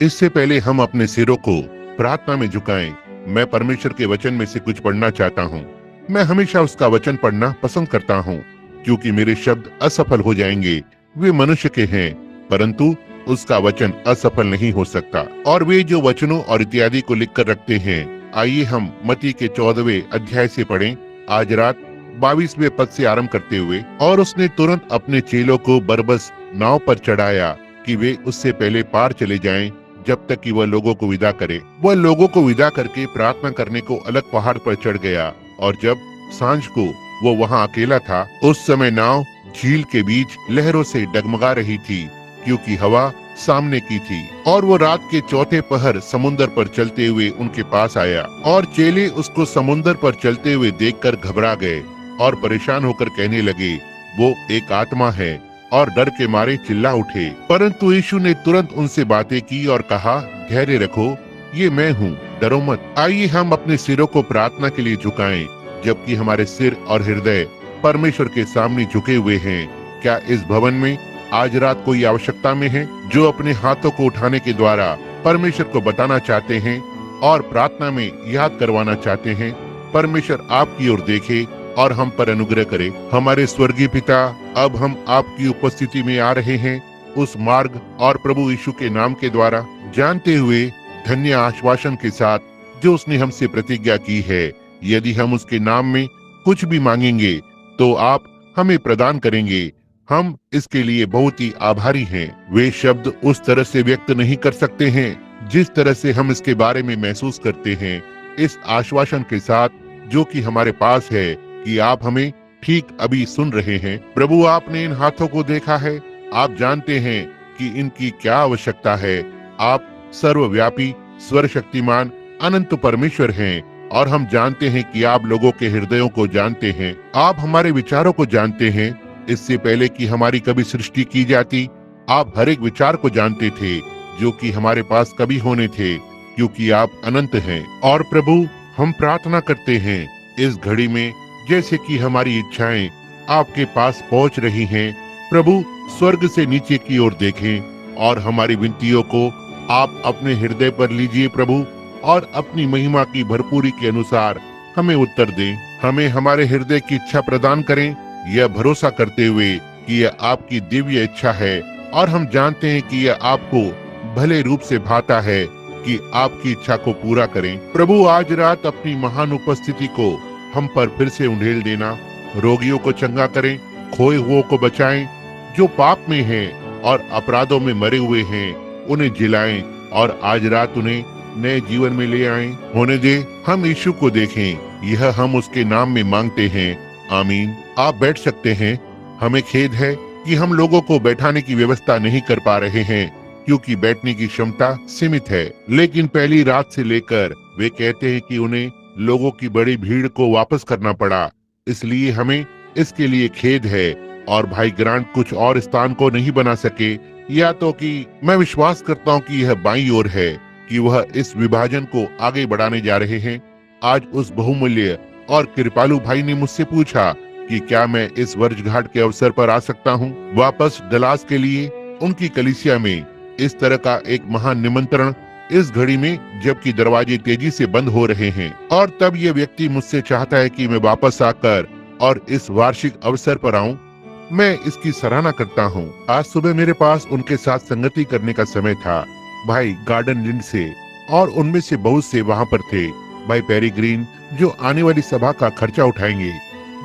इससे पहले हम अपने सिरों को प्रार्थना में झुकाएं। मैं परमेश्वर के वचन में से कुछ पढ़ना चाहता हूँ। मैं हमेशा उसका वचन पढ़ना पसंद करता हूँ, क्योंकि मेरे शब्द असफल हो जाएंगे। वे मनुष्य के हैं, परंतु उसका वचन असफल नहीं हो सकता। और वे जो वचनों और इत्यादि को लिख कर रखते हैं। आइए हम मत्ती के 14वें अध्याय से पढ़ें। आज रात 22वें पद से आरंभ करते हुए। और उसने तुरंत अपने चेलों को बरबस नाव पर चढ़ाया कि वे उससे पहले पार चले जाएं, जब तक कि वह लोगों को विदा करे। वह लोगों को विदा करके प्रार्थना करने को अलग पहाड़ पर चढ़ गया। और जब सांझ को वो वहाँ अकेला था, उस समय नाव झील के बीच लहरों से डगमगा रही थी, क्योंकि हवा सामने की थी। और वो रात के चौथे पहर समुन्दर पर चलते हुए उनके पास आया। और चेले उसको समुन्दर पर चलते हुए देखकर घबरा गए और परेशान होकर कहने लगे, वो एक आत्मा है, और डर के मारे चिल्ला उठे। परंतु यीशु ने तुरंत उनसे बातें की और कहा, धैर्य रखो, ये मैं हूँ, डरो मत। आइए हम अपने सिरों को प्रार्थना के लिए झुकाएं, जबकि हमारे सिर और हृदय परमेश्वर के सामने झुके हुए हैं। क्या इस भवन में आज रात कोई आवश्यकता में है, जो अपने हाथों को उठाने के द्वारा परमेश्वर को बताना चाहते हैं और प्रार्थना में याद करवाना चाहते हैं? परमेश्वर आपकी ओर देखे और हम पर अनुग्रह करे। हमारे स्वर्गीय पिता, अब हम आपकी उपस्थिति में आ रहे हैं, उस मार्ग और प्रभु यीशु के नाम के द्वारा, जानते हुए धन्य आश्वासन के साथ जो उसने हमसे प्रतिज्ञा की है। यदि हम उसके नाम में कुछ भी मांगेंगे तो आप हमें प्रदान करेंगे। हम इसके लिए बहुत ही आभारी हैं। वे शब्द उस तरह से व्यक्त नहीं कर सकते हैं जिस तरह से हम इसके बारे में महसूस करते हैं, इस आश्वासन के साथ जो कि हमारे पास है कि आप हमें ठीक अभी सुन रहे हैं। प्रभु, आपने इन हाथों को देखा है, आप जानते हैं कि इनकी क्या आवश्यकता है। आप सर्वव्यापी, सर्वशक्तिमान, अनंत परमेश्वर हैं, और हम जानते हैं कि आप लोगों के हृदयों को जानते हैं। आप हमारे विचारों को जानते हैं। इससे पहले कि हमारी कभी सृष्टि की जाती, आप हर एक विचार को जानते थे जो कि हमारे पास कभी होने थे, क्योंकि आप अनंत हैं। और प्रभु, हम प्रार्थना करते हैं इस घड़ी में, जैसे कि हमारी इच्छाएं आपके पास पहुंच रही हैं। प्रभु, स्वर्ग से नीचे की ओर देखें और हमारी विनतियों को आप अपने हृदय पर लीजिए प्रभु, और अपनी महिमा की भरपूरी के अनुसार हमें उत्तर दें। हमें हमारे हृदय की इच्छा प्रदान करें, यह भरोसा करते हुए कि यह आपकी दिव्य इच्छा है, और हम जानते हैं कि यह आपको भले रूप से भाता है कि आपकी इच्छा को पूरा करें। प्रभु, आज रात अपनी महान उपस्थिति को हम पर फिर से उंडेल देना। रोगियों को चंगा करें, खोए हुओं को बचाएं, जो पाप में हैं और अपराधों में मरे हुए हैं उन्हें जिलाएं, और आज रात उन्हें नए जीवन में ले आएं। होने दे हम यीशु को देखें, यह हम उसके नाम में मांगते हैं, आमीन। आप बैठ सकते हैं। हमें खेद है कि हम लोगों को बैठाने की व्यवस्था नहीं कर पा रहे हैं, क्योंकि बैठने की क्षमता सीमित है। लेकिन पहली रात से लेकर वे कहते हैं कि उन्हें लोगों की बड़ी भीड़ को वापस करना पड़ा, इसलिए हमें इसके लिए खेद है। और भाई ग्रांट कुछ और स्थान को नहीं बना सके, या तो कि मैं विश्वास करता हूँ कि यह बाईं ओर है, कि वह इस विभाजन को आगे बढ़ाने जा रहे हैं। आज उस बहुमूल्य और कृपालु भाई ने मुझसे पूछा कि क्या मैं इस वर्षगांठ के अवसर पर आ सकता हूँ वापस डलास के लिए। उनकी कलीसिया में इस तरह का एक महान निमंत्रण इस घड़ी में, जबकि दरवाजे तेजी से बंद हो रहे हैं। और तब ये व्यक्ति मुझसे चाहता है कि मैं वापस आकर और इस वार्षिक अवसर पर आऊं। मैं इसकी सराहना करता हूं। आज सुबह मेरे पास उनके साथ संगति करने का समय था। भाई गार्डन लिंड से, और उनमें से बहुत से वहां पर थे। भाई पेरी ग्रीन, जो आने वाली सभा का खर्चा उठाएंगे,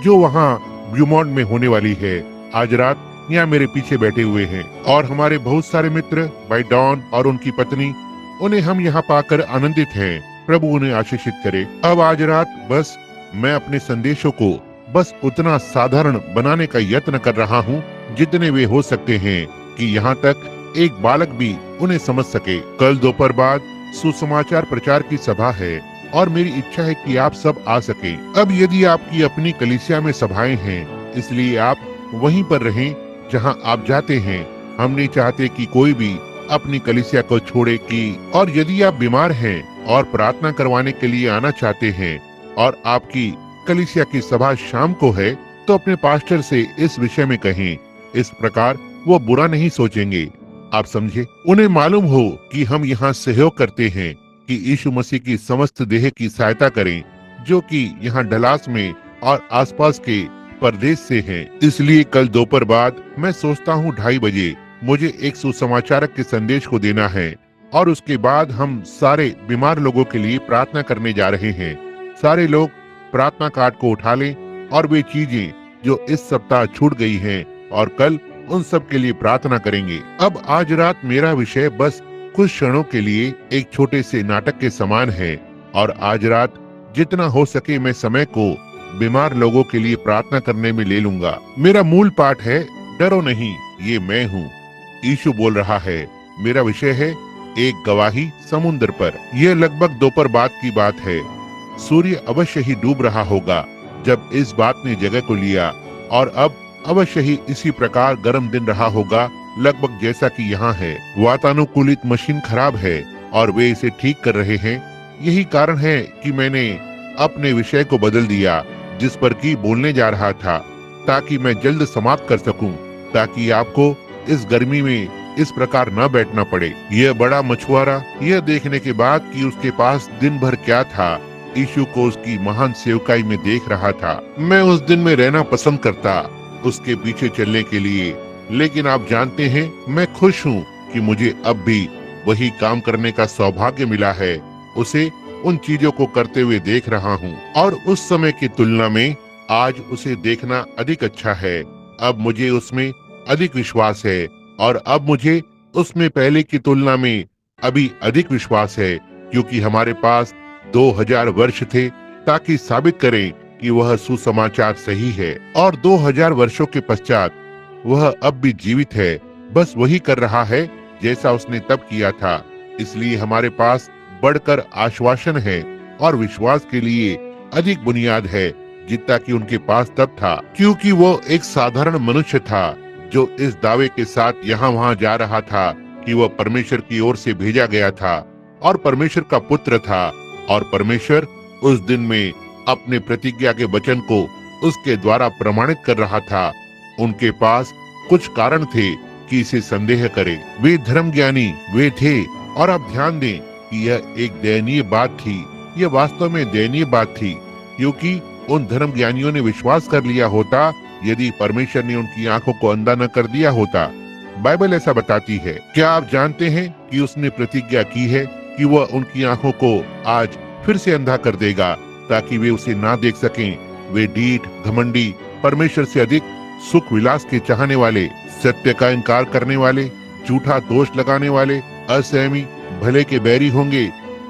जो वहां ब्यूमॉन्ट में होने वाली है, आज रात यहाँ मेरे पीछे बैठे हुए हैं। और हमारे बहुत सारे मित्र, भाई डॉन और उनकी पत्नी, उन्हें हम यहाँ पाकर आनंदित हैं। प्रभु उन्हें आशीषित करे। अब आज रात बस मैं अपने संदेशों को बस उतना साधारण बनाने का यत्न कर रहा हूँ जितने वे हो सकते हैं, कि यहाँ तक एक बालक भी उन्हें समझ सके। कल दोपहर बाद सुसमाचार प्रचार की सभा है, और मेरी इच्छा है कि आप सब आ सके। अब यदि आपकी अपनी कलीसिया में सभाएं हैं, इसलिए आप वहीं पर रहें जहाँ आप जाते हैं। हम नहीं चाहते कि कोई भी अपनी कलीसिया को छोड़े कि, और यदि आप बीमार हैं और प्रार्थना करवाने के लिए आना चाहते हैं, और आपकी कलीसिया की सभा शाम को है, तो अपने पास्टर से इस विषय में कहें। इस प्रकार वो बुरा नहीं सोचेंगे। आप समझे? उन्हें मालूम हो कि हम यहाँ सहयोग करते हैं कि यीशु मसीह की समस्त देह की सहायता करें, जो कि यहाँ डलास में और आसपास के प्रदेश से हैं। इसलिए कल दोपहर बाद मैं सोचता हूँ 2:30 बजे मुझे एक सुसमाचारक के संदेश को देना है और उसके बाद हम सारे बीमार लोगों के लिए प्रार्थना करने जा रहे हैं। सारे लोग प्रार्थना कार्ड को उठा लें और वे चीजें जो इस सप्ताह छूट गई हैं और कल उन सब के लिए प्रार्थना करेंगे। अब आज रात मेरा विषय बस कुछ क्षणों के लिए एक छोटे से नाटक के समान है और आज रात जितना हो सके मैं समय को बीमार लोगों के लिए प्रार्थना करने में ले लूंगा। मेरा मूल पाठ है डरो नहीं, ये मैं हूँ। यीशु बोल रहा है। मेरा विषय है एक गवाही समुद्र पर। यह लगभग दोपहर बाद की बात है। सूर्य अवश्य ही डूब रहा होगा जब इस बात ने जगह को लिया और अब अवश्य ही इसी प्रकार गर्म दिन रहा होगा लगभग जैसा कि यहाँ है। वातानुकूलित मशीन खराब है और वे इसे ठीक कर रहे हैं। यही कारण है कि मैंने अपने विषय को बदल दिया जिस पर कि बोलने जा रहा था, ताकि मैं जल्द समाप्त कर सकूं, ताकि आपको इस गर्मी में इस प्रकार न बैठना पड़े। यह बड़ा मछुआरा यह देखने के बाद कि उसके पास दिन भर क्या था, यीशु को उसकी महान सेवकाई में देख रहा था। मैं उस दिन में रहना पसंद करता, उसके पीछे चलने के लिए, लेकिन आप जानते हैं मैं खुश हूँ कि मुझे अब भी वही काम करने का सौभाग्य मिला है। उसे उन चीजों को करते हुए देख रहा हूँ और उस समय की तुलना में आज उसे देखना अधिक अच्छा है। अब मुझे उसमें अधिक विश्वास है और अब मुझे उसमें पहले की तुलना में अभी अधिक विश्वास है, क्योंकि हमारे पास 2000 वर्ष थे ताकि साबित करें कि वह सुसमाचार सही है और 2000 वर्षों के पश्चात वह अब भी जीवित है, बस वही कर रहा है जैसा उसने तब किया था। इसलिए हमारे पास बढ़कर आश्वासन है और विश्वास के लिए अधिक बुनियाद है जितना कि उनके पास तब था, क्योंकि वो एक साधारण मनुष्य था जो इस दावे के साथ यहाँ वहाँ जा रहा था कि वह परमेश्वर की ओर से भेजा गया था और परमेश्वर का पुत्र था और परमेश्वर उस दिन में अपने प्रतिज्ञा के वचन को उसके द्वारा प्रमाणित कर रहा था। उनके पास कुछ कारण थे कि इसे संदेह करे। वे धर्म ज्ञानी वे थे और आप ध्यान दें कि यह एक दयनीय बात थी। यह वास्तव में दयनीय बात थी, क्योंकि उन धर्म ज्ञानियों ने विश्वास कर लिया होता यदि परमेश्वर ने उनकी आंखों को अंधा न कर दिया होता। बाइबल ऐसा बताती है। क्या आप जानते हैं कि उसने प्रतिज्ञा की है कि वह उनकी आंखों को आज फिर से अंधा कर देगा ताकि वे उसे ना देख सकें। वे ढीठ घमंडी, परमेश्वर से अधिक सुख विलास के चाहने वाले, सत्य का इनकार करने वाले, झूठा दोष लगाने वाले, असहमी, भले के बैरी होंगे,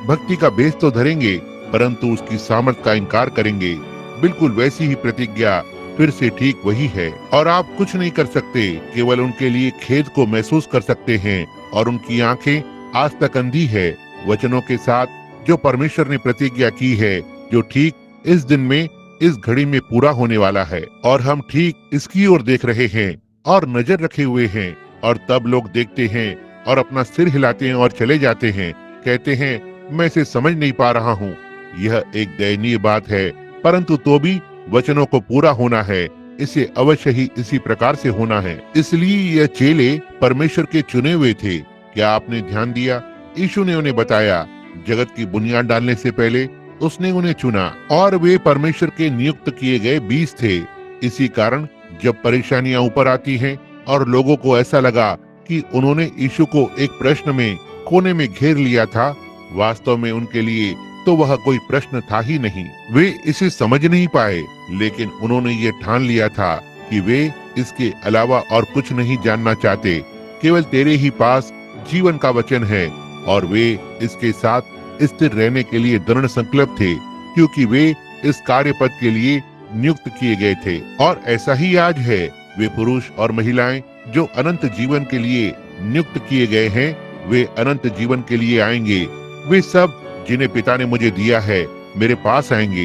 भक्ति का बेस तो धरेंगे परंतु उसकी सामर्थ का इनकार करेंगे। बिल्कुल वैसी ही प्रतिज्ञा फिर से ठीक वही है और आप कुछ नहीं कर सकते, केवल उनके लिए खेद को महसूस कर सकते हैं और उनकी आंखें आज तक अंधी है वचनों के साथ जो परमेश्वर ने प्रतिज्ञा की है, जो ठीक इस दिन में इस घड़ी में पूरा होने वाला है और हम ठीक इसकी ओर देख रहे हैं और नजर रखे हुए हैं। और तब लोग देखते हैं और अपना सिर हिलाते हैं और चले जाते हैं, कहते हैं मैं इसे समझ नहीं पा रहा हूँ। यह एक दयनीय बात है, परंतु तो भी वचनों को पूरा होना है। इसे अवश्य ही इसी प्रकार से होना है। इसलिए यह चेले परमेश्वर के चुने हुए थे। क्या आपने ध्यान दिया? यीशु ने उन्हें बताया, जगत की बुनियाद डालने से पहले उसने उन्हें चुना और वे परमेश्वर के नियुक्त किए गए बीज थे। इसी कारण जब परेशानियां ऊपर आती हैं और लोगों को ऐसा लगा कि उन्होंने यीशु को एक प्रश्न में कोने में घेर लिया था, वास्तव में उनके लिए तो वह कोई प्रश्न था ही नहीं। वे इसे समझ नहीं पाए, लेकिन उन्होंने ये ठान लिया था कि वे इसके अलावा और कुछ नहीं जानना चाहते। केवल तेरे ही पास जीवन का वचन है और वे इसके साथ स्थिर रहने के लिए दृढ़ संकल्प थे, क्योंकि वे इस कार्य पद के लिए नियुक्त किए गए थे। और ऐसा ही आज है। वे पुरुष और महिलाएं जो अनंत जीवन के लिए नियुक्त किए गए हैं, वे अनंत जीवन के लिए आएंगे। वे सब जिन्हें पिता ने मुझे दिया है मेरे पास आएंगे।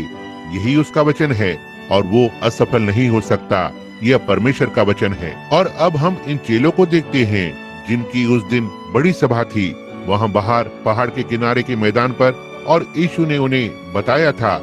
यही उसका वचन है और वो असफल नहीं हो सकता। यह परमेश्वर का वचन है। और अब हम इन चेलों को देखते हैं जिनकी उस दिन बड़ी सभा थी, वहाँ बाहर पहाड़ के किनारे के मैदान पर, और यीशु ने उन्हें बताया था,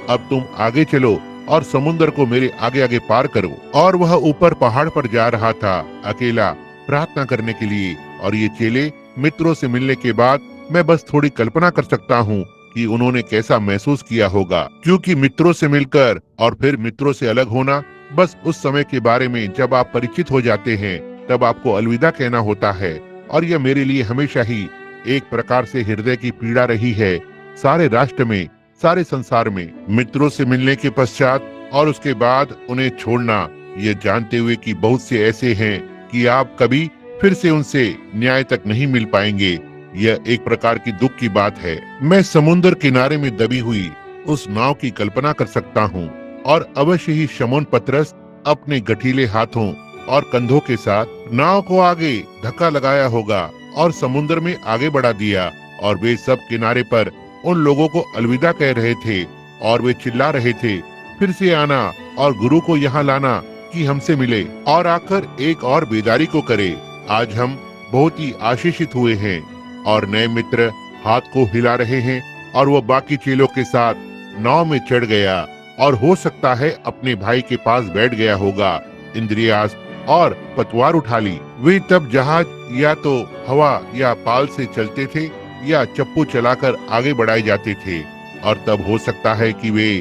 अब तुम आगे चलो और समुद्र को मेरे आगे आगे पार करो। और वह ऊपर पहाड़ पर जा रहा था अकेला प्रार्थना करने के लिए और ये चेले मित्रों से मिलने के बाद मैं बस थोड़ी कल्पना कर सकता हूँ कि उन्होंने कैसा महसूस किया होगा, क्योंकि मित्रों से मिलकर और फिर मित्रों से अलग होना बस उस समय के बारे में जब आप परिचित हो जाते हैं तब आपको अलविदा कहना होता है। और यह मेरे लिए हमेशा ही एक प्रकार से हृदय की पीड़ा रही है, सारे राष्ट्र में, सारे संसार में। मित्रों से मिलने के पश्चात और उसके बाद उन्हें छोड़ना, ये जानते हुए कि बहुत से ऐसे हैं कि आप कभी फिर से उनसे न्याय तक नहीं मिल पाएंगे, यह एक प्रकार की दुख की बात है। मैं समुद्र किनारे में दबी हुई उस नाव की कल्पना कर सकता हूँ और अवश्य ही शमौन पतरस अपने गठीले हाथों और कंधों के साथ नाव को आगे धक्का लगाया होगा और समुद्र में आगे बढ़ा दिया, और वे सब किनारे पर उन लोगों को अलविदा कह रहे थे और वे चिल्ला रहे थे, फिर से आना और गुरु को यहाँ लाना कि हमसे मिले और आकर एक और बेदारी को करे। आज हम बहुत ही आशीषित हुए हैं। और नए मित्र हाथ को हिला रहे हैं और वो बाकी चेलों के साथ नाव में चढ़ गया और हो सकता है अपने भाई के पास बैठ गया होगा। इंद्रियास और पतवार उठा ली। वे तब जहाज या तो हवा या पाल से चलते थे या चप्पू चलाकर आगे बढ़ाए जाते थे, और तब हो सकता है कि वे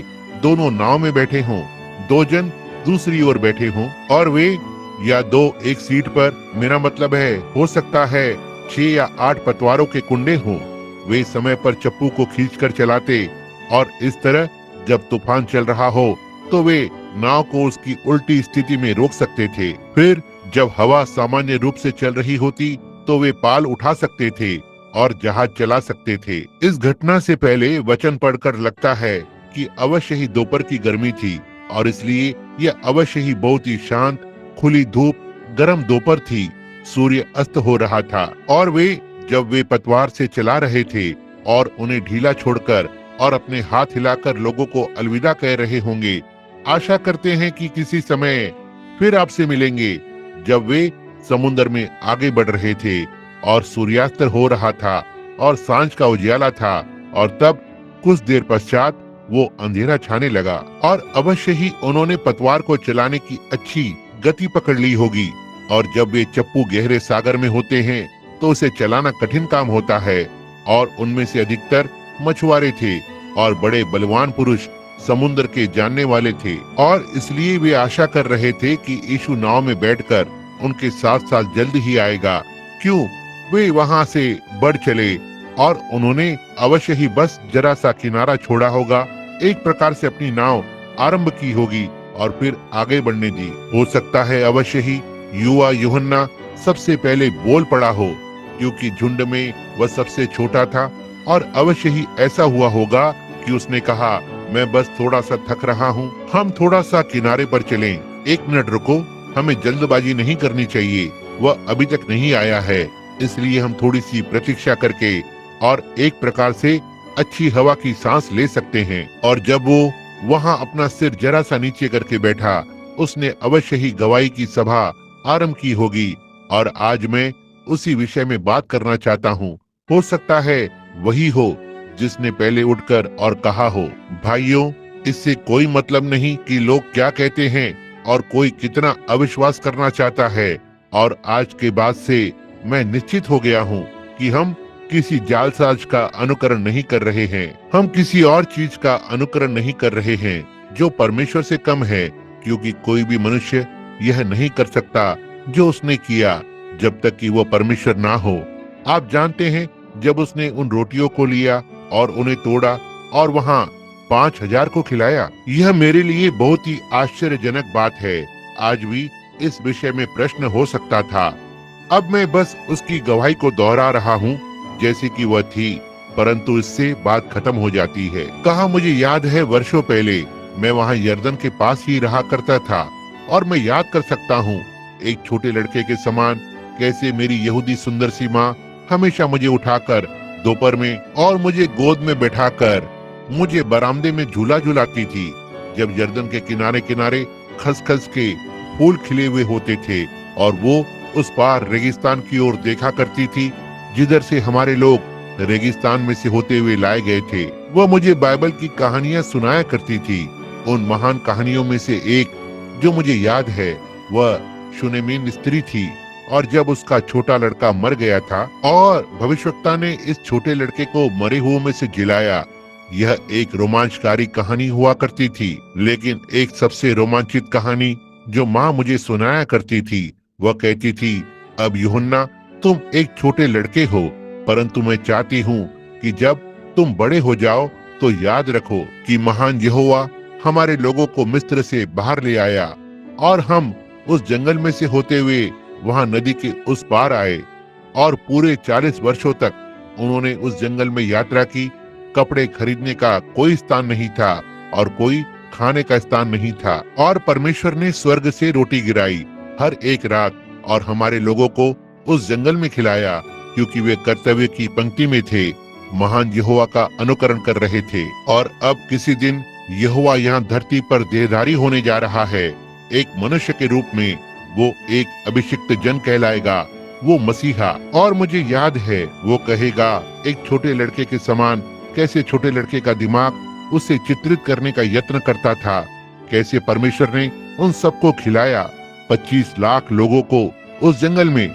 दोनों नाव में बैठे हों, दो जन दूसरी ओर बैठे हों और वे या दो एक सीट पर, मेरा मतलब है हो सकता है 6 या 8 पतवारों के कुंडे हों। वे समय पर चप्पू को खींचकर चलाते और इस तरह जब तूफान चल रहा हो तो वे नाव को उसकी उल्टी स्थिति में रोक सकते थे। फिर जब हवा सामान्य रूप से चल रही होती तो वे पाल उठा सकते थे और जहाज चला सकते थे। इस घटना से पहले वचन पढ़कर लगता है कि अवश्य ही दोपहर की गर्मी थी और इसलिए यह अवश्य ही बहुत ही शांत, खुली धूप, गर्म दोपहर थी। सूर्य अस्त हो रहा था और जब वे पतवार से चला रहे थे और उन्हें ढीला छोड़कर और अपने हाथ हिलाकर लोगों को अलविदा कह रहे होंगे, आशा करते हैं कि किसी समय फिर आपसे मिलेंगे। जब वे समुद्र में आगे बढ़ रहे थे और सूर्यास्त हो रहा था और सांझ का उजियाला था, और तब कुछ देर पश्चात वो अंधेरा छाने लगा और अवश्य ही उन्होंने पतवार को चलाने की अच्छी गति पकड़ ली होगी। और जब वे चप्पू गहरे सागर में होते हैं तो उसे चलाना कठिन काम होता है, और उनमें से अधिकतर मछुआरे थे और बड़े बलवान पुरुष समुद्र के जानने वाले थे, और इसलिए वे आशा कर रहे थे कि यीशु नाव में बैठकर उनके साथ साथ जल्द ही आएगा। क्यों वे वहां से बढ़ चले और उन्होंने अवश्य ही बस जरा सा किनारा छोड़ा होगा, एक प्रकार से अपनी नाव आरंभ की होगी और फिर आगे बढ़ने दी। हो सकता है अवश्य ही युवा यूहन्ना सबसे पहले बोल पड़ा हो, क्योंकि झुंड में वह सबसे छोटा था, और अवश्य ही ऐसा हुआ होगा कि उसने कहा, मैं बस थोड़ा सा थक रहा हूँ, हम थोड़ा सा किनारे पर चलें। 1 मिनट रुको, हमें जल्दबाजी नहीं करनी चाहिए, वह अभी तक नहीं आया है, इसलिए हम थोड़ी सी प्रतीक्षा करके और एक प्रकार से अच्छी हवा की सांस ले सकते हैं। और जब वो वहाँ अपना सिर जरा सा नीचे करके बैठा, उसने अवश्य ही गवाही की सभा आरंभ की होगी, और आज मैं उसी विषय में बात करना चाहता हूँ। हो सकता है वही हो जिसने पहले उठकर और कहा हो, भाइयों, इससे कोई मतलब नहीं कि लोग क्या कहते हैं और कोई कितना अविश्वास करना चाहता है, और आज के बाद से मैं निश्चित हो गया हूँ कि हम किसी जालसाज का अनुकरण नहीं कर रहे हैं, हम किसी और चीज का अनुकरण नहीं कर रहे हैं जो परमेश्वर से कम है, क्योंकि कोई भी मनुष्य यह नहीं कर सकता जो उसने किया जब तक कि वो परमेश्वर ना हो। आप जानते हैं, जब उसने उन रोटियों को लिया और उन्हें तोड़ा और वहाँ 5000 को खिलाया, यह मेरे लिए बहुत ही आश्चर्यजनक बात है। आज भी इस विषय में प्रश्न हो सकता था। अब मैं बस उसकी गवाही को दोहरा रहा हूँ जैसे कि वह थी, परंतु इससे बात खत्म हो जाती है। कहा मुझे याद है, वर्षों पहले मैं वहाँ यर्दन के पास ही रहा करता था, और मैं याद कर सकता हूँ एक छोटे लड़के के समान कैसे मेरी यहूदी सुंदर सी माँ हमेशा मुझे उठाकर दोपहर में और मुझे गोद में बैठाकर मुझे बरामदे में झूला झुलाती थी, जब यर्दन के किनारे किनारे खसखस के फूल खिले हुए होते थे, और वो उस पार रेगिस्तान की ओर देखा करती थी जिधर से हमारे लोग रेगिस्तान में से होते हुए लाए गए थे। वह मुझे बाइबल की कहानियां सुनाया करती थी। उन महान कहानियों में से एक जो मुझे याद है वह शूनेमिन स्त्री थी, और जब उसका छोटा लड़का मर गया था और भविष्यवक्ता ने इस छोटे लड़के को मरे हुओं में से जिलाया, यह एक रोमांचकारी कहानी हुआ करती थी। लेकिन एक सबसे रोमांचित कहानी जो माँ मुझे सुनाया करती थी, वह कहती थी, अब यूहन्ना, तुम एक छोटे लड़के हो, परंतु मैं चाहती हूँ कि जब तुम बड़े हो जाओ तो याद रखो कि महान यहोवा हमारे लोगों को मिस्र से बाहर ले आया और हम उस जंगल में से होते हुए वहां नदी के उस पार आए और पूरे 40 वर्षों तक उन्होंने उस जंगल में यात्रा की। कपड़े खरीदने का कोई स्थान नहीं था और कोई खाने का स्थान नहीं था, और परमेश्वर ने स्वर्ग से रोटी गिराई हर एक रात और हमारे लोगों को उस जंगल में खिलाया, क्योंकि वे कर्तव्य की पंक्ति में थे, महान यहोवा का अनुकरण कर रहे थे। और अब किसी दिन यहोवा यहाँ धरती पर देहधारी होने जा रहा है। एक मनुष्य के रूप में वो एक अभिषिक्त जन कहलाएगा, वो मसीहा। और मुझे याद है वो कहेगा, एक छोटे लड़के के समान कैसे छोटे लड़के का दिमाग उसे चित्रित करने का यत्न करता था, कैसे परमेश्वर ने उन सबको खिलाया, 25 लाख लोगों को उस जंगल में।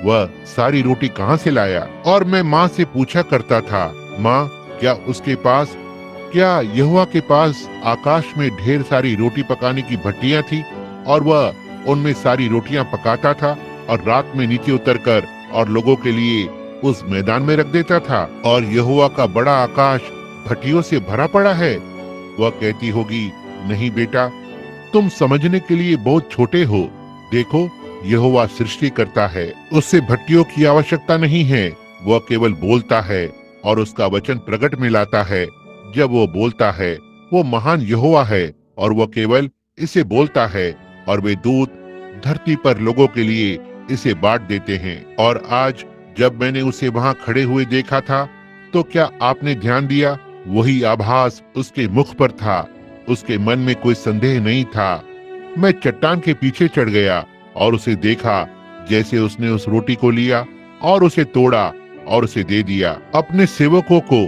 वह सारी रोटी कहाँ से लाया? और मैं माँ से पूछा करता था, माँ, क्या यहोवा के पास आकाश में ढेर सारी रोटी पकाने की भट्टियां थी और वह उनमें सारी रोटियां पकाता था और रात में नीचे उतरकर और लोगों के लिए उस मैदान में रख देता था? और यहोवा का बड़ा आकाश भट्टियों से भरा पड़ा है। वह कहती होगी, नहीं बेटा, तुम समझने के लिए बहुत छोटे हो। देखो, यहोवा सृष्टि करता है, उससे भट्टियों की आवश्यकता नहीं है। वह केवल बोलता है और उसका वचन प्रकट में लाता है। जब वो बोलता है, वो महान यहोवा है और वह केवल इसे बोलता है और वे दूत धरती पर लोगों के लिए इसे बांट देते हैं। और आज जब मैंने उसे वहां खड़े हुए देखा था, तो क्या आपने ध्यान दिया? वही आभास उसके मुख पर था, उसके मन में कोई संदेह नहीं था। मैं चट्टान के पीछे चढ़ गया और उसे देखा, जैसे उसने उस रोटी को लिया और उसे तोड़ा और उसे दे दिया। अपने सेवकों को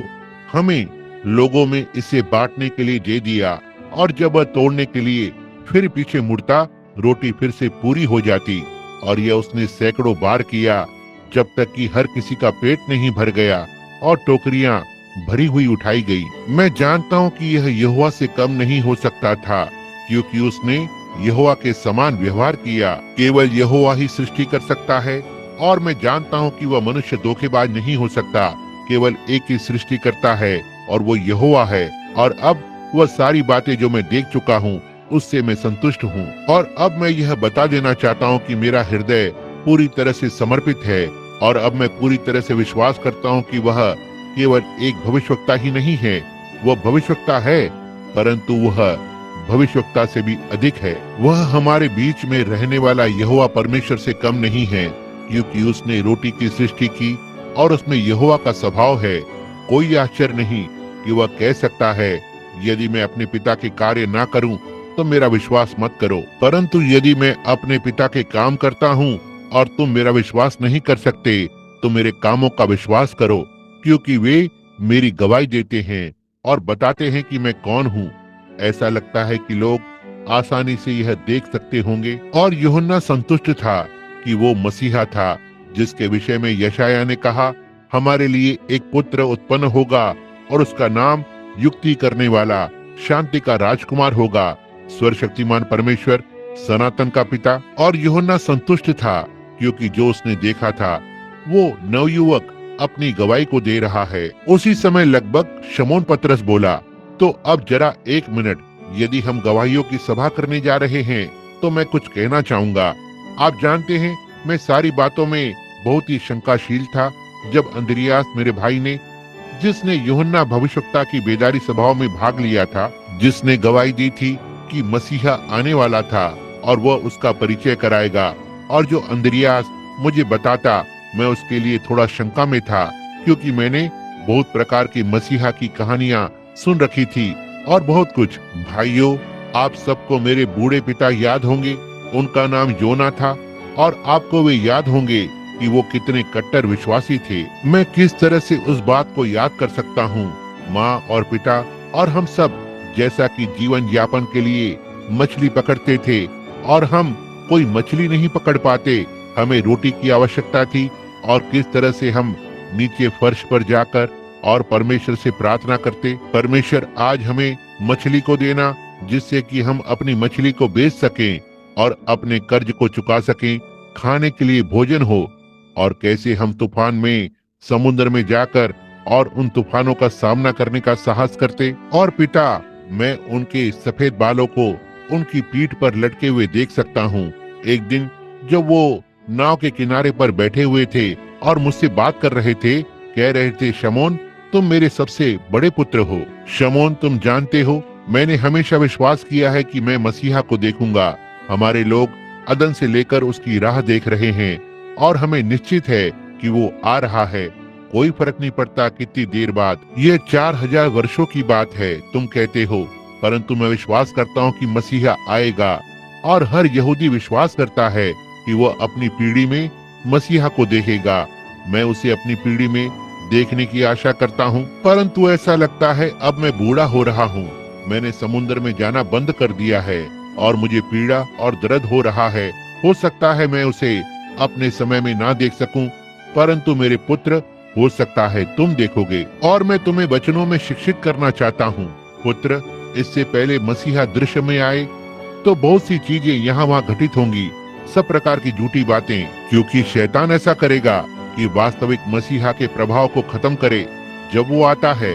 हमें लोगों में इसे बांटने के लिए दे दिया, और जब वह तोड़ने के लिए फिर पीछे मुड़ता, रोटी फिर से पूरी हो जाती। और यह उसने सैकड़ों बार किया, जब तक कि हर किसी का पेट नहीं भर गया और टोकरियां भरी हुई उठाई गई। मैं जानता हूँ कि यह यहोवा से कम नहीं हो सकता था, क्योंकि उसने यहोवा के समान व्यवहार किया। केवल यहोवा ही सृष्टि कर सकता है, और मैं जानता हूँ कि वह मनुष्य धोखेबाज नहीं हो सकता। केवल एक ही सृष्टि करता है और वो यहोवा है। और अब वह सारी बातें जो मैं देख चुका हूँ, उससे मैं संतुष्ट हूँ। और अब मैं यह बता देना चाहता हूँ कि मेरा हृदय पूरी तरह से समर्पित है, और अब मैं पूरी तरह से विश्वास करता हूँ कि वह केवल एक भविष्यवक्ता ही नहीं है। वह भविष्यवक्ता है, परंतु वह भविष्यवक्ता से भी अधिक है। वह हमारे बीच में रहने वाला यहोवा परमेश्वर से कम नहीं है, क्योंकि उसने रोटी की सृष्टि की और उसमें यहोवा का स्वभाव है। कोई आश्चर्य नहीं कि वह कह सकता है, यदि मैं अपने पिता के कार्य ना करूं तो मेरा विश्वास मत करो, परंतु यदि मैं अपने पिता के काम करता हूं और तुम मेरा विश्वास नहीं कर सकते, तो मेरे कामों का विश्वास करो, क्योंकि वे मेरी गवाही देते हैं और बताते हैं कि मैं कौन हूँ। ऐसा लगता है कि लोग आसानी से यह देख सकते होंगे। और यूहन्ना संतुष्ट था कि वो मसीहा था, जिसके विषय में यशायाह ने कहा, हमारे लिए एक पुत्र उत्पन्न होगा और उसका नाम युक्ति करने वाला, शांति का राजकुमार होगा, सर्वशक्तिमान परमेश्वर, सनातन का पिता। और यूहन्ना संतुष्ट था, क्योंकि जो उसने देखा था वो नवयुवक अपनी गवाही को दे रहा है। उसी समय लगभग शमौन पतरस बोला, तो अब जरा एक मिनट, यदि हम गवाहियों की सभा करने जा रहे हैं तो मैं कुछ कहना चाहूंगा। आप जानते हैं, मैं सारी बातों में बहुत ही शंकाशील था। जब अंद्रियास मेरे भाई ने, जिसने यूहन्ना भविष्यवक्ता की बेदारी सभाओं में भाग लिया था, जिसने गवाही दी थी कि मसीहा आने वाला था और वह उसका परिचय कराएगा, और जो अंद्रियास मुझे बताता, मैं उसके लिए थोड़ा शंका में था, क्योंकि मैंने बहुत प्रकार की मसीहा की कहानियां सुन रखी थी और बहुत कुछ। भाइयों, आप सबको मेरे बूढ़े पिता याद होंगे, उनका नाम योना था, और आपको वे याद होंगे कि वो कितने कट्टर विश्वासी थे। मैं किस तरह से उस बात को याद कर सकता हूँ। माँ और पिता और हम सब जैसा कि जीवन यापन के लिए मछली पकड़ते थे, और हम कोई मछली नहीं पकड़ पाते, हमें रोटी की आवश्यकता थी और किस तरह से हम नीचे फर्श पर जाकर और परमेश्वर से प्रार्थना करते, परमेश्वर आज हमें मछली को देना जिससे कि हम अपनी मछली को बेच सकें और अपने कर्ज को चुका सकें, खाने के लिए भोजन हो। और कैसे हम तूफान में, समुद्र में जाकर और उन तूफानों का सामना करने का साहस करते। और पिता, मैं उनके सफेद बालों को उनकी पीठ पर लटके हुए देख सकता हूँ। एक दिन जब वो नाव के किनारे पर बैठे हुए थे और मुझसे बात कर रहे थे, कह रहे थे, शमौन तुम मेरे सबसे बड़े पुत्र हो। शमौन, तुम जानते हो मैंने हमेशा विश्वास किया है कि मैं मसीहा को देखूंगा। हमारे लोग अदन से लेकर उसकी राह देख रहे हैं और हमें निश्चित है कि वो आ रहा है। कोई फर्क नहीं पड़ता कितनी देर बाद। ये 4000 वर्षों की बात है तुम कहते हो, परंतु मैं विश्वास करता हूँ कि मसीहा आएगा। और हर यहूदी विश्वास करता है कि वो अपनी पीढ़ी में मसीहा को देखेगा। मैं उसे अपनी पीढ़ी में देखने की आशा करता हूँ, परंतु ऐसा लगता है अब मैं बूढ़ा हो रहा हूँ। मैंने समुद्र में जाना बंद कर दिया है और मुझे पीड़ा और दर्द हो रहा है। हो सकता है मैं उसे अपने समय में ना देख सकूं, परंतु मेरे पुत्र, हो सकता है तुम देखोगे। और मैं तुम्हें वचनों में शिक्षित करना चाहता हूँ। पुत्र, इससे पहले मसीहा दृश्य में आए तो बहुत सी चीजें यहाँ वहाँ घटित होंगी, सब प्रकार की झूठी बातें, क्योंकि शैतान ऐसा करेगा कि वास्तविक मसीहा के प्रभाव को खत्म करे। जब वो आता है,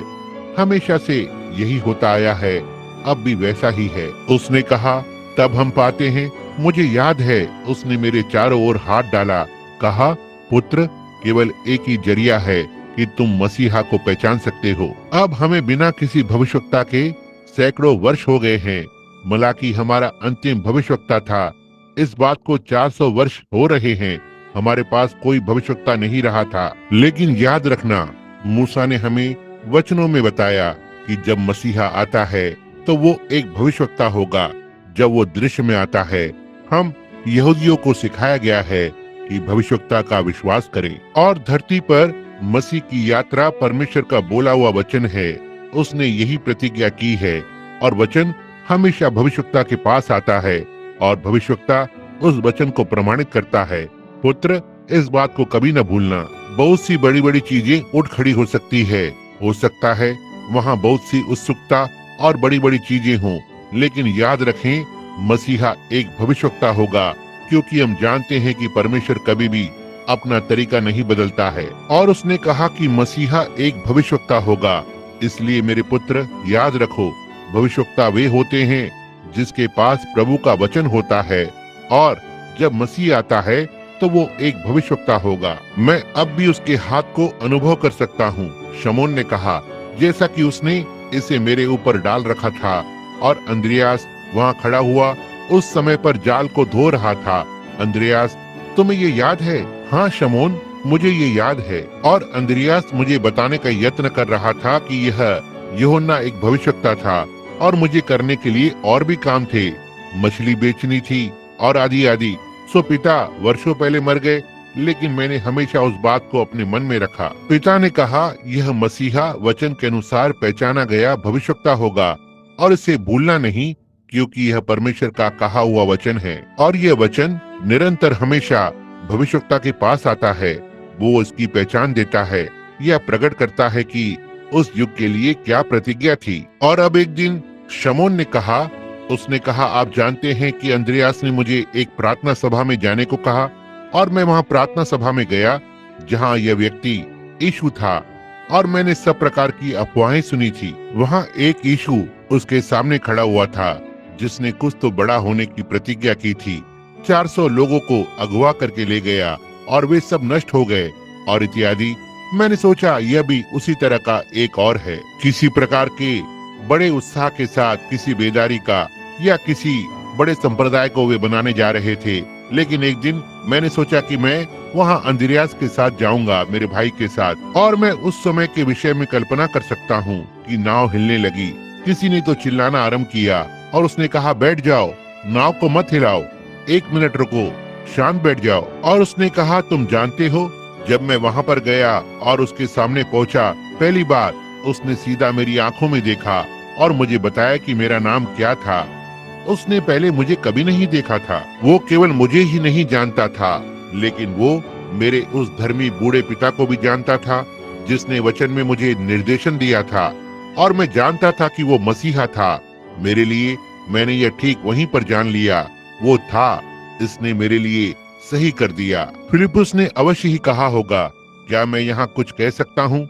हमेशा से यही होता आया है, अब भी वैसा ही है। उसने कहा, तब हम पाते हैं, मुझे याद है उसने मेरे चारों ओर हाथ डाला, कहा, पुत्र, केवल एक ही जरिया है कि तुम मसीहा को पहचान सकते हो। अब हमें बिना किसी भविष्यवक्ता के सैकड़ों वर्ष हो गए हैं। मलाकी हमारा अंतिम भविष्यवक्ता था। इस बात को 400 वर्ष हो रहे हैं। हमारे पास कोई भविष्यवक्ता नहीं रहा था। लेकिन याद रखना, मूसा ने हमें वचनों में बताया कि जब मसीहा आता है तो वो एक भविष्यवक्ता होगा। जब वो दृश्य में आता है, हम यहूदियों को सिखाया गया है कि भविष्यवक्ता का विश्वास करें। और धरती पर मसीह की यात्रा परमेश्वर का बोला हुआ वचन है। उसने यही प्रतिज्ञा की है और वचन हमेशा भविष्यवक्ता के पास आता है और भविष्यवक्ता उस वचन को प्रमाणित करता है। पुत्र, इस बात को कभी न भूलना। बहुत सी बड़ी बड़ी चीजें उठ खड़ी हो सकती है। हो सकता है वहाँ बहुत सी उत्सुकता और बड़ी बड़ी चीजें हों, लेकिन याद रखें, मसीहा एक भविष्यवक्ता होगा, क्योंकि हम जानते हैं कि परमेश्वर कभी भी अपना तरीका नहीं बदलता है। और उसने कहा कि मसीहा एक भविष्यवक्ता होगा। इसलिए मेरे पुत्र, याद रखो, भविष्यवक्ता वे होते हैं जिसके पास प्रभु का वचन होता है, और जब मसीह आता है तो वो एक भविष्यवक्ता होगा। मैं अब भी उसके हाथ को अनुभव कर सकता हूँ। शमौन ने कहा, जैसा कि उसने इसे मेरे ऊपर डाल रखा था। और अंद्रियास वहाँ खड़ा हुआ, उस समय पर जाल को धो रहा था। अंद्रियास, तुम्हें ये याद है? हाँ शमौन, मुझे ये याद है। और अंद्रियास मुझे बताने का यत्न कर रहा था कि यह यूहन्ना एक भविष्यवक्ता था और मुझे करने के लिए और भी काम थे, मछली बेचनी थी और आदि आदि। सो पिता वर्षों पहले मर गए, लेकिन मैंने हमेशा उस बात को अपने मन में रखा। पिता ने कहा, यह मसीहा वचन के अनुसार पहचाना गया भविष्यवक्ता होगा और इसे भूलना नहीं, क्योंकि यह परमेश्वर का कहा हुआ वचन है और यह वचन निरंतर हमेशा भविष्यवक्ता के पास आता है। वो इसकी पहचान देता है, यह प्रकट करता है कि उस युग के लिए क्या प्रतिज्ञा थी। और अब एक दिन शमौन ने कहा, उसने कहा, आप जानते हैं कि अंद्रियास ने मुझे एक प्रार्थना सभा में जाने को कहा और मैं वहाँ प्रार्थना सभा में गया जहाँ यह व्यक्ति यीशु था और मैंने सब प्रकार की अफवाहें सुनी थी। वहाँ एक यीशु उसके सामने खड़ा हुआ था जिसने कुछ तो बड़ा होने की प्रतिज्ञा की थी। 400 लोगों को अगवा करके ले गया और वे सब नष्ट हो गए और इत्यादि। मैंने सोचा यह भी उसी तरह का एक और है। किसी प्रकार के बड़े उत्साह के साथ किसी बेदारी का या किसी बड़े संप्रदाय को वे बनाने जा रहे थे। लेकिन एक दिन मैंने सोचा कि मैं वहाँ अंद्रियास के साथ जाऊंगा, मेरे भाई के साथ, और मैं उस समय के विषय में कल्पना कर सकता हूँ कि नाव हिलने लगी। किसी ने तो चिल्लाना आरंभ किया और उसने कहा, बैठ जाओ, नाव को मत हिलाओ, 1 मिनट रुको, शांत बैठ जाओ। और उसने कहा, तुम जानते हो, जब मैं वहाँ पर गया और उसके सामने पहुँचा, पहली बार उसने सीधा मेरी आंखों में देखा और मुझे बताया कि मेरा नाम क्या था। उसने पहले मुझे कभी नहीं देखा था। वो केवल मुझे ही नहीं जानता था, लेकिन वो मेरे उस धर्मी बूढ़े पिता को भी जानता था जिसने वचन में मुझे निर्देशन दिया था, और मैं जानता था कि वो मसीहा था। मेरे लिए मैंने यह ठीक वहीं पर जान लिया, वो था, इसने मेरे लिए सही कर दिया। फिलिपुस ने अवश्य ही कहा होगा, क्या मैं यहाँ कुछ कह सकता हूँ?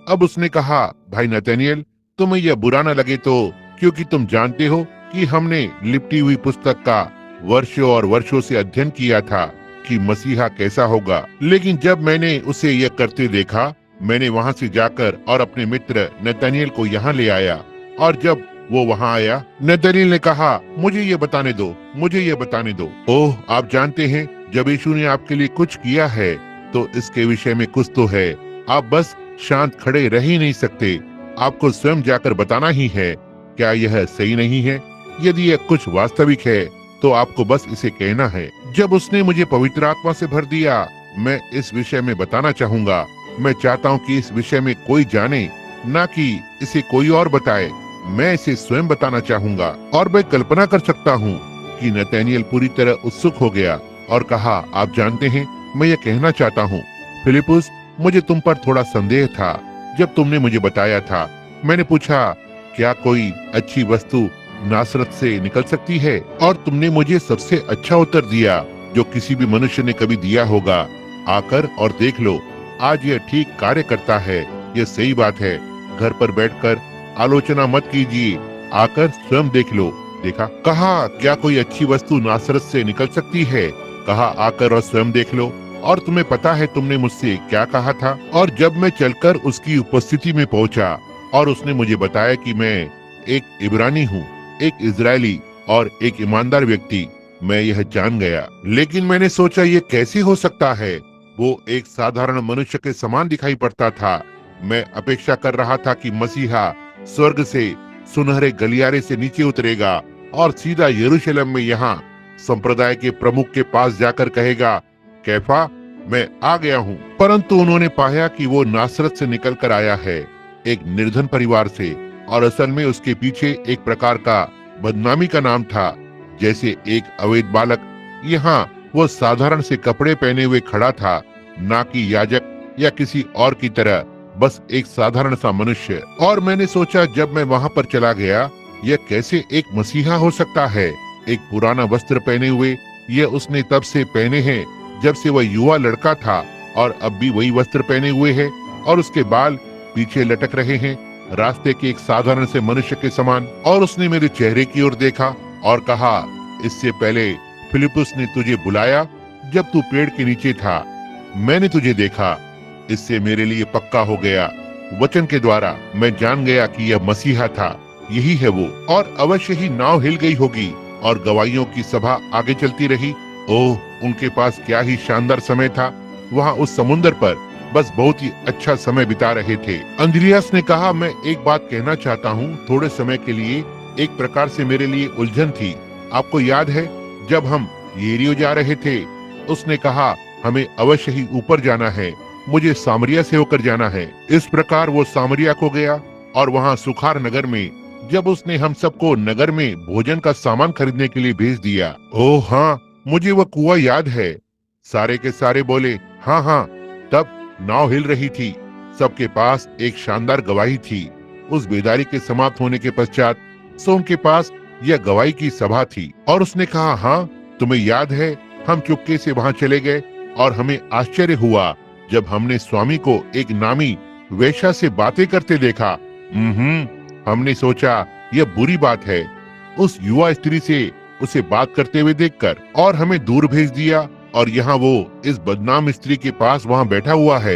अब उसने कहा, भाई नतनएल, तुम्हें यह बुरा न लगे तो, क्योंकि तुम जानते हो कि हमने लिपटी हुई पुस्तक का वर्षों और वर्षों से अध्ययन किया था कि मसीहा कैसा होगा। लेकिन जब मैंने उसे यह करते देखा, मैंने वहां से जाकर और अपने मित्र नतनएल को यहाँ ले आया। और जब वो वहाँ आया, नतनएल ने कहा, मुझे ये बताने दो, मुझे ये बताने दो। ओह, आप जानते हैं, जब यीशु ने आपके लिए कुछ किया है तो इसके विषय में कुछ तो है। आप बस शांत खड़े रह ही नहीं सकते, आपको स्वयं जाकर बताना ही है। क्या यह सही नहीं है? यदि यह कुछ वास्तविक है तो आपको बस इसे कहना है। जब उसने मुझे पवित्र आत्मा से भर दिया, मैं इस विषय में बताना चाहूंगा। मैं चाहता हूँ कि इस विषय में कोई जाने, ना कि इसे कोई और बताए। मैं इसे स्वयं बताना चाहूंगा। और मैं कल्पना कर सकता हूँ कि नतनएल पूरी तरह उत्सुक हो गया और कहा, आप जानते हैं, मैं ये कहना चाहता हूँ फिलिपुस, मुझे तुम पर थोड़ा संदेह था जब तुमने मुझे बताया था। मैंने पूछा, क्या कोई अच्छी वस्तु नासरत से निकल सकती है? और तुमने मुझे सबसे अच्छा उत्तर दिया जो किसी भी मनुष्य ने कभी दिया होगा। आकर और देख लो, आज यह ठीक कार्य करता है। यह सही बात है। घर पर बैठकर आलोचना मत कीजिए, आकर स्वयं देख लो। देखा? कहा, क्या कोई अच्छी वस्तु नासरत से निकल सकती है? कहा, आकर और स्वयं देख लो। और तुम्हें पता है तुमने मुझसे क्या कहा था? और जब मैं चलकर उसकी उपस्थिति में पहुंचा और उसने मुझे बताया कि मैं एक इब्रानी हूँ, एक इजरायली और एक ईमानदार व्यक्ति, मैं यह जान गया। लेकिन मैंने सोचा, ये कैसे हो सकता है? वो एक साधारण मनुष्य के समान दिखाई पड़ता था। मैं अपेक्षा कर रहा था कि मसीहा स्वर्ग से सुनहरे गलियारे से नीचे उतरेगा और सीधा यरूशलेम में यहाँ संप्रदाय के प्रमुख के पास जाकर कहेगा, कैफा, मैं आ गया हूँ। परंतु उन्होंने पाया कि वो नासरत से निकल कर आया है, एक निर्धन परिवार से, और असल में उसके पीछे एक प्रकार का बदनामी का नाम था, जैसे एक अवैध बालक। यहाँ वो साधारण से कपड़े पहने हुए खड़ा था, ना कि याजक या किसी और की तरह, बस एक साधारण सा मनुष्य। और मैंने सोचा, जब मैं वहाँ पर चला गया, यह कैसे एक मसीहा हो सकता है? एक पुराना वस्त्र पहने हुए, यह उसने तब से पहने हैं जब से वह युवा लड़का था, और अब भी वही वस्त्र पहने हुए है, और उसके बाल पीछे लटक रहे हैं, रास्ते के एक साधारण से मनुष्य के समान। और उसने मेरे चेहरे की ओर देखा और कहा, इससे पहले फिलिपुस ने तुझे बुलाया जब तू पेड़ के नीचे था, मैंने तुझे देखा। इससे मेरे लिए पक्का हो गया, वचन के द्वारा मैं जान गया कि यह मसीहा था, यही है वो। और अवश्य ही नाव हिल गई होगी और गवाहियों की सभा आगे चलती रही। ओह, उनके पास क्या ही शानदार समय था। वहाँ उस समुन्दर पर बस बहुत ही अच्छा समय बिता रहे थे। अंद्रियास ने कहा, मैं एक बात कहना चाहता हूँ। थोड़े समय के लिए एक प्रकार से मेरे लिए उलझन थी। आपको याद है जब हम येरियो जा रहे थे, उसने कहा, हमें अवश्य ही ऊपर जाना है, मुझे सामरिया से होकर जाना है। इस प्रकार वो सामरिया को गया और वहाँ सुखार नगर में, जब उसने हम सबको नगर में भोजन का सामान खरीदने के लिए भेज दिया। ओह हाँ, मुझे वह कुआं याद है। सारे के सारे बोले, हाँ हाँ। तब नाव हिल रही थी। सबके पास एक शानदार गवाही थी। उस बेदारी के समाप्त होने के पश्चात सोम के पास यह गवाही की सभा थी। और उसने कहा, हाँ, तुम्हें याद है, हम चुपके से वहाँ चले गए और हमें आश्चर्य हुआ जब हमने स्वामी को एक नामी वेश्या से बातें करते देखा। हमने सोचा यह बुरी बात है, उस युवा स्त्री से उसे बात करते हुए देखकर, और हमें दूर भेज दिया। और यहाँ वो इस बदनाम स्त्री के पास वहाँ बैठा हुआ है।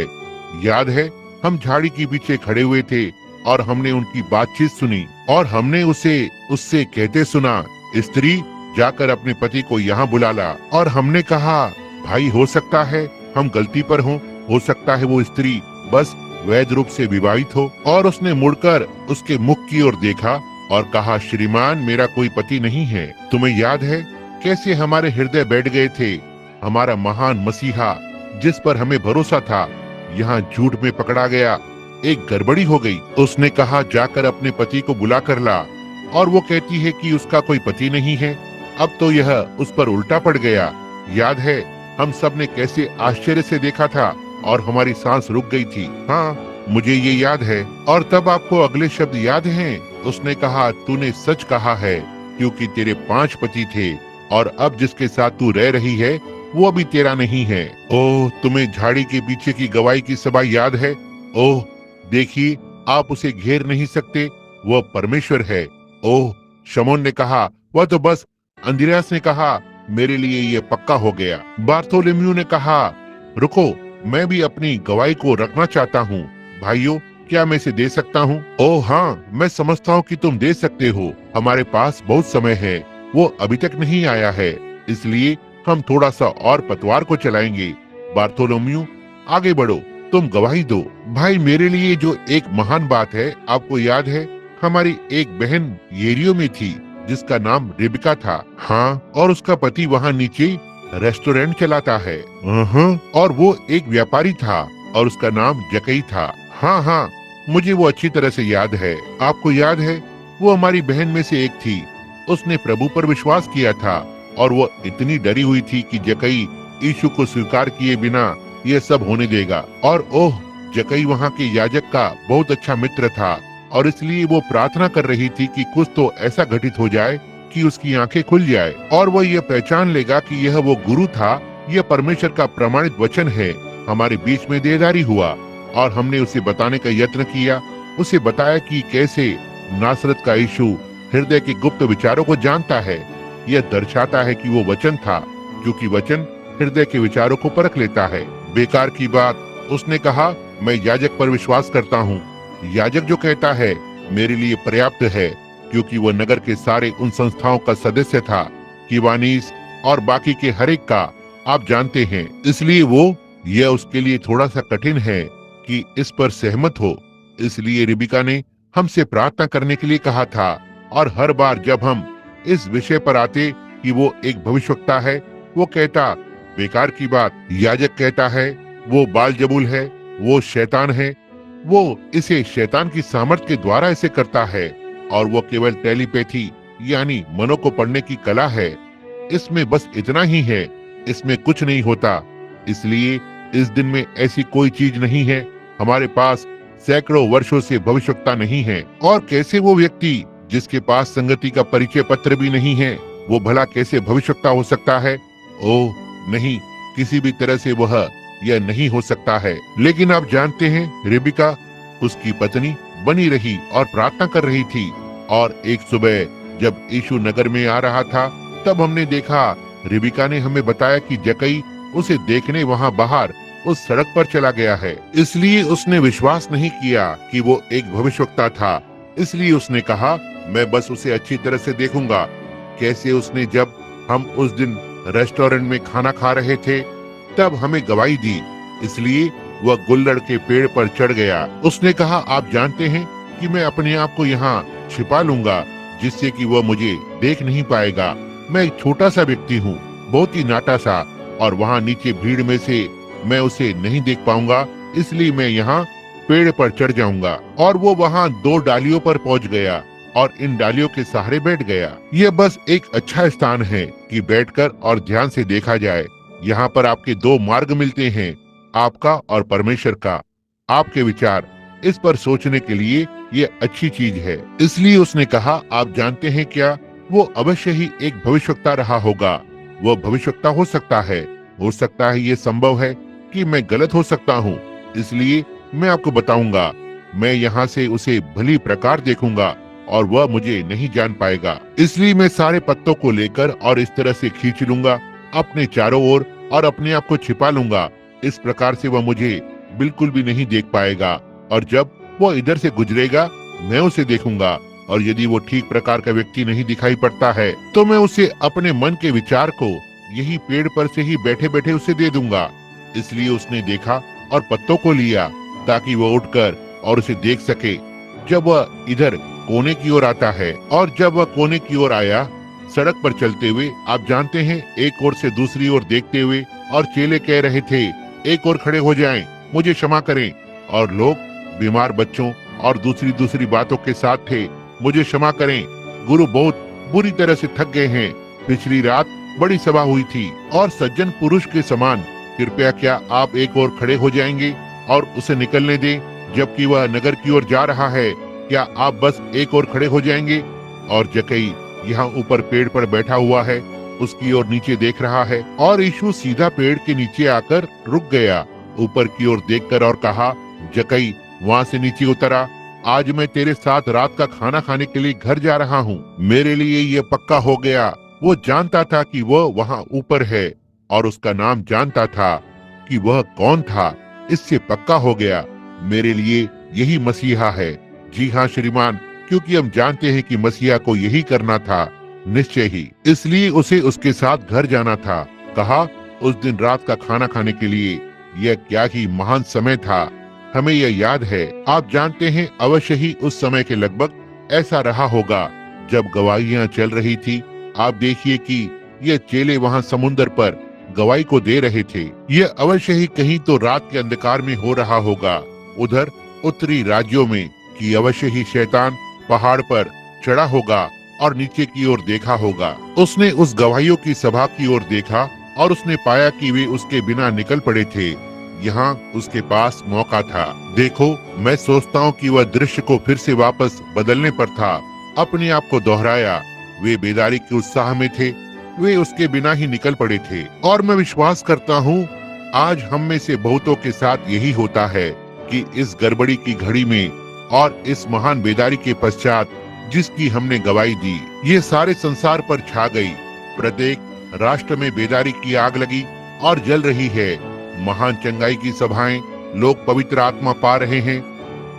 याद है, हम झाड़ी के पीछे खड़े हुए थे और हमने उनकी बातचीत सुनी, और हमने उससे कहते सुना, स्त्री, जाकर अपने पति को यहाँ बुला ला। और हमने कहा, भाई, हो सकता है हम गलती पर हों, हो सकता है वो स्त्री बस वैध रूप से विवाहित हो। और उसने मुड़कर उसके मुख की ओर देखा और कहा, श्रीमान, मेरा कोई पति नहीं है। तुम्हें याद है कैसे हमारे हृदय बैठ गए थे? हमारा महान मसीहा जिस पर हमें भरोसा था, यहाँ झूठ में पकड़ा गया। एक गड़बड़ी हो गई। उसने कहा, जाकर अपने पति को बुला कर ला, और वो कहती है कि उसका कोई पति नहीं है। अब तो यह उस पर उल्टा पड़ गया। याद है, हम सब ने कैसे आश्चर्य से देखा था और हमारी सांस रुक गई थी। हाँ, मुझे ये याद है। और तब आपको अगले शब्द याद हैं? उसने कहा, तूने सच कहा है, क्योंकि तेरे 5 पति थे और अब जिसके साथ तू रह रही है वो अभी तेरा नहीं है। ओह, तुम्हें झाड़ी के पीछे की गवाही की सभा याद है? ओह, देखिए, आप उसे घेर नहीं सकते, वह परमेश्वर है। ओह, शमौन ने कहा, वह तो बस। अंद्रियास ने कहा, मेरे लिए ये पक्का हो गया। बार्थोलोम्यू ने कहा, रुको, मैं भी अपनी गवाही को रखना चाहता हूँ। भाइयों, क्या मैं इसे दे सकता हूँ? ओह हाँ, मैं समझता हूँ कि तुम दे सकते हो। हमारे पास बहुत समय है, वो अभी तक नहीं आया है, इसलिए हम थोड़ा सा और पतवार को चलाएंगे। बार्थोलोम्यू, आगे बढ़ो, तुम गवाही दो। भाई, मेरे लिए जो एक महान बात है, आपको याद है, हमारी एक बहन येरियो में थी जिसका नाम रेबिका था। हाँ, और उसका पति वहाँ नीचे रेस्टोरेंट चलाता है। और वो एक व्यापारी था और उसका नाम जकई था। हाँ हाँ, मुझे वो अच्छी तरह से याद है। आपको याद है, वो हमारी बहन में से एक थी। उसने प्रभु पर विश्वास किया था और वो इतनी डरी हुई थी कि जकई यीशु को स्वीकार किए बिना ये सब होने देगा। और ओह, जकई वहाँ के याजक का बहुत अच्छा मित्र था और इसलिए वो प्रार्थना कर रही थी कि कुछ तो ऐसा घटित हो जाए कि उसकी आंखें खुल जाए और वो ये पहचान लेगा कि यह वो गुरु था। यह परमेश्वर का प्रमाणित वचन है। हमारे बीच में देदारी हुआ और हमने उसे बताने का यत्न किया। उसे बताया कि कैसे नासरत का यीशु हृदय के गुप्त विचारों को जानता है। यह दर्शाता है कि वो वचन था, क्योंकि वचन हृदय के विचारों को परख लेता है। बेकार की बात, उसने कहा, मैं याजक पर विश्वास करता हूँ। याजक जो कहता है मेरे लिए पर्याप्त है, क्योंकि वह नगर के सारे उन संस्थाओं का सदस्य था, किवानीस और बाकी के हर एक का आप जानते हैं। इसलिए यह उसके लिए थोड़ा सा कठिन है कि इस पर सहमत हो। इसलिए रिबिका ने हमसे प्रार्थना करने के लिए कहा था और हर बार जब हम इस विषय पर आते कि वो एक भविष्यवक्ता है, वो कहता, बेकार की बात। याजक कहता है वो बालजबूल है, वो शैतान है, वो इसे शैतान की सामर्थ के द्वारा इसे करता है और वो केवल टेलीपैथी यानी मनो को पढ़ने की कला है। इसमें बस इतना ही है, इसमें कुछ नहीं होता। इसलिए इस दिन में ऐसी कोई चीज नहीं है। हमारे पास सैकड़ों वर्षों से भविष्यवक्ता नहीं है। और कैसे वो व्यक्ति जिसके पास संगति का परिचय पत्र भी नहीं है, वो भला कैसे भविष्यवक्ता हो सकता है? ओह नहीं, किसी भी तरह से वह यह नहीं हो सकता है। लेकिन आप जानते हैं, रेबिका उसकी पत्नी बनी रही और प्रार्थना कर रही थी। और एक सुबह जब यीशु नगर में आ रहा था, तब हमने देखा, रेबिका ने हमें बताया कि जकई उसे देखने वहाँ बाहर उस सड़क पर चला गया है। इसलिए उसने विश्वास नहीं किया कि वो एक भविष्यवक्ता था। इसलिए उसने कहा, मैं बस उसे अच्छी तरह से देखूंगा। कैसे उसने जब हम उस दिन रेस्टोरेंट में खाना खा रहे थे, तब हमें गवाही दी। इसलिए वह गुल्लड़ के पेड़ पर चढ़ गया। उसने कहा, आप जानते हैं कि मैं अपने आप को यहाँ छिपा लूंगा, जिससे कि वह मुझे देख नहीं पाएगा। मैं एक छोटा सा व्यक्ति हूँ, बहुत ही नाटा सा, और वहाँ नीचे भीड़ में से मैं उसे नहीं देख पाऊंगा। इसलिए मैं यहाँ पेड़ पर चढ़ जाऊंगा। और वो वहाँ 2 डालियों पर पहुँच गया और इन डालियों के सहारे बैठ गया। यह बस एक अच्छा स्थान है कि बैठकर और ध्यान से देखा जाए। यहाँ पर आपके 2 मार्ग मिलते हैं, आपका और परमेश्वर का। आपके विचार इस पर सोचने के लिए ये अच्छी चीज है। इसलिए उसने कहा, आप जानते हैं क्या, वो अवश्य ही एक भविष्यवक्ता रहा होगा। वो भविष्यवक्ता हो सकता है ये संभव है कि मैं गलत हो सकता हूँ। इसलिए मैं आपको बताऊंगा। मैं यहाँ से उसे भली प्रकार देखूंगा और वह मुझे नहीं जान पाएगा। इसलिए मैं सारे पत्तों को लेकर और इस तरह से खींच लूंगा अपने चारों ओर और अपने आप को छिपा लूंगा। इस प्रकार से वह मुझे बिल्कुल भी नहीं देख पाएगा। और जब वो इधर से गुजरेगा, मैं उसे देखूंगा। और यदि वो ठीक प्रकार का व्यक्ति नहीं दिखाई पड़ता है, तो मैं उसे अपने मन के विचार को यही पेड़ पर से ही बैठे बैठे उसे दे दूंगा। इसलिए उसने देखा और पत्तों को लिया ताकि वह उठकर और उसे देख सके जब वह इधर कोने की ओर आता है। और जब वह कोने की ओर आया, सड़क पर चलते हुए, आप जानते हैं, एक ओर से दूसरी ओर देखते हुए, और चेले कह रहे थे, एक ओर खड़े हो जाएं, मुझे क्षमा करें। और लोग बीमार बच्चों और दूसरी बातों के साथ थे, मुझे क्षमा करें, गुरु बहुत बुरी तरह से थक गए हैं, पिछली रात बड़ी सभा हुई थी और सज्जन पुरुष के समान कृपया क्या आप एक और खड़े हो जाएंगे और उसे निकलने दें, जबकि वह नगर की ओर जा रहा है। क्या आप बस एक और खड़े हो जाएंगे? और जक्कई यहाँ ऊपर पेड़ पर बैठा हुआ है, उसकी ओर नीचे देख रहा है और यीशु सीधा पेड़ के नीचे आकर रुक गया, ऊपर की ओर देखकर और कहा, जक्कई वहाँ से नीचे उतरा, आज मैं तेरे साथ रात का खाना खाने के लिए घर जा रहा हूँ। मेरे लिए ये पक्का हो गया। वो जानता था कि वह वहाँ ऊपर है और उसका नाम जानता था कि वह कौन था। इससे पक्का हो गया मेरे लिए यही मसीहा है। जी हाँ श्रीमान, क्योंकि हम जानते हैं कि मसीहा को यही करना था, निश्चय ही। इसलिए उसे उसके साथ घर जाना था। कहा, उस दिन रात का खाना खाने के लिए यह क्या ही महान समय था। हमें यह याद है, आप जानते हैं, अवश्य ही उस समय के लगभग ऐसा रहा होगा जब गवाहियां चल रही थी। आप देखिए कि ये चेले वहां समुद्र पर गवाही को दे रहे थे। यह अवश्य ही कहीं तो रात के अंधकार में हो रहा होगा, उधर उत्तरी राज्यों में, कि अवश्य ही शैतान पहाड़ पर चढ़ा होगा और नीचे की ओर देखा होगा। उसने उस गवाहियों की सभा की ओर देखा और उसने पाया कि वे उसके बिना निकल पड़े थे। यहाँ उसके पास मौका था। देखो, मैं सोचता हूँ कि वह दृश्य को फिर से वापस बदलने पर था। अपने आप को दोहराया। वे बेदारी के उत्साह में थे, वे उसके बिना ही निकल पड़े थे। और मैं विश्वास करता हूँ आज हम में से बहुतों के साथ यही होता है कि इस गड़बड़ी की घड़ी में और इस महान बेदारी के पश्चात जिसकी हमने गवाही दी, ये सारे संसार पर छा गई। प्रत्येक राष्ट्र में बेदारी की आग लगी और जल रही है। महान चंगाई की सभाएं, लोग पवित्र आत्मा पा रहे हैं,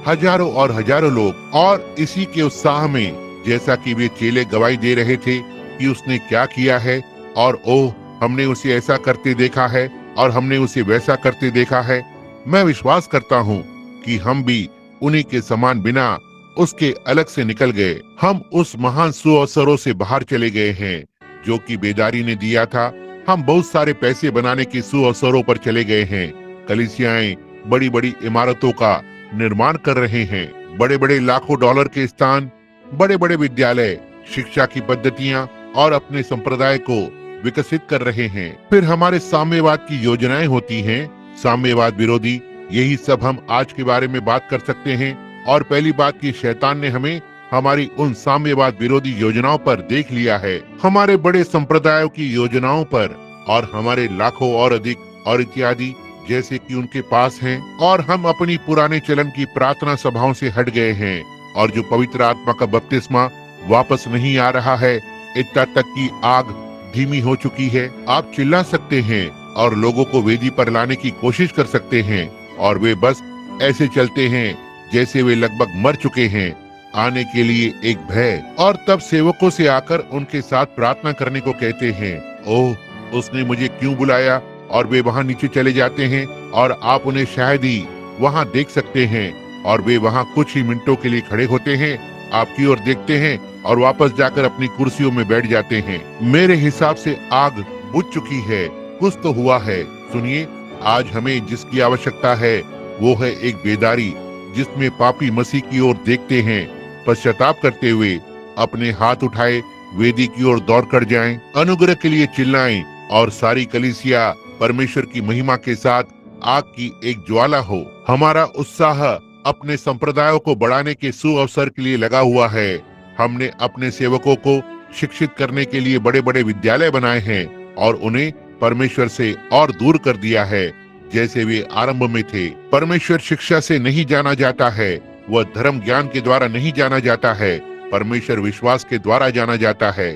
हजारों और हजारों लोग। और इसी के उत्साह में, जैसा कि वे चेले गवाही दे रहे थे कि उसने क्या किया है, और ओह, हमने उसे ऐसा करते देखा है और हमने उसे वैसा करते देखा है। मैं विश्वास करता हूँ कि हम भी उन्हीं के समान बिना उसके अलग से निकल गए। हम उस महान सुअवसरों से बाहर चले गए हैं जो कि बेदारी ने दिया था। हम बहुत सारे पैसे बनाने के सुअवसरों पर चले गए हैं। कलीसियाएं बड़ी बड़ी इमारतों का निर्माण कर रहे हैं, बड़े बड़े लाखों डॉलर के स्थान, बड़े बड़े विद्यालय, शिक्षा की पद्धतियां और अपने संप्रदाय को विकसित कर रहे हैं। फिर हमारे साम्यवाद की योजनाएं होती हैं, साम्यवाद विरोधी। यही सब हम आज के बारे में बात कर सकते हैं। और पहली बात कि शैतान ने हमें हमारी उन साम्यवाद विरोधी योजनाओं पर देख लिया है, हमारे बड़े संप्रदायों की योजनाओं पर, और हमारे लाखों और अधिक और इत्यादि जैसे कि उनके पास हैं। और हम अपनी पुराने चलन की प्रार्थना सभाओं से हट गए हैं, और जो पवित्र आत्मा का बपतिस्मा वापस नहीं आ रहा है, इतना तक कि आग धीमी हो चुकी है। आप चिल्ला सकते हैं और लोगों को वेदी पर लाने की कोशिश कर सकते हैं, और वे बस ऐसे चलते हैं जैसे वे लगभग मर चुके हैं। आने के लिए एक भय, और तब सेवकों से आकर उनके साथ प्रार्थना करने को कहते हैं, ओह, उसने मुझे क्यों बुलाया, और वे वहां नीचे चले जाते हैं और आप उन्हें शायद ही वहां देख सकते हैं। और वे वहां कुछ ही मिनटों के लिए खड़े होते हैं, आपकी ओर देखते हैं और वापस जाकर अपनी कुर्सियों में बैठ जाते हैं। मेरे हिसाब से आग बुझ चुकी है, कुछ तो हुआ है। सुनिए, आज हमें जिसकी आवश्यकता है वो है एक बेदारी, जिसमें पापी मसीह की ओर देखते हैं, पश्चाताप करते हुए अपने हाथ उठाए वेदी की ओर दौड़ कर जाएं, अनुग्रह के लिए चिल्लाएं, और सारी कलीसिया परमेश्वर की महिमा के साथ आग की एक ज्वाला हो। हमारा उत्साह अपने संप्रदायों को बढ़ाने के सुअवसर के लिए लगा हुआ है। हमने अपने सेवकों को शिक्षित करने के लिए बड़े बड़े विद्यालय बनाए हैं और उन्हें परमेश्वर से और दूर कर दिया है जैसे वे आरंभ में थे। परमेश्वर शिक्षा से नहीं जाना जाता है, वह धर्म ज्ञान के द्वारा नहीं जाना जाता है, परमेश्वर विश्वास के द्वारा जाना जाता है।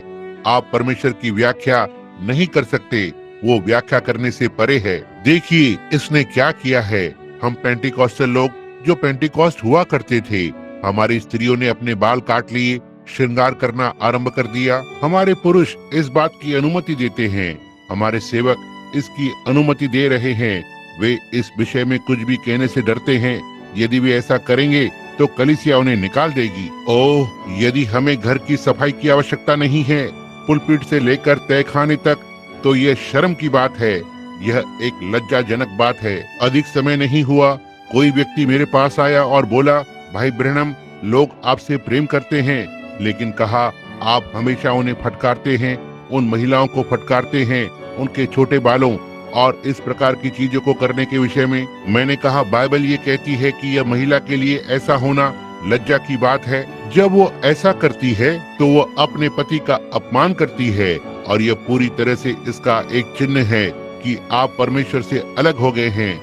आप परमेश्वर की व्याख्या नहीं कर सकते, वो व्याख्या करने से परे है। देखिए इसने क्या किया है। हम पेंटिकॉस्टल लोग जो पेंटिकॉस्ट हुआ करते थे, हमारी स्त्रियों ने अपने बाल काट लिए, श्रृंगार करना आरंभ कर दिया। हमारे पुरुष इस बात की अनुमति देते हैं, हमारे सेवक इसकी अनुमति दे रहे हैं। वे इस विषय में कुछ भी कहने से डरते हैं। यदि वे ऐसा करेंगे तो कलीसिया उन्हें निकाल देगी। ओह, यदि हमें घर की सफाई की आवश्यकता नहीं है, पुलपिट से लेकर तहखाने तक, तो यह शर्म की बात है। यह एक लज्जाजनक बात है। अधिक समय नहीं हुआ, कोई व्यक्ति मेरे पास आया और बोला, भाई ब्रैनम, लोग आपसे प्रेम करते हैं, लेकिन कहा आप हमेशा उन्हें फटकारते हैं उन महिलाओं को फटकारते हैं उनके छोटे बालों और इस प्रकार की चीजों को करने के विषय में। मैंने कहा बाइबल ये कहती है कि यह महिला के लिए ऐसा होना लज्जा की बात है। जब वो ऐसा करती है तो वो अपने पति का अपमान करती है और यह पूरी तरह से इसका एक चिन्ह है कि आप परमेश्वर से अलग हो गए हैं।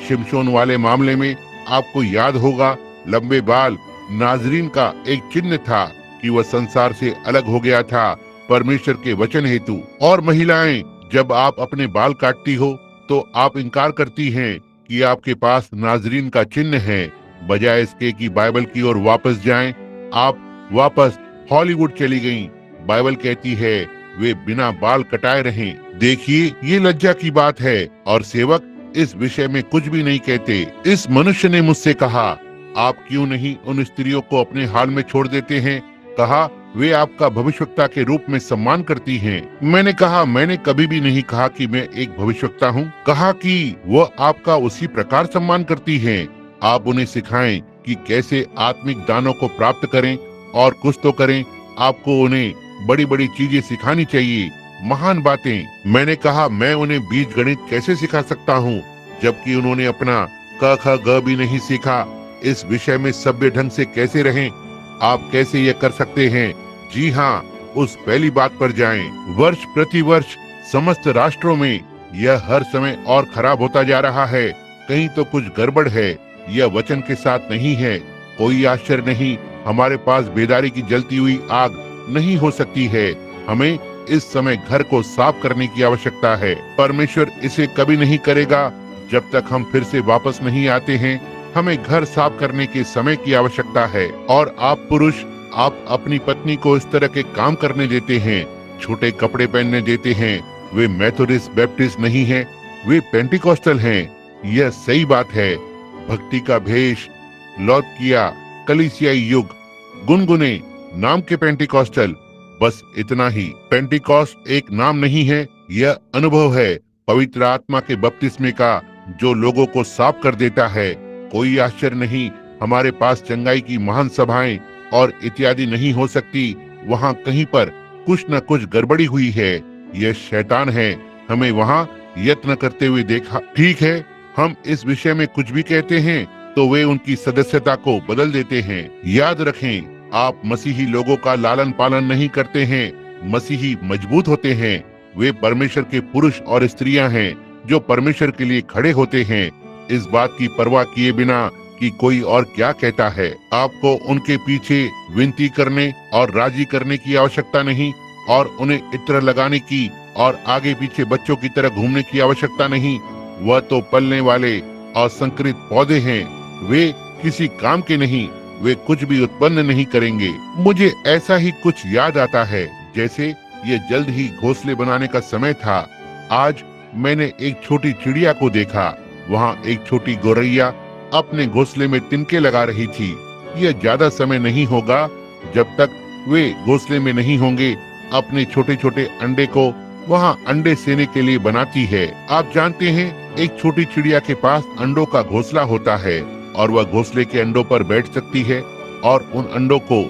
शिमशोन वाले मामले में आपको याद होगा, लंबे बाल नाजरीन का एक चिन्ह था कि वह संसार से अलग हो गया था परमेश्वर के वचन हेतु। और महिलाएं, जब आप अपने बाल काटती हो तो आप इनकार करती हैं कि आपके पास नाजरीन का चिन्ह है, बजाय इसके कि बाइबल की ओर वापस जाएं। आप वापस हॉलीवुड चली गईं। बाइबल कहती है वे बिना बाल कटाए रहें। देखिए, ये लज्जा की बात है और सेवक इस विषय में कुछ भी नहीं कहते। इस मनुष्य ने मुझसे कहा, आप क्यों नहीं उन स्त्रियों को अपने हाल में छोड़ देते हैं? कहा, वे आपका भविष्यवक्ता के रूप में सम्मान करती हैं। मैंने कहा, मैंने कभी भी नहीं कहा कि मैं एक भविष्यवक्ता हूँ। कहा कि वो आपका उसी प्रकार सम्मान करती हैं। आप उन्हें सिखाएं कि कैसे आत्मिक दानों को प्राप्त करें, और कुछ तो करें। आपको उन्हें बड़ी बड़ी चीजें सिखानी चाहिए, महान बातें। मैंने कहा, मैं उन्हें बीज गणित कैसे सिखा सकता हूँ जबकि उन्होंने अपना क ख ग भी नहीं सीखा। इस विषय में सभ्य ढंग से कैसे रहें? आप कैसे ये कर सकते हैं? जी हाँ, उस पहली बात पर जाएं। वर्ष प्रति वर्ष समस्त राष्ट्रों में यह हर समय और खराब होता जा रहा है। कहीं तो कुछ गड़बड़ है, यह वचन के साथ नहीं है। कोई आश्चर्य नहीं, हमारे पास बेदारी की जलती हुई आग नहीं हो सकती है। हमें इस समय घर को साफ करने की आवश्यकता है। परमेश्वर इसे कभी नहीं करेगा जब तक हम फिर से वापस नहीं आते हैं। हमें घर साफ करने के समय की आवश्यकता है। और आप पुरुष, आप अपनी पत्नी को इस तरह के काम करने देते हैं, छोटे कपड़े पहनने देते हैं। वे मेथोडिस्ट बैप्टिस्ट नहीं हैं, वे पेंटिकॉस्टल हैं। यह सही बात है। भक्ति का भेष, लौदकिया, कलीसियाई युग, गुनगुने नाम के पेंटिकॉस्टल, बस इतना ही। पेंटिकॉस्ट एक नाम नहीं है, यह अनुभव है पवित्र आत्मा के बपतिस्मे का, जो लोगों को साफ कर देता है। कोई आश्चर्य नहीं, हमारे पास चंगाई की महान सभाएं और इत्यादि नहीं हो सकती। वहाँ कहीं पर कुछ न कुछ गड़बड़ी हुई है। यह शैतान है, हमें वहाँ यत्न करते हुए देखा। ठीक है, हम इस विषय में कुछ भी कहते हैं तो वे उनकी सदस्यता को बदल देते हैं। याद रखें, आप मसीही लोगों का लालन पालन नहीं करते हैं। मसीही मजबूत होते हैं। वे परमेश्वर के पुरुष और स्त्रियां हैं जो परमेश्वर के लिए खड़े होते हैं, इस बात की परवाह किए बिना कि कोई और क्या कहता है। आपको उनके पीछे विनती करने और राजी करने की आवश्यकता नहीं, और उन्हें इत्र लगाने की और आगे पीछे बच्चों की तरह घूमने की आवश्यकता नहीं। वह तो पलने वाले और संकरित पौधे हैं। वे किसी काम के नहीं, वे कुछ भी उत्पन्न नहीं करेंगे। मुझे ऐसा ही कुछ याद आता है जैसे ये जल्द ही घोंसले बनाने का समय था। आज मैंने एक छोटी चिड़िया को देखा। वहाँ एक छोटी गौरैया अपने घोंसले में तिनके लगा रही थी। यह ज्यादा समय नहीं होगा जब तक वे घोंसले में नहीं होंगे। अपने छोटे छोटे अंडे को वहाँ अंडे सेने के लिए बनाती है। आप जानते हैं, एक छोटी चिड़िया के पास अंडों का घोंसला होता है और वह घोंसले के अंडों पर बैठ सकती है और उन अंडों को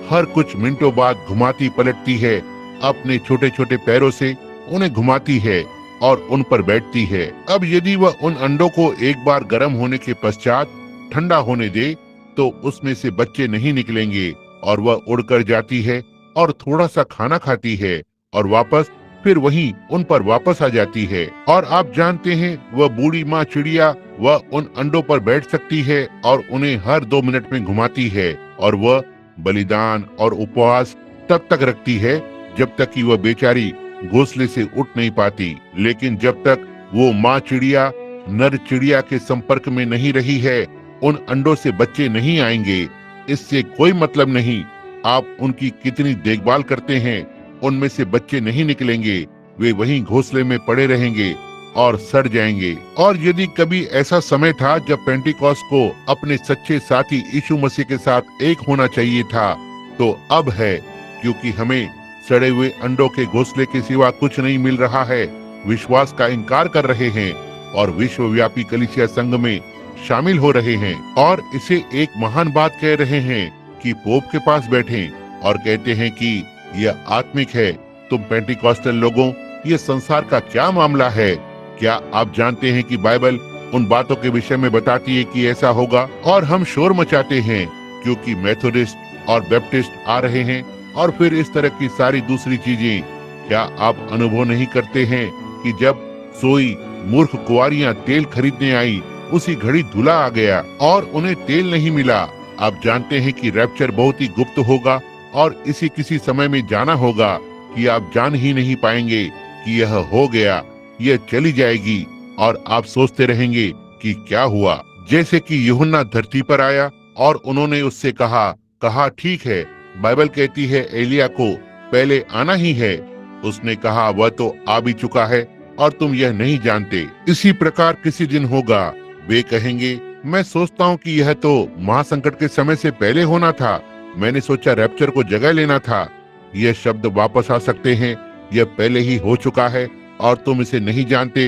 हर कुछ मिनटों बाद घुमाती पलटती है। अपने छोटे छोटे पैरों से उन्हें घुमाती है और उन पर बैठती है। अब यदि वह उन अंडों को एक बार गर्म होने के पश्चात ठंडा होने दे तो उसमें से बच्चे नहीं निकलेंगे और वह उड़कर जाती है और थोड़ा सा खाना खाती है और वापस फिर वहीं उन पर वापस आ जाती है। और आप जानते हैं, वह बूढ़ी माँ चिड़िया वह उन अंडों पर बैठ सकती है और उन्हें हर 2 मिनट में घुमाती है। और वह बलिदान और उपवास तब तक रखती है जब तक कि वह बेचारी घोंसले से उठ नहीं पाती। लेकिन जब तक वो माँ चिड़िया नर चिड़िया के संपर्क में नहीं रही है, उन अंडों से बच्चे नहीं आएंगे। इससे कोई मतलब नहीं आप उनकी कितनी देखभाल करते हैं, उनमें से बच्चे नहीं निकलेंगे। वे वहीं घोंसले में पड़े रहेंगे और सड़ जाएंगे। और यदि कभी ऐसा समय था जब पेंटिकॉस्ट को अपने सच्चे साथी यीशु मसीह के साथ एक होना चाहिए था, तो अब है, क्योंकि हमें सड़े हुए अंडों के घोंसले के सिवा कुछ नहीं मिल रहा है। विश्वास का इनकार कर रहे हैं और विश्वव्यापी कलीसिया संघ में शामिल हो रहे हैं और इसे एक महान बात कह रहे हैं कि पोप के पास बैठें और कहते हैं कि यह आत्मिक है, तुम पेंटिकॉस्टल लोगों, ये संसार का क्या मामला है? क्या आप जानते हैं कि बाइबल उन बातों के विषय में बताती है कि ऐसा होगा, और हम शोर मचाते हैं क्योंकि मेथोडिस्ट और बैप्टिस्ट आ रहे हैं, और फिर इस तरह की सारी दूसरी चीजें। क्या आप अनुभव नहीं करते हैं कि जब सोई मूर्ख कुंवारियां तेल खरीदने आई, उसी घड़ी दूल्हा आ गया और उन्हें तेल नहीं मिला? आप जानते हैं कि रैप्चर बहुत ही गुप्त होगा और इसी किसी समय में जाना होगा कि आप जान ही नहीं पाएंगे कि यह हो गया, यह चली जाएगी, और आप सोचते रहेंगे कि क्या हुआ। जैसे कि यूहन्ना धरती पर आया और उन्होंने उससे कहा ठीक है, बाइबल कहती है एलिया को पहले आना ही है। उसने कहा वह तो आ भी चुका है और तुम यह नहीं जानते। इसी प्रकार किसी दिन होगा, वे कहेंगे मैं सोचता हूँ कि यह तो महासंकट के समय से पहले होना था, मैंने सोचा रैप्चर को जगह लेना था। यह शब्द वापस आ सकते हैं, यह पहले ही हो चुका है और तुम इसे नहीं जानते।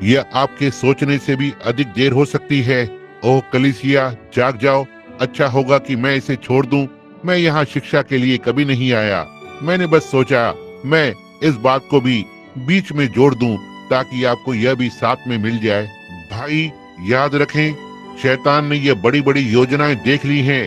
यह आपके सोचने से भी अधिक देर हो सकती है। ओह कलीसिया, जाग जाओ, अच्छा होगा कि मैं इसे छोड़ दूं। मैं यहाँ शिक्षा के लिए कभी नहीं आया, मैंने बस सोचा मैं इस बात को भी बीच में जोड़ दूं ताकि आपको यह भी साथ में मिल जाए। भाई याद रखें, शैतान ने यह बड़ी बड़ी योजनाएं देख ली हैं।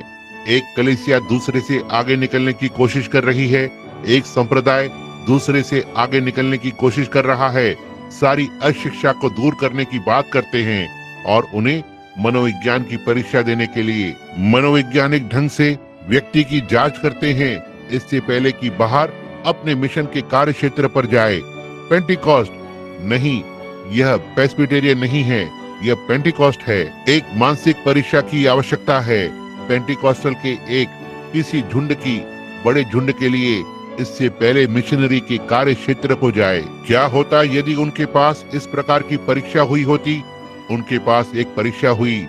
एक कलीसिया दूसरे से आगे निकलने की कोशिश कर रही है, एक संप्रदाय दूसरे से आगे निकलने की कोशिश कर रहा है। सारी अशिक्षा को दूर करने की बात करते हैं और उन्हें मनोविज्ञान की परीक्षा देने के लिए मनोवैज्ञानिक ढंग से व्यक्ति की जांच करते हैं, इससे पहले कि बाहर अपने मिशन के कार्य क्षेत्र पर जाए। पेंटिकॉस्ट नहीं, यह प्रेस्बिटेरियन नहीं है, यह पेंटिकॉस्ट है। एक मानसिक परीक्षा की आवश्यकता है पेंटिकॉस्टल के एक किसी झुंड की बड़े झुंड के लिए, इससे पहले मिशनरी के कार्य क्षेत्र को जाए। क्या होता यदि उनके पास इस प्रकार की परीक्षा हुई होती? उनके पास एक परीक्षा हुई।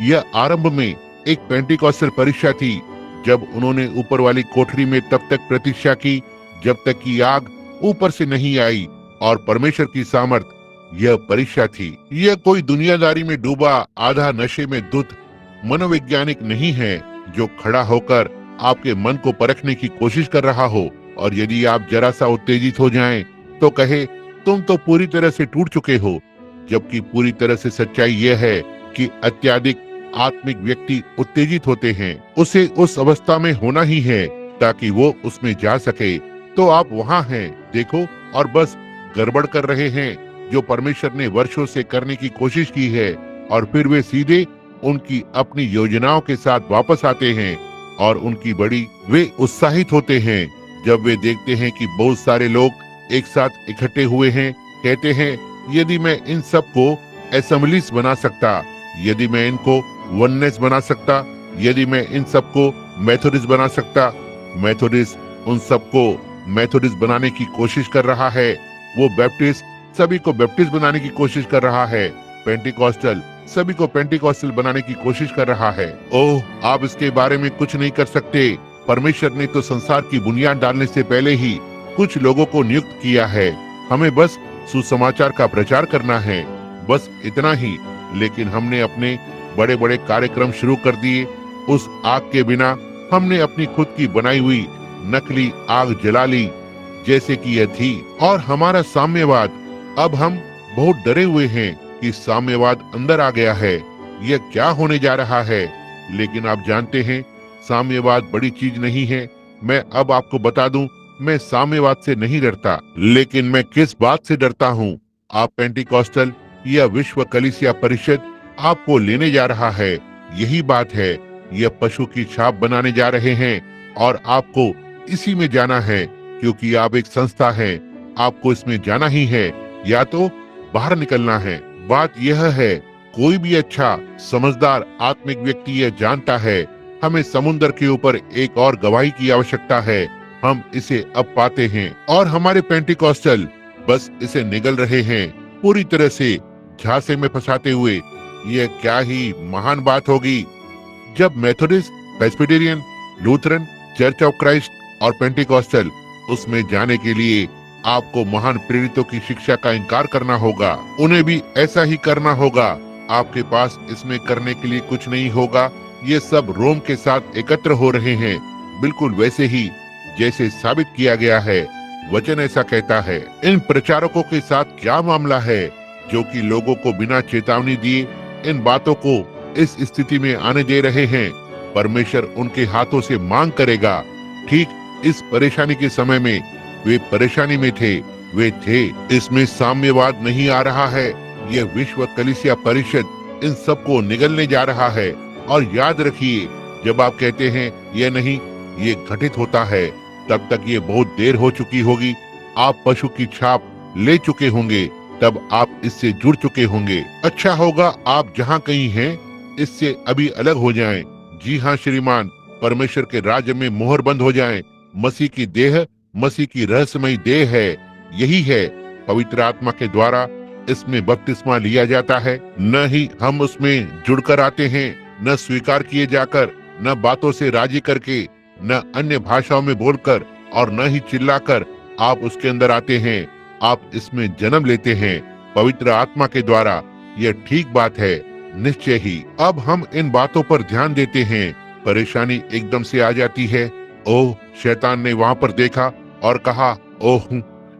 यह आरंभ में एक पेंटिकॉस्टल परीक्षा थी, जब उन्होंने ऊपर वाली कोठरी में तब तक प्रतीक्षा की जब तक कि आग ऊपर से नहीं आई और परमेश्वर की सामर्थ। यह परीक्षा थी। यह कोई दुनियादारी में डूबा, आधा नशे में धुत मनोवैज्ञानिक नहीं है जो खड़ा होकर आपके मन को परखने की कोशिश कर रहा हो, और यदि आप जरा सा उत्तेजित हो जाएं तो कहे तुम तो पूरी तरह से टूट चुके हो, जबकि पूरी तरह से सच्चाई यह है कि अत्यधिक आत्मिक व्यक्ति उत्तेजित होते हैं। उसे उस अवस्था में होना ही है ताकि वो उसमें जा सके। तो आप वहाँ हैं, देखो, और बस गड़बड़ कर रहे हैं जो परमेश्वर ने वर्षों से करने की कोशिश की है, और फिर वे सीधे उनकी अपनी योजनाओं के साथ वापस आते हैं और वे उत्साहित होते हैं जब वे देखते हैं कि बहुत सारे लोग एक साथ इकट्ठे हुए हैं। कहते हैं यदि मैं इन सब को असेंबलीज बना सकता, यदि मैं इनको वननेस बना सकता, यदि मैं इन सबको मेथोडिस्ट बना सकता। मेथोडिस्ट उन सबको मेथोडिस्ट बनाने की कोशिश कर रहा है, वो बैप्टिस्ट सभी को बैप्टिस्ट बनाने की कोशिश कर रहा है, पेंटिकॉस्टल सभी को पेंटिकॉस्टल बनाने की कोशिश कर रहा है। ओह, आप इसके बारे में कुछ नहीं कर सकते। परमेश्वर ने तो संसार की बुनियाद डालने से पहले ही कुछ लोगों को नियुक्त किया है, हमें बस सुसमाचार का प्रचार करना है, बस इतना ही। लेकिन हमने अपने बड़े बड़े कार्यक्रम शुरू कर दिए उस आग के बिना। हमने अपनी खुद की बनाई हुई नकली आग जला ली जैसे कि यह थी, और हमारा साम्यवाद, अब हम बहुत डरे हुए हैं कि साम्यवाद अंदर आ गया है। यह क्या होने जा रहा है? लेकिन आप जानते हैं साम्यवाद बड़ी चीज नहीं है। मैं अब आपको बता दूं, मैं साम्यवाद से नहीं डरता, लेकिन मैं किस बात से डरता हूँ? आप पेंटिकॉस्टल या विश्व कलीसिया परिषद आपको लेने जा रहा है, यही बात है। यह पशु की छाप बनाने जा रहे हैं और आपको इसी में जाना है, क्योंकि आप एक संस्था है, आपको इसमें जाना ही है या तो बाहर निकलना है। बात यह है, कोई भी अच्छा समझदार आत्मिक व्यक्ति यह जानता है, हमें समुद्र के ऊपर एक और गवाही की आवश्यकता है। हम इसे अब पाते हैं और हमारे पेंटिकॉस्टल बस इसे निगल रहे हैं, पूरी तरह से झांसे में फंसाते हुए। यह क्या ही महान बात होगी जब Methodist, Presbyterian, Lutheran, church of Christ और पेंटिकॉस्टल, उसमें जाने के लिए आपको महान प्रेरितों की शिक्षा का इनकार करना होगा, उन्हें भी ऐसा ही करना होगा। आपके पास इसमें करने के लिए कुछ नहीं होगा। ये सब रोम के साथ एकत्र हो रहे हैं, बिल्कुल वैसे ही जैसे साबित किया गया है। वचन ऐसा कहता है। इन प्रचारकों के साथ क्या मामला है जो कि लोगों को बिना चेतावनी दिए इन बातों को इस स्थिति में आने दे रहे हैं। परमेश्वर उनके हाथों से मांग करेगा। ठीक इस परेशानी के समय में वे परेशानी में थे, वे थे। इसमें साम्यवाद नहीं आ रहा है। यह विश्व कलीसिया परिषद इन सबको निगलने जा रहा है। और याद रखिए, जब आप कहते हैं यह नहीं, ये घटित होता है, तब तक ये बहुत देर हो चुकी होगी। आप पशु की छाप ले चुके होंगे, तब आप इससे जुड़ चुके होंगे। अच्छा होगा आप जहाँ कहीं हैं इससे अभी अलग हो जाएं। जी हाँ श्रीमान, परमेश्वर के राज्य में मोहर बंद हो जाएं। मसीह की देह, मसीह की रहस्यमयी देह है, यही है। पवित्र आत्मा के द्वारा इसमें बपतिस्मा लिया जाता है। न ही हम उसमें जुड़कर आते हैं, न स्वीकार किए जाकर, न बातों से राजी करके, न अन्य भाषाओं में बोलकर, और न ही चिल्लाकर आप उसके अंदर आते हैं। आप इसमें जन्म लेते हैं पवित्र आत्मा के द्वारा। यह ठीक बात है, निश्चय ही। अब हम इन बातों पर ध्यान देते हैं। परेशानी एकदम से आ जाती है। ओह, शैतान ने वहाँ पर देखा और कहा, ओह,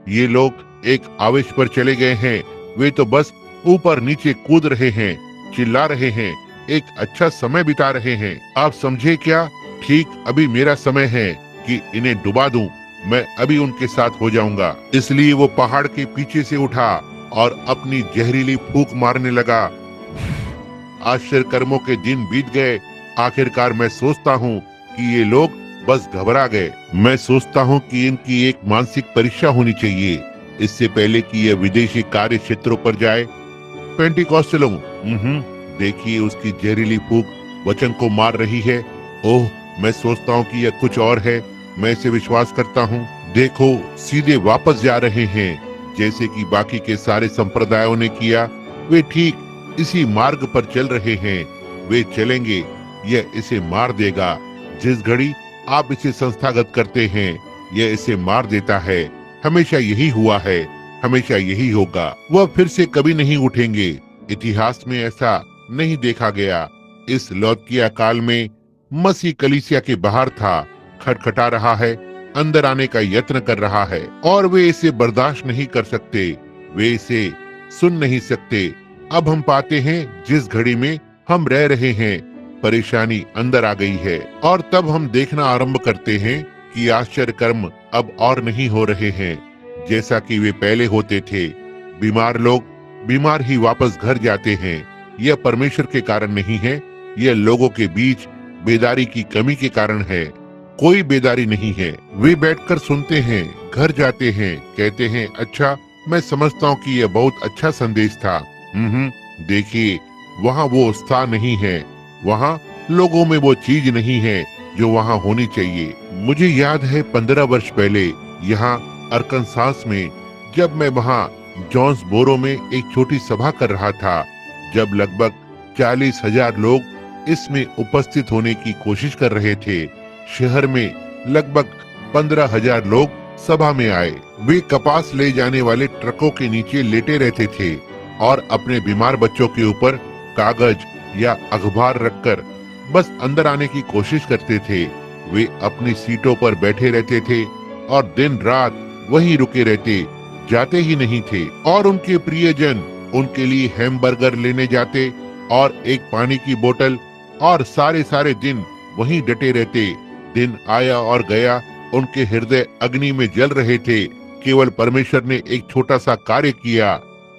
ये लोग एक आवेश पर चले गए हैं। वे तो बस ऊपर नीचे कूद रहे हैं, चिल्ला रहे हैं, एक अच्छा समय बिता रहे हैं। आप समझे क्या? ठीक अभी मेरा समय है कि इन्हें डुबा दूं। मैं अभी उनके साथ हो जाऊंगा। इसलिए वो पहाड़ के पीछे से उठा और अपनी जहरीली फूंक मारने लगा। आश्चर्य कर्मों के दिन बीत गए। आखिरकार मैं सोचता हूँ कि ये लोग बस घबरा गए। मैं सोचता हूँ कि इनकी एक मानसिक परीक्षा होनी चाहिए इससे पहले कि यह विदेशी कार्य क्षेत्रों पर जाए। पेंटिकॉस्टलों, देखिए उसकी जहरीली फूंक वचन को मार रही है। ओह, मैं सोचता हूँ कि यह कुछ और है। मैं इसे विश्वास करता हूँ। देखो, सीधे वापस जा रहे हैं जैसे कि बाकी के सारे संप्रदायों ने किया। वे ठीक इसी मार्ग पर चल रहे हैं। वे चलेंगे, यह इसे मार देगा। जिस घड़ी आप इसे संस्थागत करते हैं, यह इसे मार देता है। हमेशा यही हुआ है, हमेशा यही होगा। वह फिर से कभी नहीं उठेंगे। इतिहास में ऐसा नहीं देखा गया। इस लौदकिया काल में मसीह कलीसिया के बाहर था, खटखटा रहा है, अंदर आने का यत्न कर रहा है, और वे इसे बर्दाश्त नहीं कर सकते। वे इसे सुन नहीं सकते। अब हम पाते हैं जिस घड़ी में हम रह रहे हैं, परेशानी अंदर आ गई है। और तब हम देखना आरंभ करते हैं कि आश्चर्य कर्म अब और नहीं हो रहे हैं जैसा कि वे पहले होते थे। बीमार लोग बीमार ही वापस घर जाते हैं। यह परमेश्वर के कारण नहीं है, यह लोगों के बीच बेदारी की कमी के कारण है। कोई बेदारी नहीं है। वे बैठकर सुनते हैं, घर जाते हैं, कहते हैं, अच्छा, मैं समझता हूँ कि यह बहुत अच्छा संदेश था। देखिए, वहाँ वो उत्साह नहीं है, वहाँ लोगों में वो चीज नहीं है जो वहाँ होनी चाहिए। मुझे याद है 15 वर्ष पहले यहाँ अरकनसास में, जब मैं वहाँ जॉन्सबोरो में एक छोटी सभा कर रहा था, जब लगभग 40,000 लोग इसमें उपस्थित होने की कोशिश कर रहे थे। शहर में लगभग 15,000 लोग सभा में आए। वे कपास ले जाने वाले ट्रकों के नीचे लेटे रहते थे और अपने बीमार बच्चों के ऊपर कागज या अखबार रखकर बस अंदर आने की कोशिश करते थे। वे अपनी सीटों पर बैठे रहते थे और दिन रात वहीं रुके रहते, जाते ही नहीं थे। और उनके प्रियजन उनके लिए हैमबर्गर लेने जाते और एक पानी की बोतल, और सारे दिन वहीं डटे रहते। दिन आया और गया, उनके हृदय अग्नि में जल रहे थे। केवल परमेश्वर ने एक छोटा सा कार्य किया,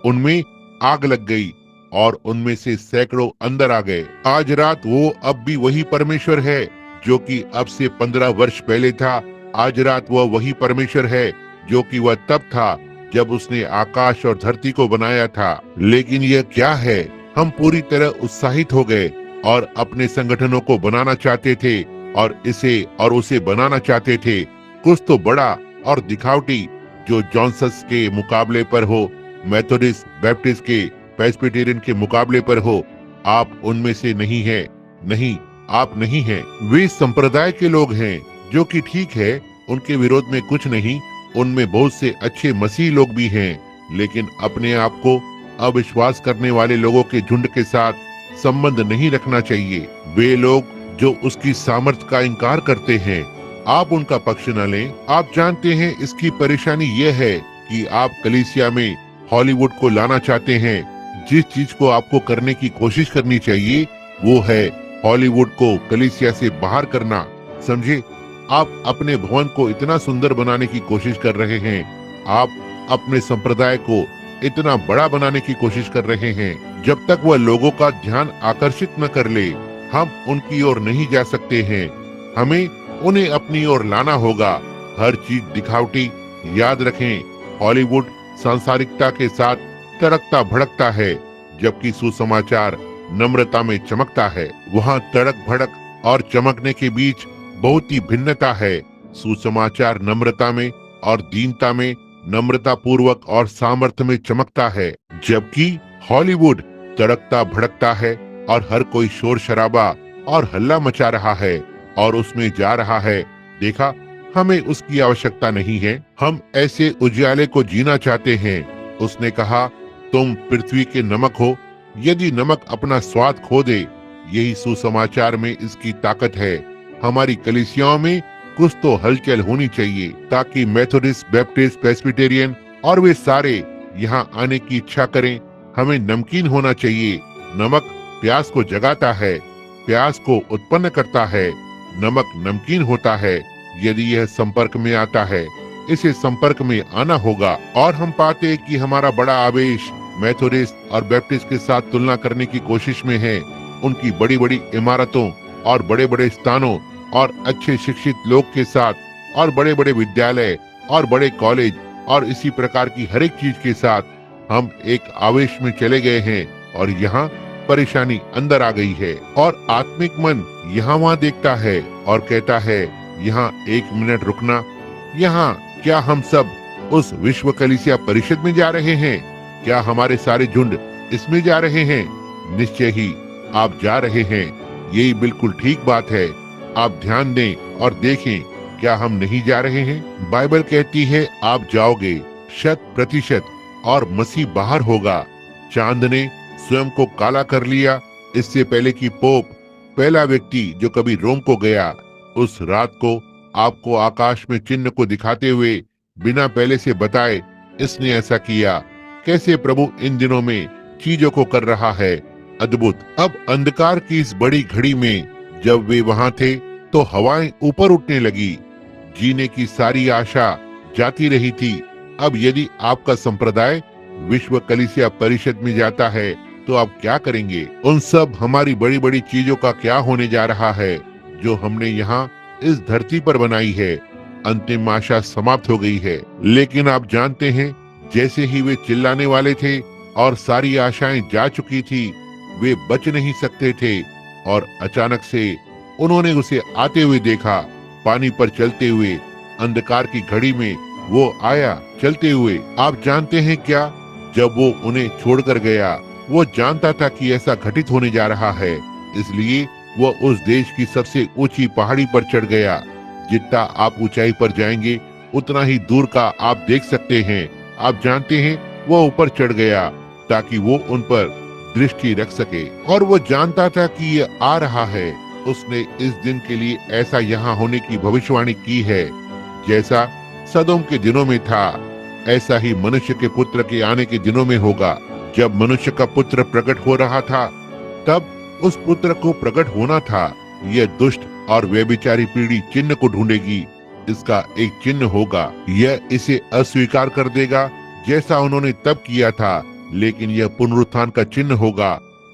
उनमें आग लग गई और उनमें से सैकड़ों अंदर आ गए। आज रात वो अब भी वही परमेश्वर है जो कि अब से 15 वर्ष पहले था। आज रात वह वही परमेश्वर है जो कि वह तब था जब उसने आकाश और धरती को बनाया था। लेकिन यह क्या है, हम पूरी तरह उत्साहित हो गए और अपने संगठनों को बनाना चाहते थे और इसे और उसे बनाना चाहते थे, कुछ तो बड़ा और दिखावटी जो जॉनसस के मुकाबले पर हो, मेथोडिस्ट, बैप्टिस्ट के, प्रेस्बिटेरियन के मुकाबले पर हो। आप उनमें से नहीं हैं। नहीं, आप नहीं हैं। वे संप्रदाय के लोग हैं, जो कि ठीक है, उनके विरोध में कुछ नहीं। उनमें बहुत से अच्छे मसीह लोग भी हैं, लेकिन अपने आप को अविश्वास करने वाले लोगों के झुंड के साथ संबंध नहीं रखना चाहिए। वे लोग जो उसकी सामर्थ्य का इनकार करते हैं, आप उनका पक्ष न लें। आप जानते हैं इसकी परेशानी यह है कि आप कलीसिया में हॉलीवुड को लाना चाहते हैं। जिस चीज को आपको करने की कोशिश करनी चाहिए वो है हॉलीवुड को कलीसिया से बाहर करना। समझे? आप अपने भवन को इतना सुंदर बनाने की कोशिश कर रहे हैं, आप अपने संप्रदाय को इतना बड़ा बनाने की कोशिश कर रहे हैं। जब तक वह लोगों का ध्यान आकर्षित न कर ले, हम उनकी ओर नहीं जा सकते हैं। हमें उन्हें अपनी ओर लाना होगा। हर चीज दिखावटी। याद रखें, हॉलीवुड सांसारिकता के साथ तड़कता भड़कता है, जबकि सुसमाचार नम्रता में चमकता है। वहाँ तड़क भड़क और चमकने के बीच बहुत ही भिन्नता है। सुसमाचार नम्रता में और दीनता में, नम्रता पूर्वक और सामर्थ्य में चमकता है, जबकि हॉलीवुड तड़कता भड़कता है और हर कोई शोर शराबा और हल्ला मचा रहा है और उसमें जा रहा है। देखा, हमें उसकी आवश्यकता नहीं है। हम ऐसे उजियाले को जीना चाहते हैं। उसने कहा, तुम पृथ्वी के नमक हो। यदि नमक अपना स्वाद खो दे, यही सुसमाचार में इसकी ताकत है। हमारी कलीसियाओं में कुछ तो हलचल होनी चाहिए, ताकि मेथोडिस्ट, बैप्टिस्ट, प्रेस्बिटेरियन और वे सारे यहाँ आने की इच्छा करें। हमें नमकीन होना चाहिए। नमक प्यास को जगाता है, प्यास को उत्पन्न करता है। नमक नमकीन होता है यदि यह संपर्क में आता है। इसे संपर्क में आना होगा। और हम पाते हैं कि हमारा बड़ा आवेश मेथोडिस्ट और बैप्टिस्ट के साथ तुलना करने की कोशिश में है। उनकी बड़ी बड़ी इमारतों और बड़े बड़े स्थानों और अच्छे शिक्षित लोग के साथ और बड़े बड़े विद्यालय और बड़े कॉलेज और इसी प्रकार की हर एक चीज के साथ हम एक आवेश में चले गए हैं और यहाँ परेशानी अंदर आ गई है। और आत्मिक मन यहाँ वहाँ देखता है और कहता है, यहाँ एक मिनट रुकना। यहाँ क्या हम सब उस विश्व कलीसिया परिषद में जा रहे हैं? क्या हमारे सारे झुंड इसमें जा रहे हैं? निश्चय ही आप जा रहे हैं। यही बिल्कुल ठीक बात है। आप ध्यान दें और देखें, क्या हम नहीं जा रहे हैं? बाइबल कहती है आप जाओगे 100% और मसीह बाहर होगा। चांद ने स्वयं को काला कर लिया इससे पहले कि पोप, पहला व्यक्ति जो कभी रोम को गया, उस रात को आपको आकाश में चिन्ह को दिखाते हुए बिना पहले से बताए इसने ऐसा किया। कैसे प्रभु इन दिनों में चीजों को कर रहा है, अद्भुत। अब अंधकार की इस बड़ी घड़ी में जब वे वहां थे तो हवाएं ऊपर उठने लगी। जीने की सारी आशा जाती रही थी। अब यदि आपका संप्रदाय विश्व कलीसिया परिषद में जाता है तो आप क्या करेंगे? उन सब हमारी बड़ी बड़ी चीजों का क्या होने जा रहा है जो हमने यहाँ इस धरती पर बनाई है? अंतिम आशा समाप्त हो गई है। लेकिन आप जानते हैं, जैसे ही वे चिल्लाने वाले थे और सारी आशाएं जा चुकी थी, वे बच नहीं सकते थे और अचानक से उन्होंने उसे आते हुए देखा, पानी पर चलते हुए। अंधकार की घड़ी में वो आया चलते हुए। आप जानते हैं क्या? जब वो उन्हें छोड़कर गया, वो जानता था कि ऐसा घटित होने जा रहा है, इसलिए वो उस देश की सबसे ऊंची पहाड़ी पर चढ़ गया। जितना आप ऊंचाई पर जाएंगे उतना ही दूर का आप देख सकते हैं। आप जानते हैं, वो ऊपर चढ़ गया ताकि वो उन पर दृष्टि रख सके। और वो जानता था कि ये आ रहा है। उसने इस दिन के लिए ऐसा यहाँ होने की भविष्यवाणी की है। जैसा सदोम के दिनों में था, ऐसा ही मनुष्य के पुत्र के आने के दिनों में होगा। जब मनुष्य का पुत्र प्रकट हो रहा था, तब उस पुत्र को प्रकट होना था। यह दुष्ट और व्यभिचारी पीढ़ी चिन्ह को ढूंढेगी। इसका एक चिन्ह होगा। यह इसे अस्वीकार कर देगा जैसा उन्होंने तब किया था, लेकिन यह पुनरुत्थान का चिन्ह होगा।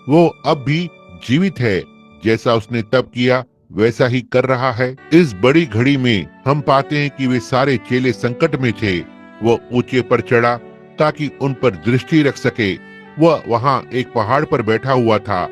वो अब भी जीवित है, जैसा उसने तब किया वैसा ही कर रहा है। इस बड़ी घड़ी में हम पाते हैं कि वे सारे चेले संकट में थे। वो ऊंचे पर चढ़ा ताकि उन पर दृष्टि रख सके। वह वहां एक पहाड़ पर बैठा हुआ था,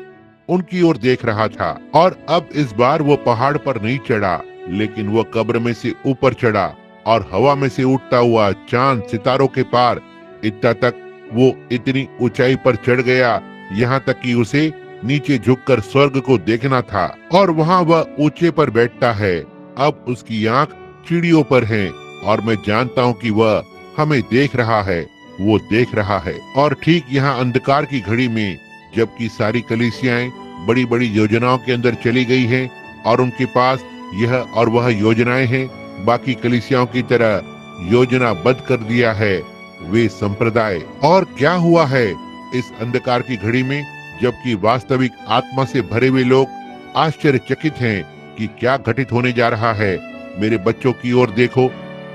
उनकी ओर देख रहा था। और अब इस बार वो पहाड़ पर नहीं चढ़ा, लेकिन वह कब्र में से ऊपर चढ़ा और हवा में से उठता हुआ चांद सितारों के पार, इतना तक वो इतनी ऊंचाई पर चढ़ गया, यहाँ तक कि उसे नीचे झुककर स्वर्ग को देखना था। और वहाँ वह ऊंचे पर बैठता है। अब उसकी आंख चिड़ियों पर है और मैं जानता हूँ कि वह हमें देख रहा है। वो देख रहा है। और ठीक यहाँ अंधकार की घड़ी में, जबकि सारी कलीसियाएं बड़ी बड़ी योजनाओं के अंदर चली गई हैं और उनके पास यह और वह योजनाएं हैं, बाकी कलीसियाओं की तरह योजनाबद्ध कर दिया है वे संप्रदाय। और क्या हुआ है इस अंधकार की घड़ी में, जबकि वास्तविक आत्मा से भरे हुए लोग आश्चर्यचकित हैं कि क्या घटित होने जा रहा है। मेरे बच्चों की ओर देखो,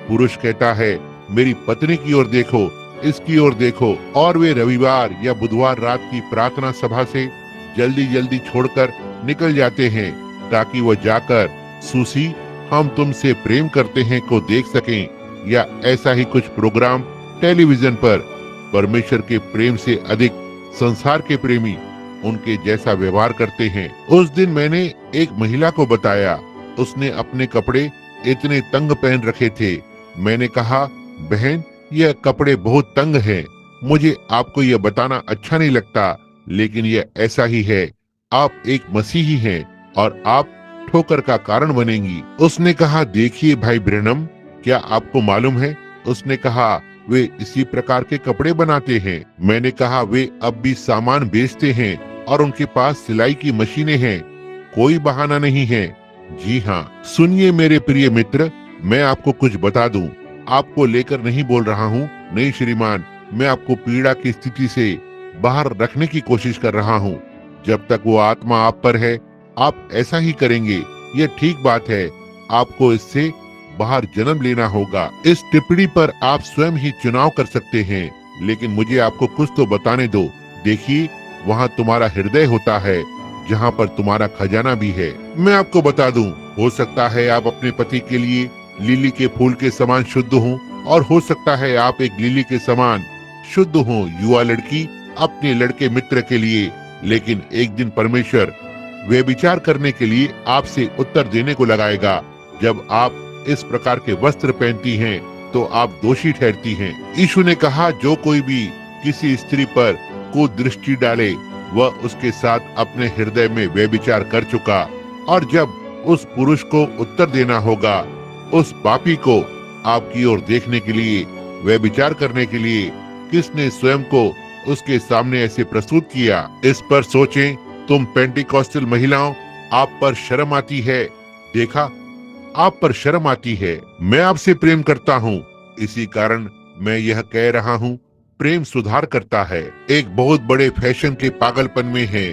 पुरुष कहता है, मेरी पत्नी की ओर देखो, इसकी ओर देखो, और वे रविवार या बुधवार रात की प्रार्थना सभा से जल्दी जल्दी छोड़कर निकल जाते हैं ताकि वो जाकर सुसी हम तुमसे प्रेम करते हैं को देख सकें, या ऐसा ही कुछ प्रोग्राम टेलीविजन पर। परमेश्वर के प्रेम से अधिक संसार के प्रेमी उनके जैसा व्यवहार करते हैं। उस दिन मैंने एक महिला को बताया, उसने अपने कपड़े इतने तंग पहन रखे थे। मैंने कहा, बहन, यह कपड़े बहुत तंग हैं। मुझे आपको यह बताना अच्छा नहीं लगता, लेकिन यह ऐसा ही है। आप एक मसीही हैं और आप ठोकर का कारण बनेंगी। उसने कहा, देखिए भाई ब्रैनम, क्या आपको मालूम है? उसने कहा, वे इसी प्रकार के कपड़े बनाते हैं। मैंने कहा, वे अब भी सामान बेचते हैं और उनके पास सिलाई की मशीनें हैं, कोई बहाना नहीं है। जी हाँ, सुनिए मेरे प्रिय मित्र, मैं आपको कुछ बता दूं। आपको लेकर नहीं बोल रहा हूँ, नहीं श्रीमान, मैं आपको पीड़ा की स्थिति से बाहर रखने की कोशिश कर रहा हूँ। जब तक वो आत्मा आप पर है, आप ऐसा ही करेंगे, यह ठीक बात है। आपको इससे बाहर जन्म लेना होगा। इस टिप्पणी पर आप स्वयं ही चुनाव कर सकते हैं, लेकिन मुझे आपको कुछ तो बताने दो। देखिए, वहाँ तुम्हारा हृदय होता है, जहाँ पर तुम्हारा खजाना भी है। मैं आपको बता दूं, हो सकता है आप अपने पति के लिए लिली के फूल के समान शुद्ध हों, और हो सकता है आप एक लिली के समान शुद्ध हों युवा लड़की अपने लड़के मित्र के लिए, लेकिन एक दिन परमेश्वर व्यभिचार करने के लिए आपसे उत्तर देने को लगाएगा। जब आप इस प्रकार के वस्त्र पहनती हैं, तो आप दोषी ठहरती हैं। यीशु ने कहा, जो कोई भी किसी स्त्री पर कुदृष्टि डाले, वह उसके साथ अपने हृदय में व्यभिचार कर चुका। और जब उस पुरुष को उत्तर देना होगा, उस पापी को आपकी ओर देखने के लिए, व्यभिचार करने के लिए, किसने स्वयं को उसके सामने ऐसे प्रस्तुत किया? इस पर सोचें। तुम पेंटिकॉस्टल महिलाओं, आप पर शर्म आती है। देखा, आप पर शर्म आती है। मैं आपसे प्रेम करता हूँ, इसी कारण मैं यह कह रहा हूँ, प्रेम सुधार करता है। एक बहुत बड़े फैशन के पागलपन में है,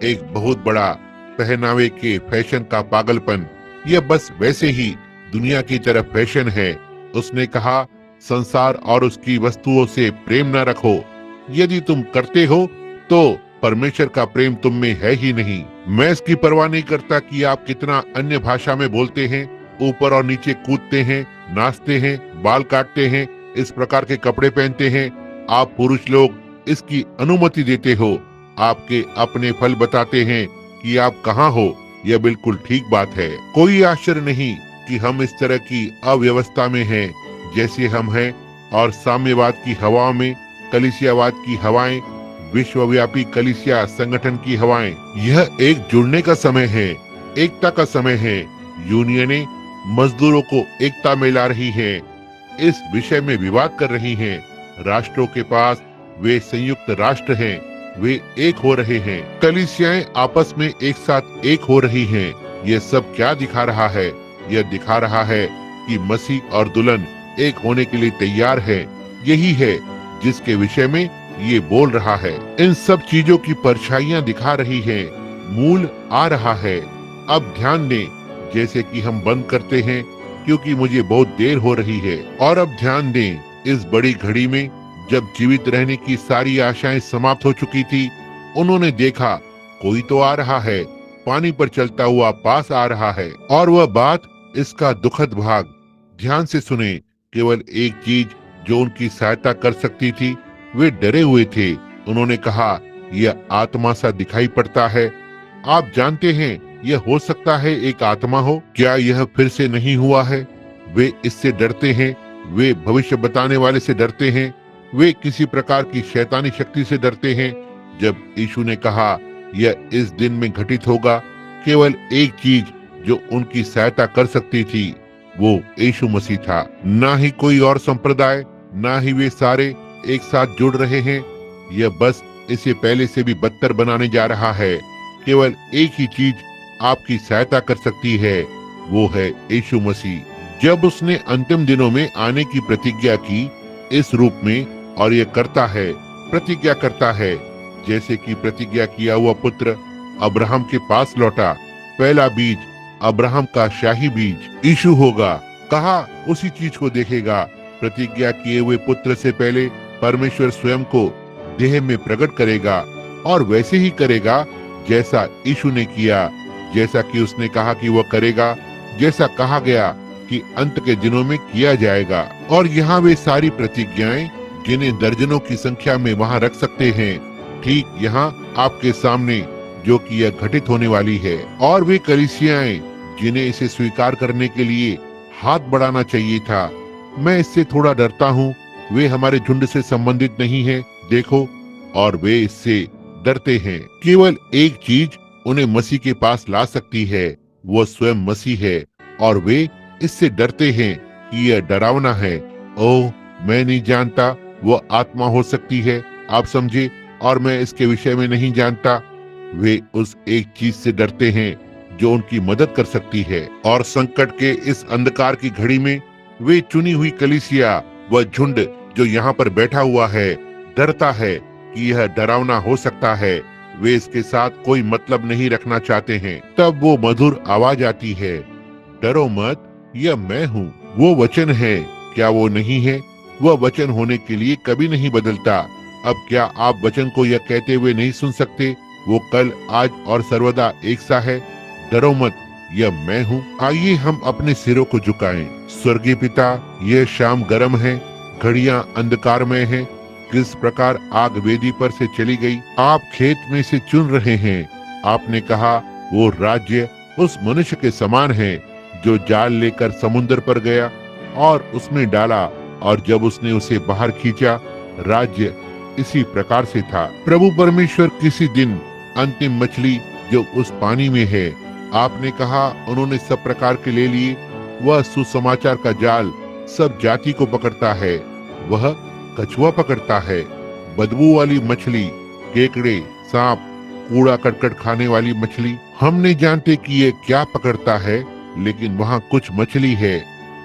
एक बहुत बड़ा पहनावे के फैशन का पागलपन। यह बस वैसे ही दुनिया की तरफ फैशन है। उसने कहा, संसार और उसकी वस्तुओं से प्रेम न रखो। यदि तुम करते हो तो परमेश्वर का प्रेम तुम में है ही नहीं। मैं इसकी परवाह नहीं करता कि आप कितना अन्य भाषा में बोलते हैं, ऊपर और नीचे कूदते हैं, नाचते हैं, बाल काटते हैं, इस प्रकार के कपड़े पहनते हैं। आप पुरुष लोग इसकी अनुमति देते हो। आपके अपने फल बताते हैं कि आप कहाँ हो। यह बिल्कुल ठीक बात है। कोई आश्चर्य नहीं कि हम इस तरह की अव्यवस्था में हैं जैसे हम हैं, और साम्यवाद की हवाओं में कलीसियावाद की हवाएं, विश्वव्यापी कलीसिया संगठन की हवाएं। यह एक जुड़ने का समय है, एकता का समय है। यूनियनें मजदूरों को एकता में ला रही हैं, इस विषय में विवाद कर रही हैं। राष्ट्रों के पास वे संयुक्त राष्ट्र हैं, वे एक हो रहे हैं। कलीसियाएं आपस में एक साथ एक हो रही हैं। यह सब क्या दिखा रहा है? यह दिखा रहा है कि मसीह और दुल्हन एक होने के लिए तैयार है। यही है जिसके विषय में ये बोल रहा है। इन सब चीजों की परछाइयां दिखा रही हैं, मूल आ रहा है। अब ध्यान दें, जैसे कि हम बंद करते हैं क्योंकि मुझे बहुत देर हो रही है। और अब ध्यान दें, इस बड़ी घड़ी में जब जीवित रहने की सारी आशाएं समाप्त हो चुकी थी, उन्होंने देखा कोई तो आ रहा है, पानी पर चलता हुआ पास आ रहा है। और वह बात, इसका दुखद भाग, ध्यान से सुने। केवल एक चीज जो उनकी सहायता कर सकती थी, वे डरे हुए थे। उन्होंने कहा, यह आत्मा सा दिखाई पड़ता है। आप जानते हैं, यह हो सकता है एक आत्मा हो। क्या यह फिर से नहीं हुआ है? वे इससे डरते हैं, वे भविष्य बताने वाले से डरते हैं, वे किसी प्रकार की शैतानी शक्ति से डरते हैं। जब यीशु ने कहा यह इस दिन में घटित होगा, केवल एक चीज जो उनकी सहायता कर सकती थी, वो यीशु मसीह था। ना ही कोई और संप्रदाय, ना ही वे सारे एक साथ जुड़ रहे हैं। यह बस इसे पहले से भी बदतर बनाने जा रहा है। केवल एक ही चीज आपकी सहायता कर सकती है, वो है यीशु मसीह। जब उसने अंतिम दिनों में आने की प्रतिज्ञा की इस रूप में, और ये करता है, प्रतिज्ञा करता है, जैसे कि प्रतिज्ञा किया हुआ पुत्र अब्राहम के पास लौटा। पहला बीज अब्राहम का शाही बीज यीशु होगा। कहा उसी चीज को देखेगा। प्रतिज्ञा किए हुए पुत्र से पहले परमेश्वर स्वयं को देह में प्रकट करेगा, और वैसे ही करेगा जैसा यीशु ने किया, जैसा कि उसने कहा कि वह करेगा, जैसा कहा गया कि अंत के दिनों में किया जाएगा। और यहाँ वे सारी प्रतिज्ञाएं जिन्हें दर्जनों की संख्या में वहाँ रख सकते हैं, ठीक यहाँ आपके सामने, जो कि यह घटित होने वाली है। और वे कलीसियाएं जिन्हें इसे स्वीकार करने के लिए हाथ बढ़ाना चाहिए था। मैं इससे थोड़ा डरता हूँ। वे हमारे झुंड से संबंधित नहीं है, देखो, और वे इससे डरते हैं। केवल एक चीज उन्हें मसीह के पास ला सकती है, वो स्वयं मसीह है, और वे इससे डरते हैं कि यह डरावना है। ओह, मैं नहीं जानता, वो आत्मा हो सकती है, आप समझे, और मैं इसके विषय में नहीं जानता। वे उस एक चीज से डरते हैं जो उनकी मदद कर सकती है। और संकट के इस अंधकार की घड़ी में वे चुनी हुई कलीसिया, वह झुंड जो यहाँ पर बैठा हुआ है, डरता है कि यह डरावना हो सकता है। वे इसके साथ कोई मतलब नहीं रखना चाहते हैं। तब वो मधुर आवाज आती है, डरो मत, यह मैं हूँ। वो वचन है, क्या वो नहीं है? वह वचन होने के लिए कभी नहीं बदलता। अब क्या आप वचन को यह कहते हुए नहीं सुन सकते? वो कल, आज और सर्वदा एक सा है। डरो मत, यह मैं हूँ। आइए हम अपने सिरों को झुकाएं। स्वर्गीय पिता, यह शाम गर्म है, घड़ियां अंधकारमय हैं। किस प्रकार आग वेदी पर से चली गई, आप खेत में से चुन रहे हैं। आपने कहा वो राज्य उस मनुष्य के समान है जो जाल लेकर समुद्र पर गया और उसमें डाला, और जब उसने उसे बाहर खींचा, राज्य इसी प्रकार से था। प्रभु परमेश्वर किसी दिन अंतिम मछली जो उस पानी में है, आपने कहा उन्होंने सब प्रकार के ले लिए। वह सुसमाचार का जाल सब जाति को पकड़ता है। वह कछुआ पकड़ता है, बदबू वाली मछली, केकड़े, सांप, कूड़ा करकट खाने वाली मछली। हम नहीं जानते कि ये क्या पकड़ता है, लेकिन वहाँ कुछ मछली है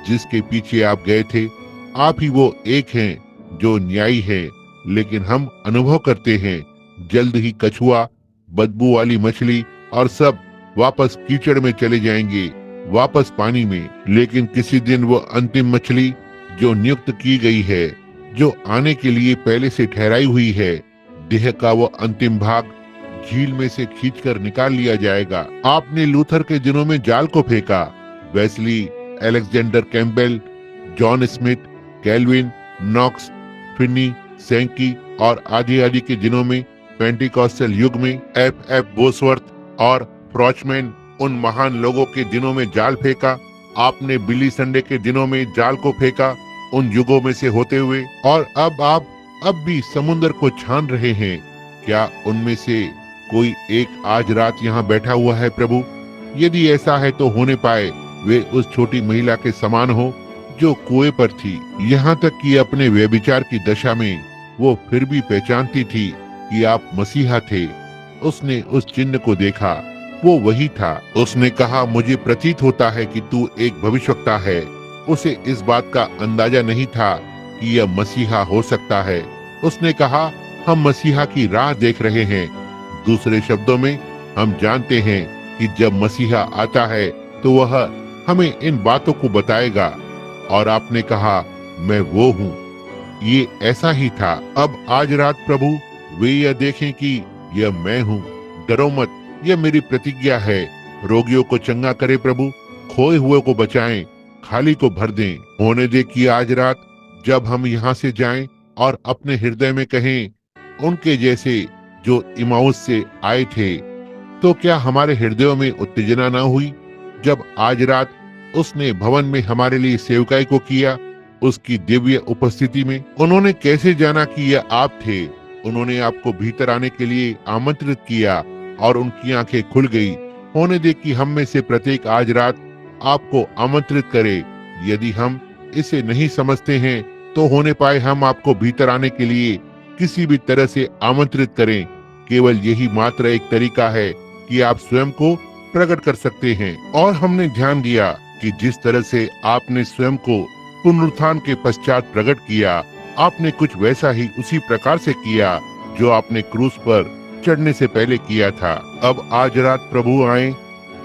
जिसके पीछे आप गए थे। आप ही वो एक हैं जो न्यायी है, लेकिन हम अनुभव करते हैं जल्द ही कछुआ, बदबू वाली मछली और सब वापस कीचड़ में चले जाएंगे, वापस पानी में। लेकिन किसी दिन वो अंतिम मछली जो नियुक्त की गई है, जो आने के लिए पहले से ठहराई हुई है, देह का वो अंतिम भाग झील में से खींचकर निकाल लिया जाएगा। आपने लूथर के दिनों में जाल को फेंका। Wesley, Alexander Campbell, John Smith, Calvin, Knox, Finney, Sankey और आदि के दिनों में, पेंटिकॉस्टल युग में एफ बोसवर्थ और फ्रॉचमैन, उन महान लोगों के दिनों में जाल फेंका। आपने बिली संडे के दिनों में जाल को फेंका, उन युगों में से होते हुए। और अब आप अब भी समुद्र को छान रहे हैं। क्या उनमें से कोई एक आज रात यहाँ बैठा हुआ है प्रभु? यदि ऐसा है तो होने पाए वे उस छोटी महिला के समान हो जो कुएं पर थी। यहाँ तक कि अपने व्यभिचार की दशा में वो फिर भी पहचानती थी कि आप मसीहा थे। उसने उस चिन्ह को देखा, वो वही था। उसने कहा, मुझे प्रतीत होता है कि तू एक भविष्यवक्ता है। उसे इस बात का अंदाजा नहीं था कि यह मसीहा हो सकता है। उसने कहा, हम मसीहा की राह देख रहे हैं। दूसरे शब्दों में, हम जानते हैं कि जब मसीहा आता है तो वह हमें इन बातों को बताएगा। और आपने कहा, मैं वो हूँ। ये ऐसा ही था। अब आज रात प्रभु वे यह देखें कि यह मैं हूँ। डरो मत, यह मेरी प्रतिज्ञा है। रोगियों को चंगा करे प्रभु, खोए हुए को बचाएं, खाली को भर दें। होने दे कि आज रात जब हम यहाँ से जाएं और अपने हृदय में कहें, उनके जैसे जो इमाउस से आए थे, तो क्या हमारे हृदयों में उत्तेजना न हुई जब आज रात उसने भवन में हमारे लिए सेवकाई को किया, उसकी दिव्य उपस्थिति में? उन्होंने कैसे जाना कि यह आप थे? उन्होंने आपको भीतर आने के लिए आमंत्रित किया और उनकी आंखें खुल गई। होने दे कि हम में से प्रत्येक आज रात आपको आमंत्रित करे। यदि हम इसे नहीं समझते हैं तो होने पाए हम आपको भीतर आने के लिए किसी भी तरह से आमंत्रित करें। केवल यही मात्र एक तरीका है कि आप स्वयं को प्रकट कर सकते हैं। और हमने ध्यान दिया कि जिस तरह से आपने स्वयं को पुनरुत्थान के पश्चात प्रकट किया, आपने कुछ वैसा ही उसी प्रकार से किया जो आपने क्रूस पर चढ़ने से पहले किया था। अब आज रात प्रभु आए।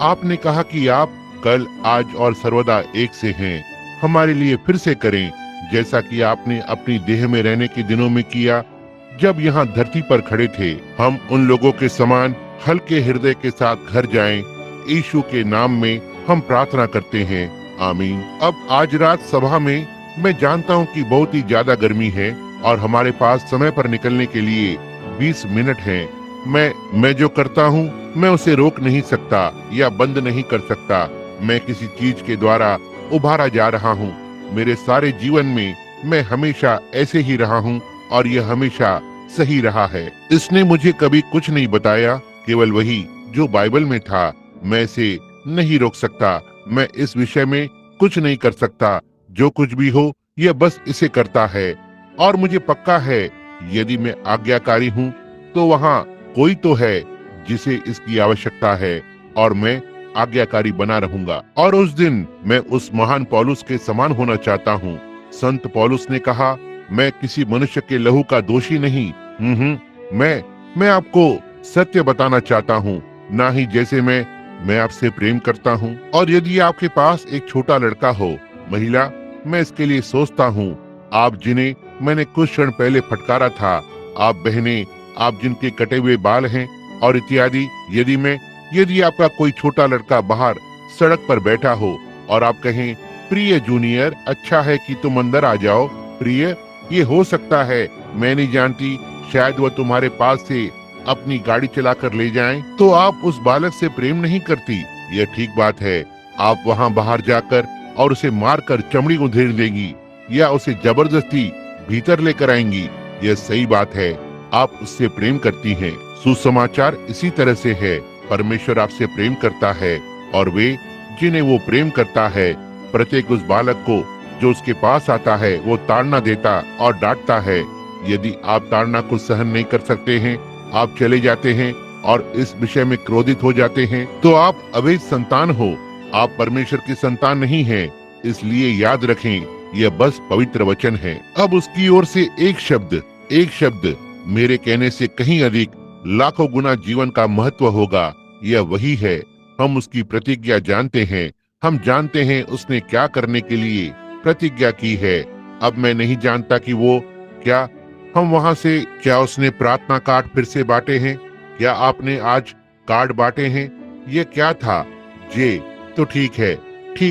आपने कहा कि आप कल, आज और सर्वदा एक से हैं। हमारे लिए फिर से करें जैसा कि आपने अपनी देह में रहने के दिनों में किया, जब यहाँ धरती पर खड़े थे। हम उन लोगों के समान हल्के हृदय के साथ घर जाएं। यीशु के नाम में हम प्रार्थना करते हैं, आमीन। अब आज रात सभा में मैं जानता हूँ कि बहुत ही ज्यादा गर्मी है और हमारे पास समय पर निकलने के लिए 20 मिनट हैं। मैं जो करता हूँ मैं उसे रोक नहीं सकता या बंद नहीं कर सकता। मैं किसी चीज के द्वारा उभारा जा रहा हूँ। मेरे सारे जीवन में मैं हमेशा ऐसे ही रहा हूँ और यह हमेशा सही रहा है। इसने मुझे कभी कुछ नहीं बताया, केवल वही जो बाइबल में था। मैं इसे नहीं रोक सकता। मैं इस विषय में कुछ नहीं कर सकता। जो कुछ भी हो यह बस इसे करता है। और मुझे पक्का है यदि मैं आज्ञाकारी हूँ तो वहाँ कोई तो है जिसे इसकी आवश्यकता है और मैं आज्ञाकारी बना रहूंगा। और उस दिन मैं उस महान पौलुस के समान होना चाहता हूँ। संत पौलुस ने कहा, मैं किसी मनुष्य के लहू का दोषी नहीं। मैं आपको सत्य बताना चाहता हूँ, ना ही जैसे मैं आपसे प्रेम करता हूँ। और यदि आपके पास एक छोटा लड़का हो, महिला, मैं इसके लिए सोचता हूँ, आप जिन्हें मैंने कुछ क्षण पहले फटकारा था, आप बहनें, आप जिनके कटे हुए बाल हैं और इत्यादि। यदि आपका कोई छोटा लड़का बाहर सड़क पर बैठा हो और आप कहें, प्रिय जूनियर, अच्छा है कि तुम अंदर आ जाओ। प्रिय, ये हो सकता है, मैं नहीं जानती, शायद वह तुम्हारे पास से अपनी गाड़ी चलाकर ले जाएं, तो आप उस बालक से प्रेम नहीं करती। यह ठीक बात है। आप वहां बाहर जाकर और उसे मारकर चमड़ी उधेड़ देंगी या उसे जबरदस्ती भीतर लेकर आएंगी। यह सही बात है, आप उससे प्रेम करती हैं। सुसमाचार इसी तरह से है। परमेश्वर आपसे प्रेम करता है और वे जिन्हें वो प्रेम करता है, प्रत्येक उस बालक को जो उसके पास आता है वो ताड़ना देता और डांटता है। यदि आप ताड़ना को सहन नहीं कर सकते हैं, आप चले जाते हैं और इस विषय में क्रोधित हो जाते हैं, तो आप अवैध संतान हो। आप परमेश्वर की संतान नहीं हैं। इसलिए याद रखें, यह बस पवित्र वचन है। अब उसकी ओर से एक शब्द मेरे कहने से कहीं अधिक लाखों गुना जीवन का महत्व होगा। यह वही है। हम उसकी प्रतिज्ञा जानते हैं। हम जानते हैं उसने क्या करने के लिए प्रतिज्ञा की है। अब मैं नहीं जानता कि वो क्या हम वहां से क्या उसने प्रार्थना कार्ड फिर से बांटे हैं? क्या आपने आज कार्ड बांटे हैं? ये क्या था? जे तो ठीक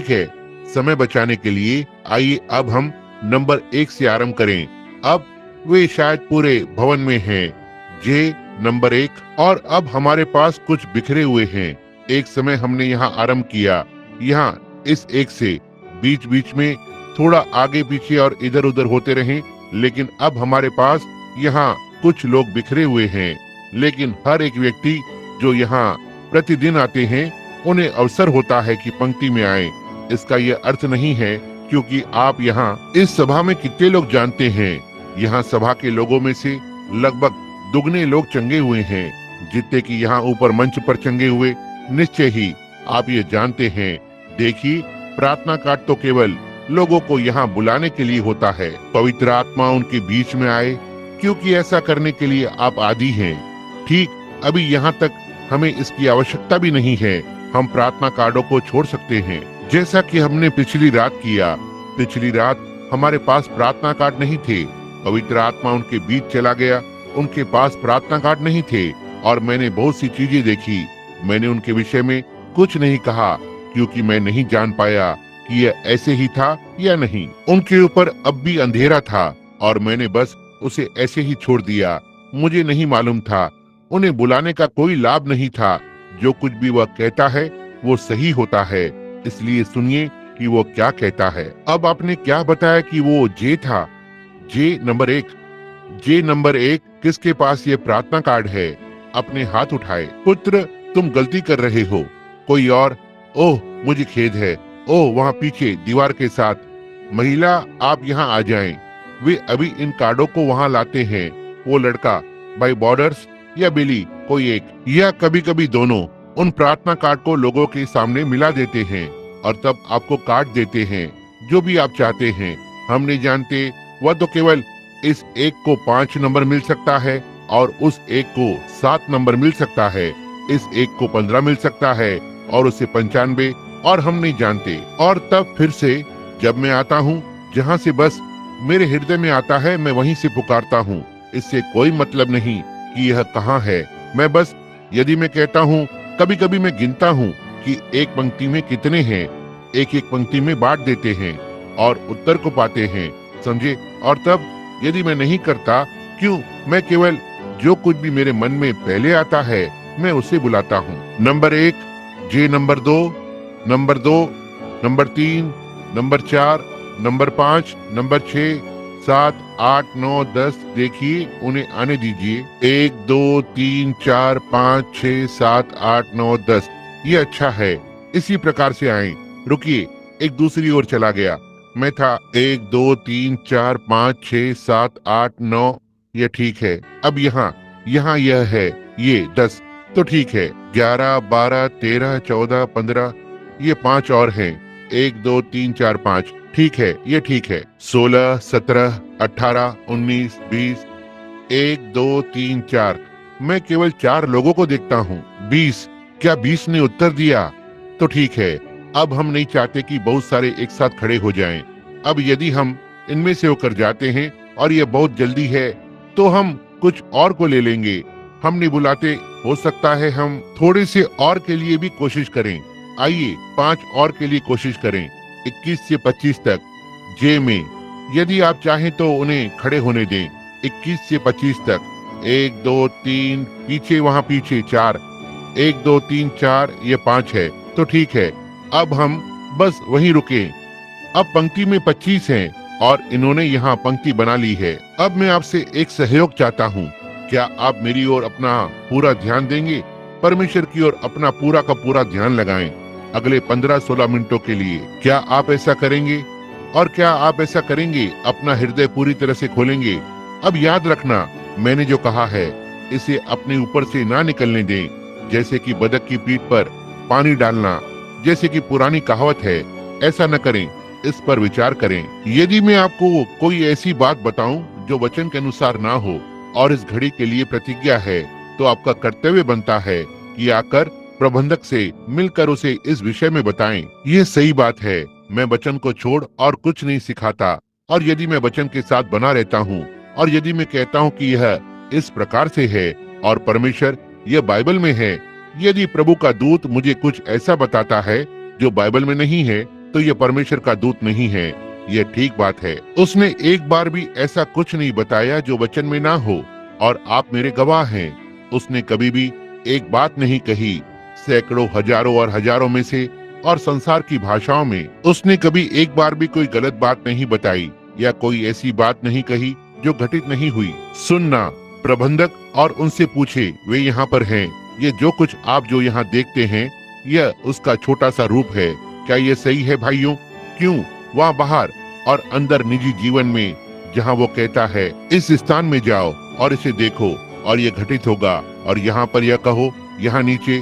है। समय बचाने के लिए आइए अब हम नंबर 1 से आरंभ करें। अब वे शायद पूरे भवन में हैं। जे नंबर 1। और अब हमारे पास कुछ बिखरे हुए हैं। एक समय हमने यहाँ आरंभ किया, यहाँ इस एक से बीच बीच में थोड़ा आगे पीछे और इधर उधर होते रहे, लेकिन अब हमारे पास यहाँ कुछ लोग बिखरे हुए हैं। लेकिन हर एक व्यक्ति जो यहाँ प्रतिदिन आते हैं, उन्हें अवसर होता है कि पंक्ति में आए। इसका यह अर्थ नहीं है क्योंकि आप यहाँ इस सभा में कितने लोग जानते हैं। यहाँ सभा के लोगों में से लगभग दुगने लोग चंगे हुए हैं जितने कि यहाँ ऊपर मंच पर चंगे हुए। निश्चय ही आप ये जानते हैं। देखिए, प्रार्थना कार्ड तो केवल लोगों को यहाँ बुलाने के लिए होता है। पवित्र आत्मा उनके बीच में आए, क्योंकि ऐसा करने के लिए आप आदी हैं। ठीक अभी यहाँ तक हमें इसकी आवश्यकता भी नहीं है। हम प्रार्थना कार्डों को छोड़ सकते हैं, जैसा कि हमने पिछली रात किया। पिछली रात हमारे पास प्रार्थना कार्ड नहीं थे। पवित्र आत्मा उनके बीच चला गया। उनके पास प्रार्थना कार्ड नहीं थे और मैंने बहुत सी चीजें देखी। मैंने उनके विषय में कुछ नहीं कहा क्योंकि मैं नहीं जान पाया कि यह ऐसे ही था या नहीं। उनके ऊपर अब भी अंधेरा था और मैंने बस उसे ऐसे ही छोड़ दिया। मुझे नहीं मालूम था, उन्हें बुलाने का कोई लाभ नहीं था। जो कुछ भी वह कहता है वो सही होता है। इसलिए सुनिए कि वो क्या कहता है। अब आपने क्या बताया कि वो जे था? जे नंबर 1। जे नंबर 1 किसके पास ये प्रार्थना कार्ड है? अपने हाथ उठाए। पुत्र, तुम गलती कर रहे हो। कोई और? ओह, मुझे खेद है। ओह, वहाँ पीछे दीवार के साथ। महिला, आप यहाँ आ जाएं। वे अभी इन कार्डों को वहाँ लाते हैं। वो लड़का, बाय बॉर्डर्स या बिली, कोई एक, या कभी कभी दोनों। उन प्रार्थना कार्ड को लोगों के सामने मिला देते हैं और तब आपको कार्ड देते हैं जो भी आप चाहते हैं। हम नहीं जानते, वह तो केवल इस एक को 5 नंबर मिल सकता है और उस एक को 7 नंबर मिल सकता है, इस एक को 15 मिल सकता है और उसे 95, और हम नहीं जानते। और तब फिर से जब मैं आता हूँ, जहाँ से बस मेरे हृदय में आता है, मैं वहीं से पुकारता हूँ। इससे कोई मतलब नहीं कि यह कहाँ है। मैं बस, यदि मैं कहता हूँ, कभी कभी मैं गिनता हूँ कि एक पंक्ति में कितने हैं, एक एक पंक्ति में बांट देते हैं और उत्तर को पाते हैं, समझे। और तब यदि मैं नहीं करता, क्यों, मैं केवल जो कुछ भी मेरे मन में पहले आता है मैं उसे बुलाता हूँ। Number 1, J number 2, number 2, number 3, number 4, number 5, number 6, 7, 8, 9, 10। देखिए, उन्हें आने दीजिए। 1, 2, 3, 4, 5, 6, 7, 8, 9, 10। ये अच्छा है, इसी प्रकार से आए। रुकिए, एक दूसरी ओर चला गया। मैं था 1, 2, 3, 4, 5, 6, 7, 8, 9। ये ठीक है। अब यहाँ यह है, ये 10 तो ठीक है। 11, 12, 13, 14, 15, ये 5 और हैं। 1, 2, 3, 4, 5, ठीक है, ये ठीक है। 16, 17, 18, 19, 20, 1, 2, 3, 4। मैं केवल 4 लोगों को देखता हूँ। 20, क्या 20 ने उत्तर दिया? तो ठीक है। अब हम नहीं चाहते कि बहुत सारे एक साथ खड़े हो जाएं। अब यदि हम इनमें से होकर जाते हैं और ये बहुत जल्दी है, तो हम कुछ और को ले लेंगे। हम नहीं बुलाते, हो सकता है हम थोड़े से और के लिए भी कोशिश करें। आइए 5 और के लिए कोशिश करें। 21 से 25 तक जे में, यदि आप चाहें तो उन्हें खड़े होने दें। 21 से 25 तक, 1, 2, 3, पीछे, वहाँ पीछे 4, 1, 2, 3, 4, ये 5 है तो ठीक है। अब हम बस वहीं रुके। अब पंक्ति में 25 हैं और इन्होंने यहाँ पंक्ति बना ली है। अब मैं आपसे एक सहयोग चाहता हूँ। क्या आप मेरी ओर अपना पूरा ध्यान देंगे? परमेश्वर की ओर अपना पूरा का पूरा ध्यान लगाएं अगले 15-16 मिनटों के लिए। क्या आप ऐसा करेंगे? और क्या आप ऐसा करेंगे? अपना हृदय पूरी तरह से खोलेंगे। अब याद रखना, मैंने जो कहा है इसे अपने ऊपर से ना निकलने दें, जैसे कि बतख की पीठ पर पानी डालना, जैसे कि पुरानी कहावत है। ऐसा न करें, इस पर विचार करें। यदि मैं आपको कोई ऐसी बात बताऊं जो वचन के अनुसार ना हो और इस घड़ी के लिए प्रतिज्ञा है, तो आपका कर्तव्य बनता है कि आकर प्रबंधक से मिलकर उसे इस विषय में बताएं। ये सही बात है, मैं वचन को छोड़ और कुछ नहीं सिखाता। और यदि मैं वचन के साथ बना रहता हूँ और यदि मैं कहता हूँ कि यह इस प्रकार से है और परमेश्वर यह बाइबल में है, यदि प्रभु का दूत मुझे कुछ ऐसा बताता है जो बाइबल में नहीं है, तो यह परमेश्वर का दूत नहीं है। यह ठीक बात है। उसने एक बार भी ऐसा कुछ नहीं बताया जो वचन में ना हो, और आप मेरे गवाह हैं। उसने कभी भी एक बात नहीं कही, सैकड़ों, हजारों और हजारों में से और संसार की भाषाओं में उसने कभी एक बार भी कोई गलत बात नहीं बताई या कोई ऐसी बात नहीं कही जो घटित नहीं हुई। सुनना, प्रबंधक और उनसे पूछे, वे यहाँ पर हैं। ये जो कुछ आप जो यहाँ देखते हैं, यह उसका छोटा सा रूप है। क्या ये सही है भाइयों? क्यों? वहाँ बाहर और अंदर निजी जीवन में, जहाँ वो कहता है इस स्थान में जाओ और इसे देखो और ये घटित होगा, और यहाँ पर यह कहो, यहाँ नीचे,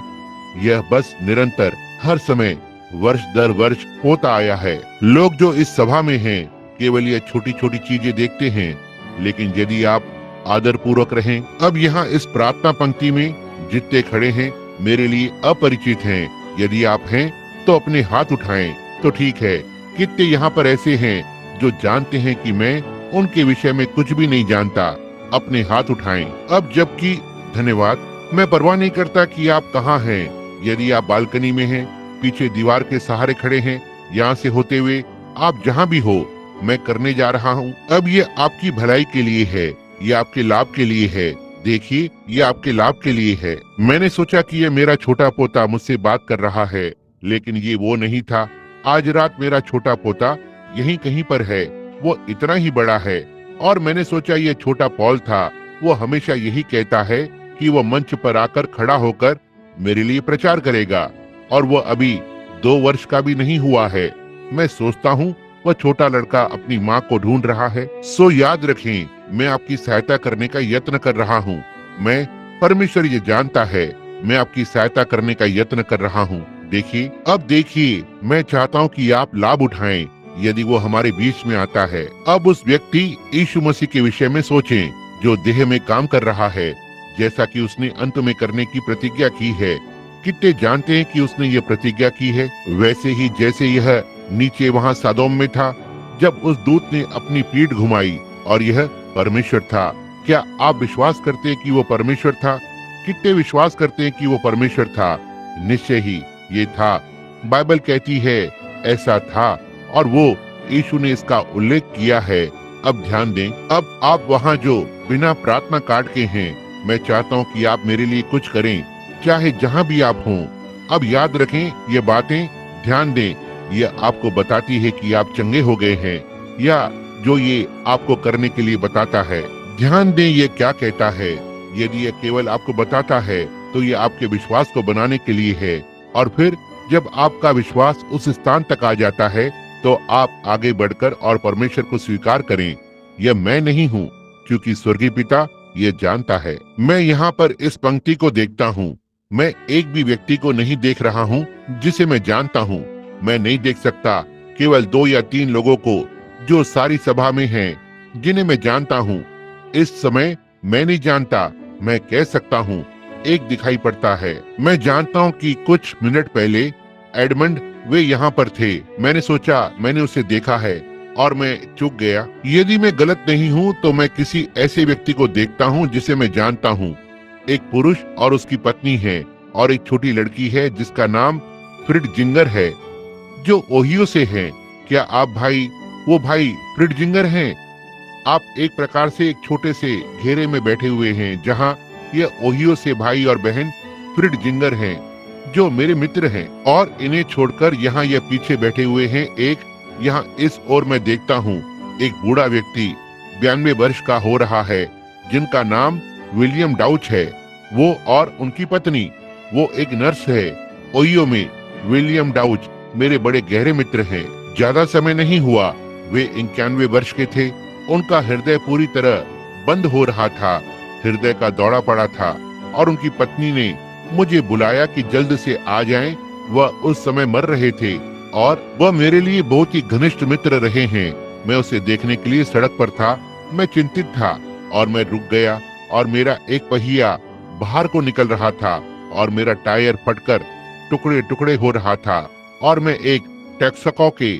यह बस निरंतर हर समय वर्ष दर वर्ष होता आया है। लोग जो इस सभा में हैं केवल ये छोटी छोटी चीजें देखते हैं, लेकिन यदि आप आदर पूर्वक रहें। अब यहाँ इस प्रार्थना पंक्ति में जितने खड़े हैं मेरे लिए अपरिचित हैं। यदि आप हैं तो अपने हाथ उठाएं। तो ठीक है, कितने यहाँ पर ऐसे हैं जो जानते हैं कि मैं उनके विषय में कुछ भी नहीं जानता? अपने हाथ उठाएं। अब जबकि धन्यवाद, मैं परवाह नहीं करता कि आप कहाँ हैं। यदि आप बालकनी में हैं, पीछे दीवार के सहारे खड़े हैं, यहाँ से होते हुए आप जहाँ भी हो, मैं करने जा रहा हूँ। अब ये आपकी भलाई के लिए है, ये आपके लाभ के लिए है। देखिए, ये आपके लाभ के लिए है। मैंने सोचा कि ये मेरा छोटा पोता मुझसे बात कर रहा है, लेकिन ये वो नहीं था। आज रात मेरा छोटा पोता यहीं कहीं पर है। वो इतना ही बड़ा है, और मैंने सोचा ये छोटा पॉल था। वो हमेशा यही कहता है कि वो मंच पर आकर खड़ा होकर मेरे लिए प्रचार करेगा, और वो अभी 2 वर्ष का भी नहीं हुआ है। मैं सोचता हूँ वह छोटा लड़का अपनी माँ को ढूंढ रहा है। सो याद रखें, मैं आपकी सहायता करने का यत्न कर रहा हूँ। मैं, परमेश्वर ये जानता है मैं आपकी सहायता करने का यत्न कर रहा हूँ। देखिए, मैं चाहता हूँ कि आप लाभ उठाएं यदि वो हमारे बीच में आता है। अब उस व्यक्ति यीशु मसीह के विषय में सोचें, जो देह में काम कर रहा है, जैसा कि उसने अंत में करने की प्रतिज्ञा की है। कितने जानते हैं कि उसने ये प्रतिज्ञा की है? वैसे ही जैसे यह नीचे वहाँ सदोम में था, जब उस दूत ने अपनी पीठ घुमाई और यह परमेश्वर था। क्या आप विश्वास करते हैं कि वो परमेश्वर था? कितने विश्वास करते हैं कि वो परमेश्वर था? निश्चय ही ये था। बाइबल कहती है ऐसा था और वो यीशु ने इसका उल्लेख किया है। अब ध्यान दें, अब आप वहाँ जो बिना प्रार्थना कार्ड के हैं, मैं चाहता हूँ कि आप मेरे लिए कुछ करें, चाहे जहाँ भी आप हों। अब याद रखें ये बातें, ध्यान दें, ये आपको बताती है कि आप चंगे हो गए हैं, या जो ये आपको करने के लिए बताता है। ध्यान दें ये क्या कहता है। यदि ये केवल आपको बताता है तो ये आपके विश्वास को बनाने के लिए है, और फिर जब आपका विश्वास उस स्थान तक आ जाता है तो आप आगे बढ़कर और परमेश्वर को स्वीकार करें, यह मैं नहीं हूँ, क्योंकि स्वर्गीय पिता ये जानता है। मैं यहाँ पर इस पंक्ति को देखता हूँ। मैं एक भी व्यक्ति को नहीं देख रहा हूँ जिसे मैं जानता हूँ। मैं नहीं देख सकता केवल 2 या 3 लोगों को जो सारी सभा में हैं, जिन्हें मैं जानता हूँ। इस समय मैं नहीं जानता, मैं कह सकता हूँ एक दिखाई पड़ता है। मैं जानता हूँ कि कुछ मिनट पहले एडमंड वे यहाँ पर थे। मैंने सोचा मैंने उसे देखा है और मैं चूक गया। यदि मैं गलत नहीं हूँ तो मैं किसी ऐसे व्यक्ति को देखता हूँ जिसे मैं जानता हूँ। एक पुरुष और उसकी पत्नी है और एक छोटी लड़की है जिसका नाम फ्रिडजिंगर है, जो ओहियो से है। क्या आप वो भाई फ्रिडजिंगर हैं? आप एक प्रकार से एक छोटे से घेरे में बैठे हुए हैं जहाँ ये ओहियो से भाई और बहन फ्रिडजिंगर हैं, जो मेरे मित्र हैं, और इन्हें छोड़कर यहाँ ये पीछे बैठे हुए हैं। एक यहाँ इस ओर मैं देखता हूँ एक बूढ़ा व्यक्ति 92 वर्ष का हो रहा है, जिनका नाम विलियम डाउच है। वो और उनकी पत्नी, वो एक नर्स है ओहियो में। विलियम डाउच मेरे बड़े गहरे मित्र हैं। ज्यादा समय नहीं हुआ, वे 91 वर्ष के थे। उनका हृदय पूरी तरह बंद हो रहा था, हृदय का दौरा पड़ा था, और उनकी पत्नी ने मुझे बुलाया कि जल्द से आ जाएं। वह उस समय मर रहे थे और वह मेरे लिए बहुत ही घनिष्ठ मित्र रहे हैं। मैं उसे देखने के लिए सड़क पर था। मैं चिंतित था और मैं रुक गया, और मेरा एक पहिया बाहर को निकल रहा था और मेरा टायर फटकर टुकड़े टुकड़े हो रहा था, और मैं एक टेक्साको के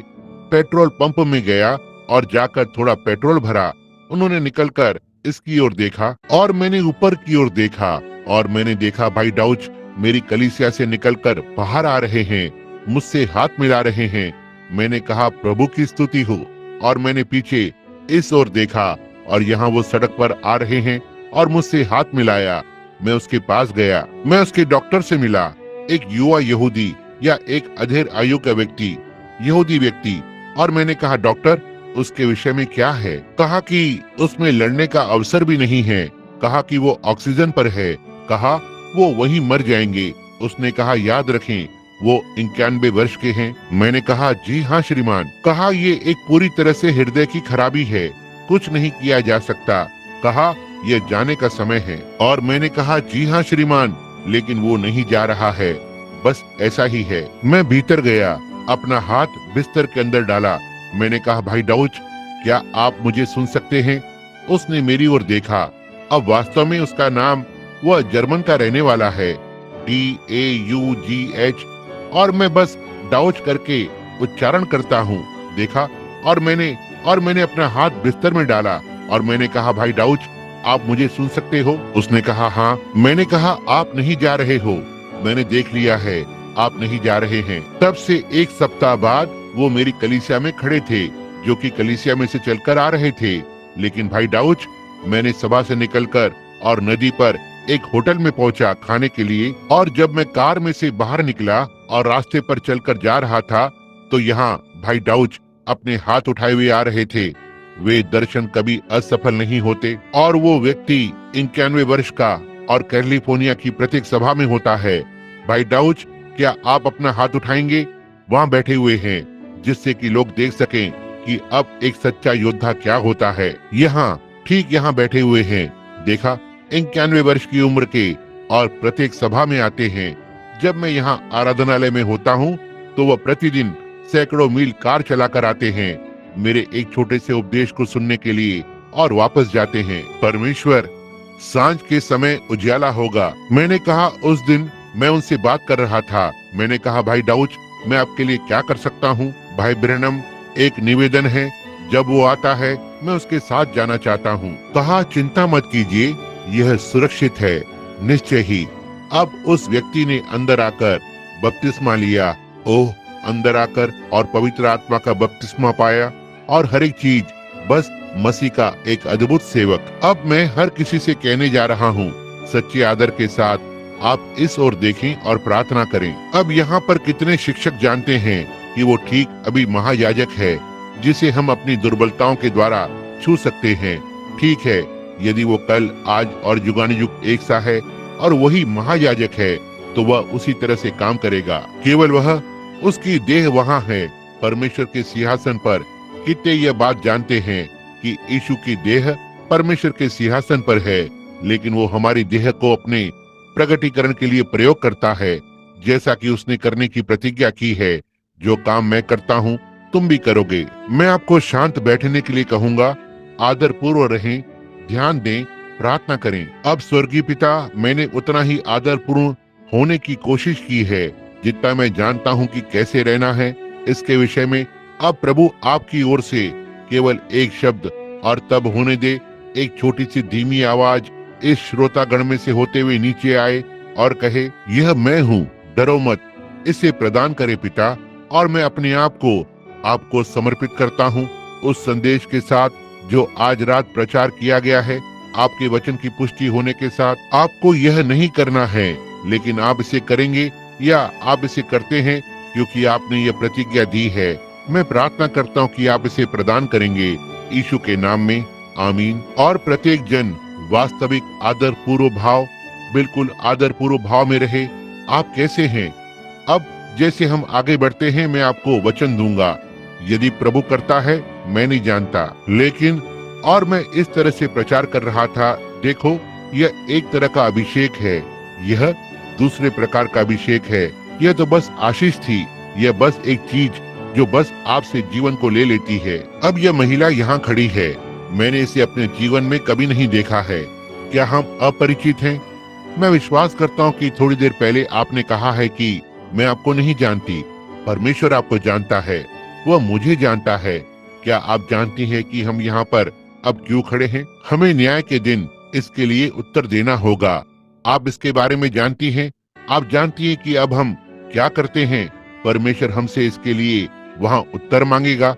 पेट्रोल पंप में गया और जाकर थोड़ा पेट्रोल भरा। उन्होंने निकलकर इसकी ओर देखा और मैंने ऊपर की ओर देखा, और मैंने देखा भाई डाउच मेरी कलीसिया से निकलकर बाहर आ रहे हैं, मुझसे हाथ मिला रहे हैं। मैंने कहा प्रभु की स्तुति हो, और मैंने पीछे इस ओर देखा और यहाँ वो सड़क पर आ रहे हैं और मुझसे हाथ मिलाया। मैं उसके पास गया, मैं उसके डॉक्टर से मिला, एक युवा यहूदी या एक अधेड़ आयु का व्यक्ति, यहूदी व्यक्ति, और मैंने कहा डॉक्टर उसके विषय में क्या है? कहा कि उसमें लड़ने का अवसर भी नहीं है, कहा कि वो ऑक्सीजन पर है, कहा वो वहीं मर जाएंगे। उसने कहा याद रखें वो 91 वर्ष के हैं। मैंने कहा जी हाँ श्रीमान। कहा ये एक पूरी तरह से हृदय की खराबी है, कुछ नहीं किया जा सकता। कहा ये जाने का समय है। और मैंने कहा जी हाँ श्रीमान, लेकिन वो नहीं जा रहा है, बस ऐसा ही है। मैं भीतर गया, अपना हाथ बिस्तर के अंदर डाला। मैंने कहा भाई डाउच क्या आप मुझे सुन सकते हैं? उसने मेरी ओर देखा। अब वास्तव में उसका नाम, वह जर्मन का रहने वाला है, DAUGH, और मैं बस डाउच करके उच्चारण करता हूँ। देखा, और मैंने अपना हाथ बिस्तर में डाला और मैंने कहा भाई डाउच आप मुझे सुन सकते हो? उसने कहा हाँ। मैंने कहा आप नहीं जा रहे हो, मैंने देख लिया है, आप नहीं जा रहे हैं। तब से 1 सप्ताह बाद वो मेरी कलीसिया में खड़े थे, जो कि कलीसिया में से चलकर आ रहे थे। लेकिन भाई डाउच मैंने सभा से निकलकर और नदी पर एक होटल में पहुंचा खाने के लिए, और जब मैं कार में से बाहर निकला और रास्ते पर चलकर जा रहा था तो यहाँ भाई डाउच अपने हाथ उठाए हुए आ रहे थे। वे दर्शन कभी असफल नहीं होते, और वो व्यक्ति 91 वर्ष का और कैलिफोर्निया की प्रत्येक सभा में होता है। भाई डाउच क्या आप अपना हाथ उठाएंगे? वहाँ बैठे हुए हैं, जिससे कि लोग देख सकें कि अब एक सच्चा योद्धा क्या होता है। यहाँ ठीक यहाँ बैठे हुए हैं। देखा, 91 वर्ष की उम्र के और प्रत्येक सभा में आते हैं। जब मैं यहाँ आराधनालय में होता हूँ तो वह प्रतिदिन सैकड़ों मील कार चलाकर आते हैं मेरे एक छोटे से उपदेश को सुनने के लिए और वापस जाते हैं। परमेश्वर, सांझ के समय उजाला होगा। मैंने कहा उस दिन मैं उनसे बात कर रहा था। मैंने कहा, भाई डाउच, मैं आपके लिए क्या कर सकता हूँ? भाई ब्रैनम, एक निवेदन है, जब वो आता है मैं उसके साथ जाना चाहता हूँ। कहा, चिंता मत कीजिए, यह सुरक्षित है, निश्चय ही। अब उस व्यक्ति ने अंदर आकर बपतिस्मा लिया। ओह, अंदर आकर और पवित्र आत्मा का बपतिस्मा पाया और हर एक चीज बस मसीह का एक अद्भुत सेवक। अब मैं हर किसी से कहने जा रहा हूँ, सच्चे आदर के साथ आप इस ओर देखें और प्रार्थना करें। अब यहाँ पर कितने शिक्षक जानते हैं कि वो ठीक अभी महायाजक है जिसे हम अपनी दुर्बलताओं के द्वारा छू सकते हैं। ठीक है, यदि वो कल, आज और युगानुयुग एक सा है और वही महायाजक है तो वह उसी तरह से काम करेगा। केवल वह, उसकी देह वहाँ है परमेश्वर के सिंहासन पर। कितने यह बात जानते हैं कि यीशु की देह परमेश्वर के सिंहासन पर है, लेकिन वो हमारी देह को अपने प्रगटीकरण के लिए प्रयोग करता है, जैसा कि उसने करने की प्रतिज्ञा की है। जो काम मैं करता हूँ तुम भी करोगे। मैं आपको शांत बैठने के लिए कहूँगा। आदर पूर्व रहें, ध्यान दें, प्रार्थना करें। अब स्वर्गीय पिता, मैंने उतना ही आदर पूर्ण होने की कोशिश की है जितना मैं जानता हूँ कि कैसे रहना है इसके विषय में। अब प्रभु, आपकी ओर से केवल एक शब्द और तब होने दे। एक छोटी सी धीमी आवाज इस श्रोतागण में से होते हुए नीचे आए और कहे, यह मैं हूँ, डरो मत। इसे प्रदान करे पिता, और मैं अपने आप को आपको समर्पित करता हूँ उस संदेश के साथ जो आज रात प्रचार किया गया है। आपके वचन की पुष्टि होने के साथ आपको यह नहीं करना है, लेकिन आप इसे करेंगे या आप इसे करते हैं क्योंकि आपने यह प्रतिज्ञा दी है। मैं प्रार्थना करता हूँ कि आप इसे प्रदान करेंगे यीशु के नाम में, आमीन। और प्रत्येक जन वास्तविक आदर पूर्व भाव, बिल्कुल आदर पूर्व भाव में रहे। आप कैसे हैं? अब जैसे हम आगे बढ़ते हैं मैं आपको वचन दूंगा। यदि प्रभु करता है मैं नहीं जानता, लेकिन और मैं इस तरह से प्रचार कर रहा था। देखो, यह एक तरह का अभिषेक है, यह दूसरे प्रकार का अभिषेक है। यह तो बस आशीष थी, यह बस एक चीज जो बस आपसे जीवन को ले लेती है। अब यह महिला यहाँ खड़ी है, मैंने इसे अपने जीवन में कभी नहीं देखा है। क्या हम अपरिचित हैं? मैं विश्वास करता हूँ कि थोड़ी देर पहले आपने कहा है कि मैं आपको नहीं जानती। परमेश्वर आपको जानता है, वह मुझे जानता है। क्या आप जानती हैं कि हम यहाँ पर अब क्यों खड़े हैं? हमें न्याय के दिन इसके लिए उत्तर देना होगा। आप इसके बारे में जानती हैं? आप जानती हैं कि अब हम क्या करते हैं? परमेश्वर हमसे इसके लिए वहाँ उत्तर मांगेगा।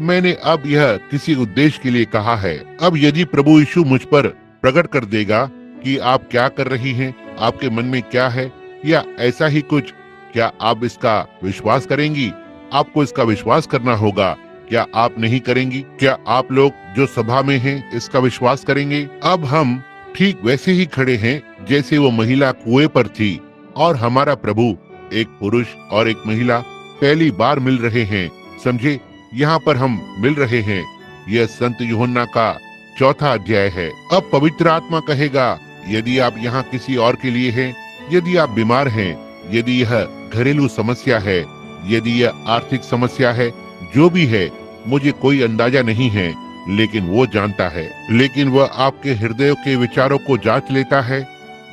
मैंने अब यह किसी उद्देश्य के लिए कहा है। अब यदि प्रभु यीशु मुझ पर प्रकट कर देगा कि आप क्या कर रही हैं, आपके मन में क्या है या ऐसा ही कुछ, क्या आप इसका विश्वास करेंगी? आपको इसका विश्वास करना होगा। क्या आप नहीं करेंगी? क्या आप लोग जो सभा में हैं इसका विश्वास करेंगे? अब हम ठीक वैसे ही खड़े हैं जैसे वो महिला कुएं पर थी और हमारा प्रभु, एक पुरुष और एक महिला पहली बार मिल रहे हैं। समझे, यहाँ पर हम मिल रहे हैं। यह संत यूहन्ना का 4था अध्याय है। अब पवित्र आत्मा कहेगा, यदि आप यहाँ किसी और के लिए हैं, यदि आप बीमार हैं, यदि यह घरेलू समस्या है, यदि यह आर्थिक समस्या है, जो भी है, मुझे कोई अंदाजा नहीं है, लेकिन वो जानता है। लेकिन वह आपके हृदय के विचारों को जांच लेता है।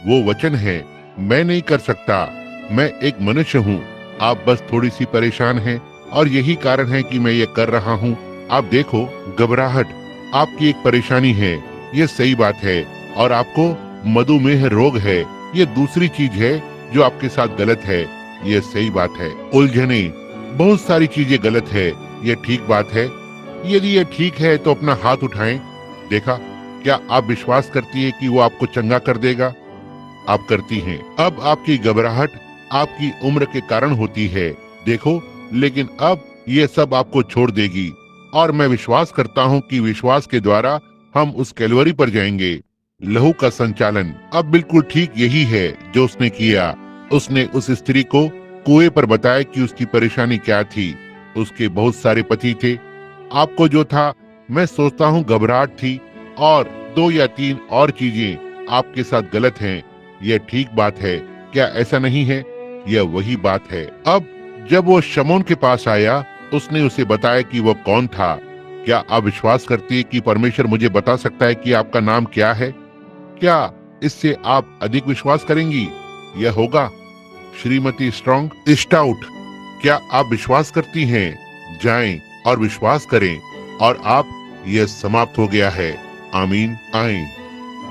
वो वचन है, मैं नहीं कर सकता, मैं एक मनुष्य हूँ। आप बस थोड़ी सी परेशान हैं और यही कारण है कि मैं ये कर रहा हूँ। आप देखो, घबराहट आपकी एक परेशानी है, ये सही बात है। और आपको मधुमेह रोग है, ये दूसरी चीज है जो आपके साथ गलत है, ये सही बात है। उलझने, बहुत सारी चीजें गलत है, ये ठीक बात है। यदि ये ठीक है तो अपना हाथ उठाएं। देखा, क्या आप विश्वास करती है कि वो आपको चंगा कर देगा? आप करती हैं। अब आपकी घबराहट आपकी उम्र के कारण होती है, देखो, लेकिन अब ये सब आपको छोड़ देगी। और मैं विश्वास करता हूँ कि विश्वास के द्वारा हम उस कैलवरी पर जाएंगे। लहू का संचालन अब बिल्कुल ठीक यही है जो उसने किया। उसने उस स्त्री को कुएं पर बताया कि उसकी परेशानी क्या थी। उसके बहुत सारे पति थे। आपको जो था, मैं सोचता हूँ घबराहट थी और 2 या 3 और चीजें आपके साथ गलत हैं। यह ठीक बात है, क्या ऐसा नहीं है? यह वही बात है। अब जब वो शमौन के पास आया, उसने उसे बताया कि वो कौन था। क्या आप विश्वास करती है कि परमेश्वर मुझे बता सकता है कि आपका नाम क्या है? क्या इससे आप अधिक विश्वास करेंगी? यह होगा श्रीमती स्ट्रॉन्ग स्टाउट। क्या आप विश्वास करती हैं? जाएं और विश्वास करें और आप, यह समाप्त हो गया है। आमीन। आएं।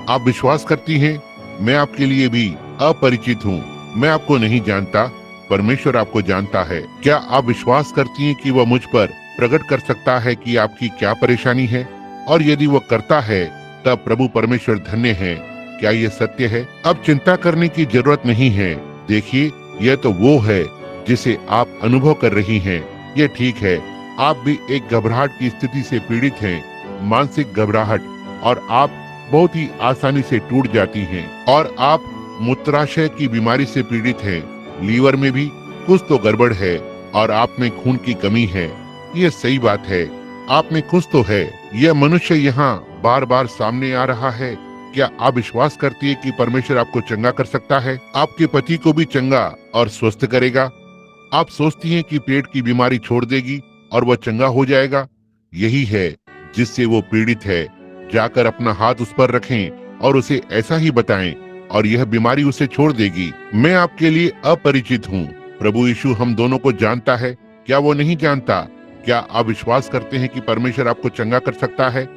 आप विश्वास करती हैं? मैं आपके लिए भी अपरिचित हूँ, मैं आपको नहीं जानता, परमेश्वर आपको जानता है। क्या आप विश्वास करती हैं कि वह मुझ पर प्रकट कर सकता है कि आपकी क्या परेशानी है? और यदि वह करता है, तब प्रभु परमेश्वर धन्य है। क्या यह सत्य है? अब चिंता करने की जरूरत नहीं है। देखिए, यह तो वो है जिसे आप अनुभव कर रही हैं। यह ठीक है, आप भी एक घबराहट की स्थिति से पीड़ित हैं, मानसिक घबराहट, और आप बहुत ही आसानी से टूट जाती हैं। और आप मूत्राशय की बीमारी से पीड़ित हैं, लीवर में भी कुछ तो गड़बड़ है और आप में खून की कमी है। यह सही बात है, आप में कुछ तो है। यह मनुष्य यहाँ बार बार सामने आ रहा है। क्या आप विश्वास करती है कि परमेश्वर आपको चंगा कर सकता है? आपके पति को भी चंगा और स्वस्थ करेगा। आप सोचती हैं कि पेट की बीमारी छोड़ देगी और वह चंगा हो जाएगा। यही है जिससे वो पीड़ित है। जाकर अपना हाथ उस पर रखें और उसे ऐसा ही बताएं और यह बीमारी उसे छोड़ देगी। मैं आपके लिए अपरिचित हूँ। प्रभु यीशु हम दोनों को जानता है, क्या वो नहीं जानता? क्या आप विश्वास करते हैं कि परमेश्वर आपको चंगा कर सकता है?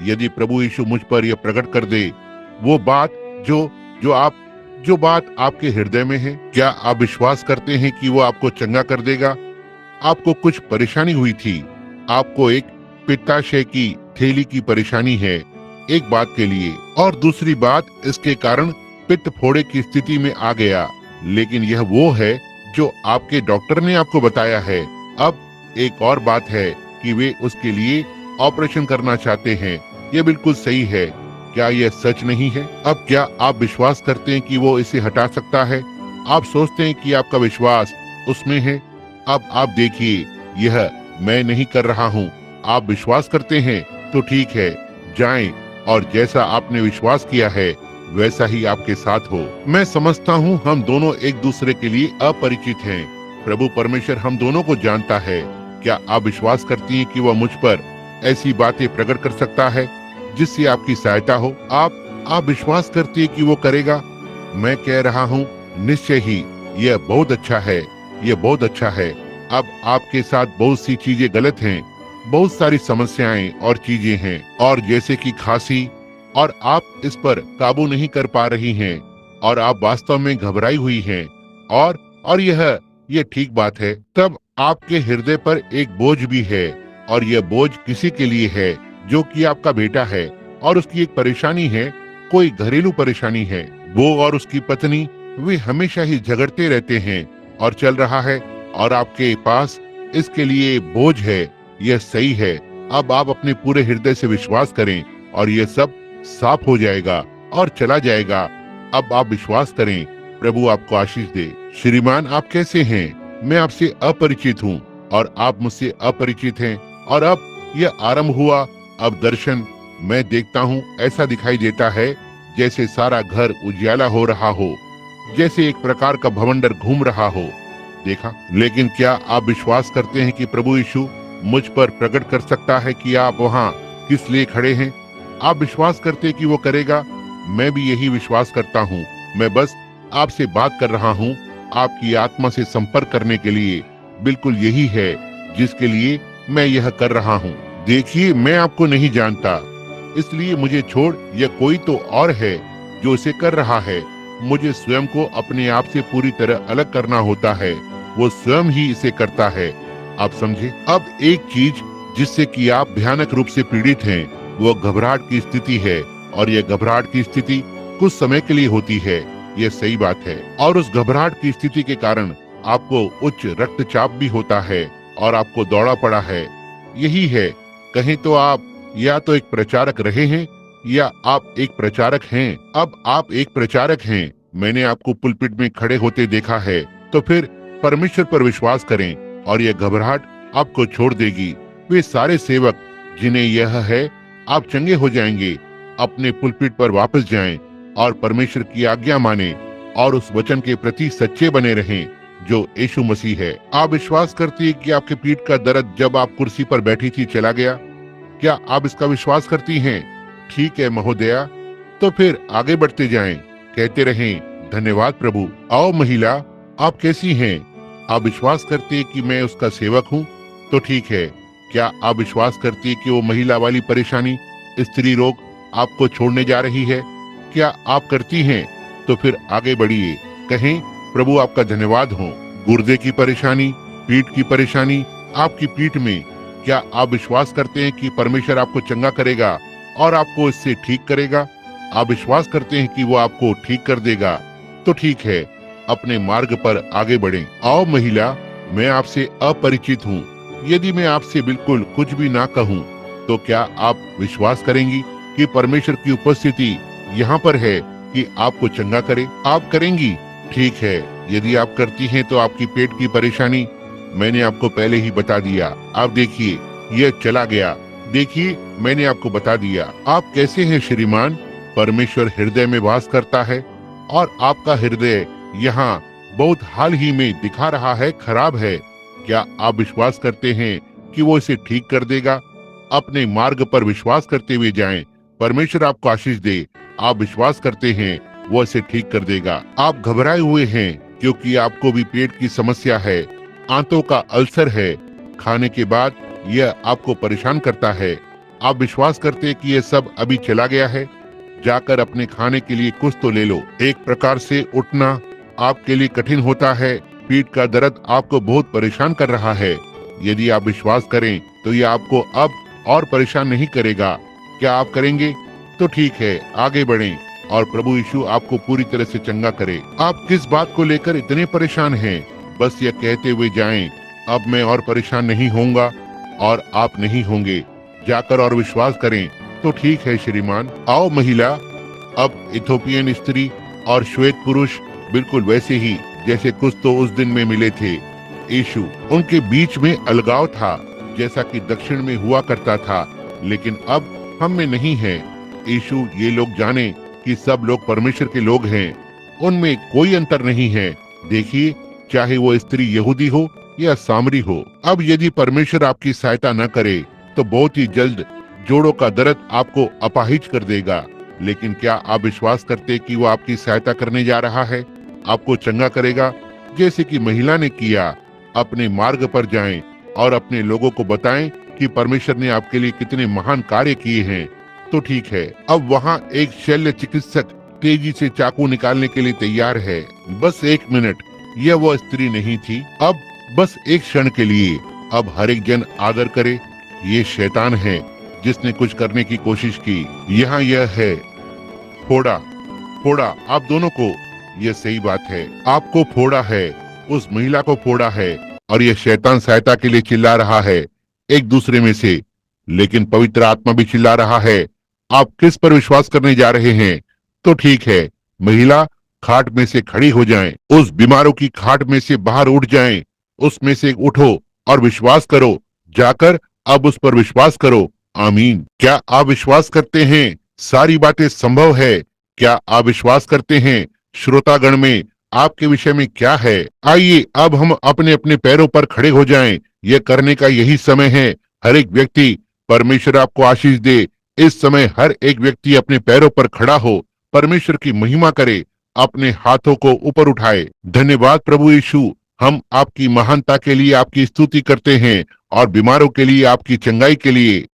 यदि प्रभु यीशु मुझ पर यह प्रकट कर दे वो बात जो बात आपके हृदय में है, क्या आप विश्वास करते हैं कि वो आपको चंगा कर देगा? आपको कुछ परेशानी हुई थी, आपको एक पित्ताशय की थैली की परेशानी है, एक बात के लिए, और दूसरी बात इसके कारण पित्त फोड़े की स्थिति में आ गया, लेकिन यह वो है जो आपके डॉक्टर ने आपको बताया है। अब एक और बात है कि वे उसके लिए ऑपरेशन करना चाहते हैं। यह बिल्कुल सही है। क्या यह सच नहीं है? अब क्या आप विश्वास करते हैं कि वो इसे हटा सकता है? आप सोचते हैं कि आपका विश्वास उसमें है। अब आप देखिए, यह मैं नहीं कर रहा हूँ। आप विश्वास करते हैं तो ठीक है, जाएं और जैसा आपने विश्वास किया है वैसा ही आपके साथ हो। मैं समझता हूँ हम दोनों एक दूसरे के लिए अपरिचित हैं। प्रभु परमेश्वर हम दोनों को जानता है। क्या आप विश्वास करती हैं कि वह मुझ पर ऐसी बातें प्रकट कर सकता है जिससे आपकी सहायता हो? आप विश्वास करती है कि वो करेगा? मैं कह रहा हूँ निश्चय ही। यह बहुत अच्छा है, यह बहुत अच्छा है। अब आपके साथ बहुत सी चीजें गलत हैं, बहुत सारी समस्याएं और चीजें हैं, और जैसे कि खांसी, और आप इस पर काबू नहीं कर पा रही हैं और आप वास्तव में घबराई हुई हैं, और यह ठीक बात है। तब आपके हृदय पर एक बोझ भी है, और यह बोझ किसी के लिए है जो कि आपका बेटा है, और उसकी एक परेशानी है, कोई घरेलू परेशानी है। वो और उसकी पत्नी वे हमेशा ही झगड़ते रहते हैं और चल रहा है, और आपके पास इसके लिए बोझ है। यह सही है। अब आप अपने पूरे हृदय से विश्वास करें और यह सब साफ हो जाएगा और चला जाएगा। अब आप विश्वास करें। प्रभु आपको आशीष दे। श्रीमान, आप कैसे हैं? मैं आपसे अपरिचित हूँ और आप मुझसे अपरिचित हैं, और अब यह आरंभ हुआ। अब दर्शन मैं देखता हूँ, ऐसा दिखाई देता है जैसे सारा घर उजियाला हो रहा हो, जैसे एक प्रकार का भवंडर घूम रहा हो। देखा? लेकिन क्या आप विश्वास करते हैं कि प्रभु यीशु मुझ पर प्रकट कर सकता है कि आप वहाँ किस लिए खड़े हैं? आप विश्वास करते हैं कि वो करेगा? मैं भी यही विश्वास करता हूँ। मैं बस आपसे बात कर रहा हूँ, आपकी आत्मा से संपर्क करने के लिए। बिल्कुल यही है जिसके लिए मैं यह कर रहा हूँ। देखिए, मैं आपको नहीं जानता, इसलिए मुझे छोड़ यह कोई तो और है जो इसे कर रहा है। मुझे स्वयं को अपने आप से पूरी तरह अलग करना होता है। वो स्वयं ही इसे करता है। आप समझे? अब एक चीज जिससे कि आप भयानक रूप से पीड़ित हैं, वो घबराहट की स्थिति है, और यह घबराहट की स्थिति कुछ समय के लिए होती है। यह सही बात है। और उस घबराहट की स्थिति के कारण आपको उच्च रक्तचाप भी होता है और आपको दौड़ा पड़ा है। यही है, कहीं तो आप या तो एक प्रचारक रहे हैं या आप एक प्रचारक हैं। अब आप एक प्रचारक हैं, मैंने आपको पुलपिट में खड़े होते देखा है। तो फिर परमेश्वर पर विश्वास करें और यह घबराहट आपको छोड़ देगी। वे सारे सेवक जिन्हें यह है, आप चंगे हो जाएंगे। अपने पुलपिट पर वापस जाएं और परमेश्वर की आज्ञा माने और उस वचन के प्रति सच्चे बने रहें जो यीशु मसीह है। आप विश्वास करती है कि आपके पीठ का दर्द जब आप कुर्सी पर बैठी थी चला गया? क्या आप इसका विश्वास करती हैं? ठीक है महोदया, तो फिर आगे बढ़ते जाएं, कहते रहें धन्यवाद प्रभु। आओ महिला, आप कैसी हैं? आप विश्वास करती है कि मैं उसका सेवक हूँ? तो ठीक है। क्या आप विश्वास करती है कि वो महिला वाली परेशानी, स्त्री रोग आपको छोड़ने जा रही है? क्या आप करती हैं? तो फिर आगे बढ़िए, कहें प्रभु आपका धन्यवाद हो। गुर्दे की परेशानी, पीठ की परेशानी, आपकी पीठ में, क्या आप विश्वास करते हैं कि परमेश्वर आपको चंगा करेगा और आपको इससे ठीक करेगा? आप विश्वास करते हैं कि वो आपको ठीक कर देगा? तो ठीक है, अपने मार्ग पर आगे बढ़ें। आओ महिला, मैं आपसे अपरिचित हूँ। यदि मैं आपसे बिल्कुल कुछ भी ना कहूँ तो क्या आप विश्वास करेंगी कि परमेश्वर की उपस्थिति यहाँ पर है कि आपको चंगा करे? आप करेंगी? ठीक है, यदि आप करती हैं तो आपकी पेट की परेशानी मैंने आपको पहले ही बता दिया। आप देखिए, यह चला गया। देखिए, मैंने आपको बता दिया। आप कैसे हैं श्रीमान? परमेश्वर हृदय में वास करता है और आपका हृदय यहाँ बहुत हाल ही में दिखा रहा है खराब है। क्या आप विश्वास करते हैं कि वो इसे ठीक कर देगा? अपने मार्ग पर विश्वास करते हुए जाएं। परमेश्वर आपको आशीष दे। आप विश्वास करते हैं वो इसे ठीक कर देगा। आप घबराए हुए हैं क्योंकि आपको भी पेट की समस्या है, आंतों का अल्सर है, खाने के बाद यह आपको परेशान करता है। आप विश्वास करते हैं कि यह सब अभी चला गया है? जाकर अपने खाने के लिए कुछ तो ले लो। एक प्रकार से उठना आपके लिए कठिन होता है, पीठ का दर्द आपको बहुत परेशान कर रहा है। यदि आप विश्वास करें तो यह आपको अब और परेशान नहीं करेगा। क्या आप करेंगे? तो ठीक है, आगे बढ़ें और प्रभु यीशु आपको पूरी तरह से चंगा करे। आप किस बात को लेकर इतने परेशान हैं? बस यह कहते हुए जाएं, अब मैं और परेशान नहीं होऊंगा और आप नहीं होंगे। जाकर और विश्वास करें। तो ठीक है श्रीमान। आओ महिला, अब इथोपियन स्त्री और श्वेत पुरुष बिल्कुल वैसे ही जैसे कुछ तो उस दिन में मिले थे यीशु। उनके बीच में अलगाव था जैसा कि दक्षिण में हुआ करता था, लेकिन अब हम में नहीं है। यीशु ये लोग जाने कि सब लोग परमेश्वर के लोग हैं, उनमें कोई अंतर नहीं है। देखिए, चाहे वो स्त्री यहूदी हो या सामरी हो। अब यदि परमेश्वर आपकी सहायता न करे तो बहुत ही जल्द जोड़ों का दर्द आपको अपाहिज कर देगा। लेकिन क्या आप विश्वास करते कि वो आपकी सहायता करने जा रहा है, आपको चंगा करेगा जैसे कि महिला ने किया? अपने मार्ग पर जाएं और अपने लोगों को बताएं कि परमेश्वर ने आपके लिए कितने महान कार्य किए हैं। तो ठीक है, अब वहाँ एक शल्य चिकित्सक तेजी से चाकू निकालने के लिए तैयार है। बस एक मिनट, यह वो स्त्री नहीं थी। अब बस एक क्षण के लिए अब हर एक जन आदर करे। ये शैतान है जिसने कुछ करने की कोशिश की। यहाँ यह है, फोड़ा फोड़ा आप दोनों को। यह सही बात है, आपको फोड़ा है, उस महिला को फोड़ा है और यह शैतान सहायता के लिए चिल्ला रहा है एक दूसरे में से। लेकिन पवित्र आत्मा भी चिल्ला रहा है। आप किस पर विश्वास करने जा रहे हैं? तो ठीक है, महिला, खाट में से खड़ी हो जाएं, उस बीमारों की खाट में से बाहर उठ जाएं, उसमें से उठो और विश्वास करो। जाकर अब उस पर विश्वास करो। आमीन। क्या आप विश्वास करते हैं सारी बातें संभव है? क्या आप विश्वास करते हैं श्रोतागण में आपके विषय में क्या है? आइए अब हम अपने अपने पैरों पर खड़े हो जाएं। यह करने का यही समय है। हर एक व्यक्ति, परमेश्वर आपको आशीष दे। इस समय हर एक व्यक्ति अपने पैरों पर खड़ा हो, परमेश्वर की महिमा करे, अपने हाथों को ऊपर उठाए। धन्यवाद प्रभु यीशु, हम आपकी महानता के लिए आपकी स्तुति करते हैं और बीमारों के लिए आपकी चंगाई के लिए